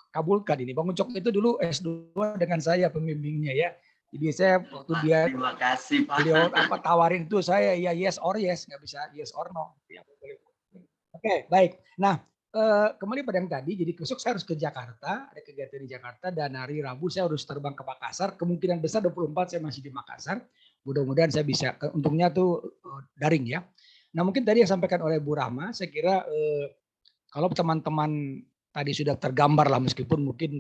Speaker 1: kabulkan ini. Bang Uncok itu dulu S2 dengan saya pembimbingnya ya. Jadi saya waktu dia
Speaker 14: terima kasih Pak.
Speaker 1: beliau tawarin itu saya ya yes or yes, nggak bisa yes or no. Oke, baik. Nah, kembali pada yang tadi, jadi besok saya harus ke Jakarta, ada kegiatan di Jakarta, dan hari Rabu saya harus terbang ke Makassar. Kemungkinan besar 24 saya masih di Makassar. Mudah-mudahan saya bisa, untungnya tuh daring ya. Nah mungkin tadi yang disampaikan oleh Bu Rahma, saya kira kalau teman-teman tadi sudah tergambar lah, meskipun mungkin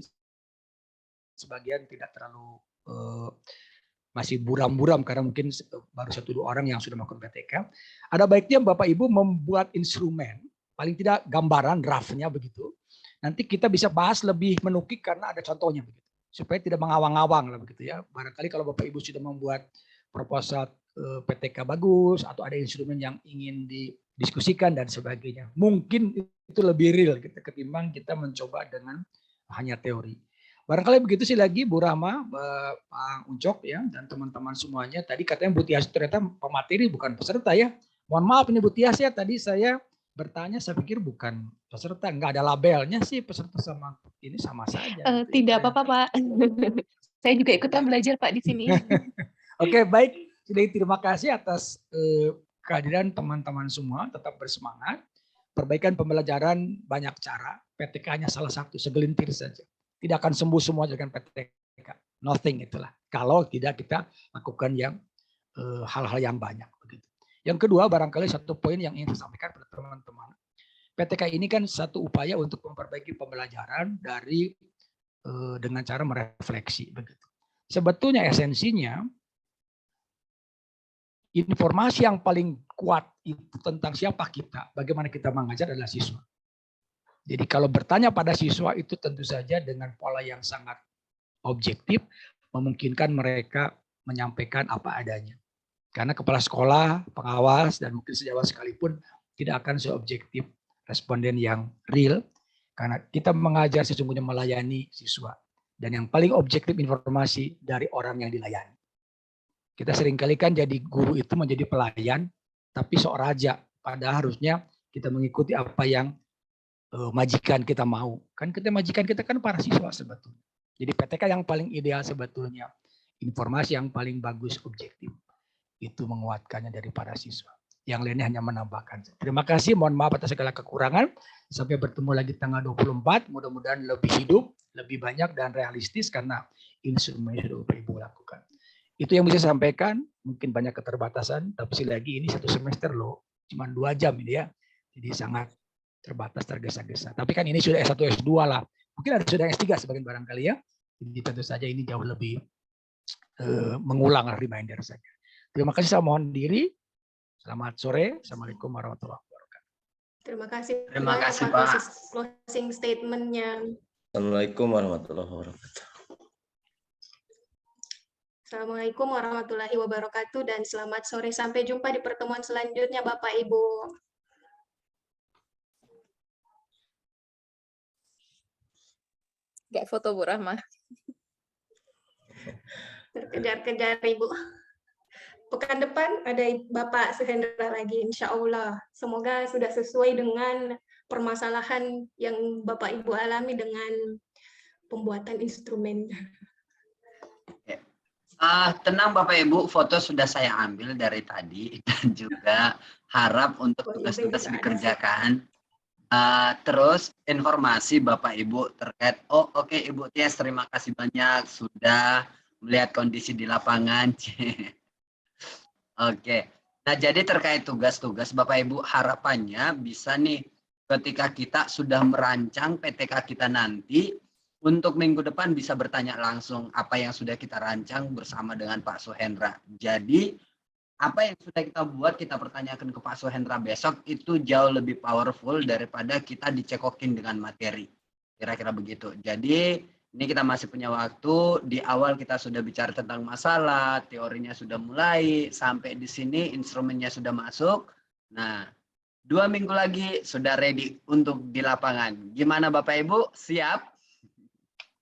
Speaker 1: sebagian tidak terlalu masih buram-buram karena mungkin baru 1-2 orang yang sudah melakukan PTK. Ada baiknya Bapak Ibu membuat instrumen, paling tidak gambaran draftnya begitu. Nanti kita bisa bahas lebih menukik karena ada contohnya begitu. Supaya tidak mengawang-awang lah begitu ya. Barangkali kalau Bapak Ibu sudah membuat proposal PTK bagus atau ada instrumen yang ingin didiskusikan dan sebagainya, mungkin itu lebih real gitu, ketimbang kita mencoba dengan hanya teori. Barangkali begitu sih lagi Bu Rahma, Pak Uncok ya, dan teman-teman semuanya. Tadi katanya Bu Tias ternyata pemateri bukan peserta ya. Mohon maaf ini Bu Tias ya, tadi saya bertanya saya pikir bukan peserta, nggak ada labelnya sih peserta sama ini sama saja.
Speaker 10: Tidak apa-apa Pak. Saya juga ikutan belajar Pak di sini.
Speaker 1: Oke, baik. Jadi terima kasih atas kehadiran teman-teman semua. Tetap bersemangat. Perbaikan pembelajaran banyak cara. PTK-nya salah satu, segelintir saja. Tidak akan sembuh semua dengan PTK. Nothing itulah. Kalau tidak kita lakukan yang hal-hal yang banyak. Begitu. Yang kedua, barangkali satu poin yang ingin saya sampaikan pada teman-teman. PTK ini kan satu upaya untuk memperbaiki pembelajaran dari dengan cara merefleksi. Begitu. Sebetulnya esensinya, informasi yang paling kuat itu tentang siapa kita, bagaimana kita mengajar adalah siswa. Jadi kalau bertanya pada siswa itu tentu saja dengan pola yang sangat objektif, memungkinkan mereka menyampaikan apa adanya. Karena kepala sekolah, pengawas, dan mungkin sejawat sekalipun tidak akan seobjektif responden yang real, karena kita mengajar sesungguhnya melayani siswa. Dan yang paling objektif informasi dari orang yang dilayani. Kita seringkali kan jadi guru itu menjadi pelayan, tapi sok raja. Padahal harusnya kita mengikuti apa yang majikan kita mau. Kan kita majikan kita kan para siswa sebetulnya. Jadi PTK yang paling ideal sebetulnya informasi yang paling bagus objektif itu menguatkannya dari para siswa. Yang lainnya hanya menambahkan. Terima kasih, mohon maaf atas segala kekurangan. Sampai bertemu lagi tanggal 24. Mudah-mudahan lebih hidup, lebih banyak dan realistis karena instrumen sudah Ibu lakukan. Itu yang bisa saya sampaikan. Mungkin banyak keterbatasan, tapi sekali lagi ini 1 semester loh, cuma 2 jam ini ya. Jadi sangat terbatas, tergesa-gesa. Tapi kan ini sudah S1, S2 lah. Mungkin ada sudah S3 sebagian barangkali ya. Jadi tentu saja ini jauh lebih mengulang reminder saja. Terima kasih, saya mohon diri. Selamat sore. Assalamualaikum warahmatullahi wabarakatuh.
Speaker 11: Terima kasih.
Speaker 14: Terima kasih Pak.
Speaker 11: Closing statement-nya.
Speaker 2: Assalamualaikum warahmatullahi wabarakatuh.
Speaker 11: Assalamualaikum warahmatullahi wabarakatuh dan selamat sore. Sampai jumpa di pertemuan selanjutnya Bapak Ibu.
Speaker 12: Gak foto Bu Rahma.
Speaker 11: Terkejar-kejar Ibu. Pekan depan ada Bapak Suhendra lagi, insya Allah. Semoga sudah sesuai dengan permasalahan yang Bapak Ibu alami dengan pembuatan instrumen.
Speaker 14: Tenang Bapak Ibu, foto sudah saya ambil dari tadi dan juga harap untuk tugas-tugas dikerjakan. Terus informasi Bapak Ibu terkait, oke, Ibu Tias, terima kasih banyak sudah melihat kondisi di lapangan. Oke, nah jadi terkait tugas-tugas Bapak Ibu harapannya bisa nih ketika kita sudah merancang PTK kita nanti, untuk minggu depan bisa bertanya langsung apa yang sudah kita rancang bersama dengan Pak Suhendra. Jadi apa yang sudah kita buat, kita pertanyakan ke Pak Suhendra besok itu jauh lebih powerful daripada kita dicekokin dengan materi. Kira-kira begitu. Jadi ini kita masih punya waktu. Di awal kita sudah bicara tentang masalah, teorinya sudah mulai, sampai di sini instrumennya sudah masuk. Nah, 2 minggu lagi sudah ready untuk di lapangan. Gimana Bapak Ibu? Siap?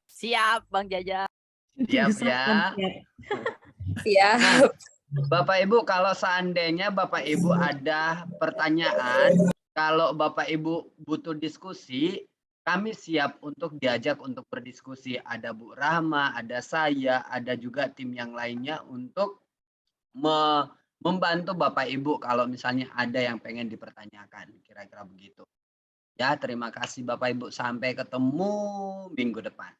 Speaker 13: Siap, Bang Jaja.
Speaker 14: Siap ya.
Speaker 12: Siap.
Speaker 14: Nah, Bapak Ibu, kalau seandainya Bapak Ibu ada pertanyaan, kalau Bapak Ibu butuh diskusi, kami siap untuk diajak untuk berdiskusi. Ada Bu Rahma, ada saya, ada juga tim yang lainnya untuk membantu Bapak Ibu kalau misalnya ada yang pengen dipertanyakan. Kira-kira begitu. Ya, terima kasih Bapak Ibu. Sampai ketemu minggu depan.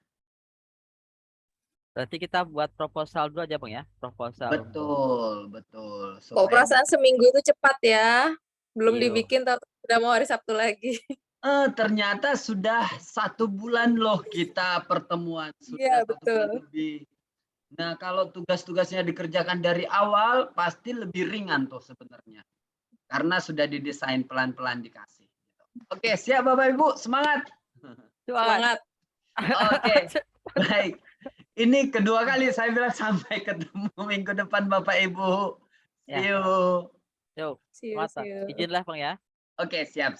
Speaker 13: Berarti kita buat proposal dulu aja Bang ya, proposal.
Speaker 14: Betul.
Speaker 12: Kok perasaan seminggu itu cepat ya? Belum
Speaker 13: Iya.
Speaker 12: dibikin, udah mau hari Sabtu lagi.
Speaker 14: Ternyata sudah 1 bulan loh kita pertemuan. Sudah
Speaker 12: Iya,
Speaker 14: 1 bulan
Speaker 12: betul.
Speaker 14: lebih. Nah, kalau tugas-tugasnya dikerjakan dari awal, pasti lebih ringan tuh sebenarnya. Karena sudah didesain pelan-pelan dikasih. Oke, siap Bapak Ibu, semangat.
Speaker 12: Semangat.
Speaker 14: Oke, baik. Ini kedua kali saya bilang sampai ketemu minggu depan Bapak Ibu.
Speaker 13: Ya.
Speaker 14: See you.
Speaker 13: Yuk,
Speaker 12: See you,
Speaker 13: mata.
Speaker 12: see you.
Speaker 13: Izinlah Bang ya.
Speaker 14: Oke, siap.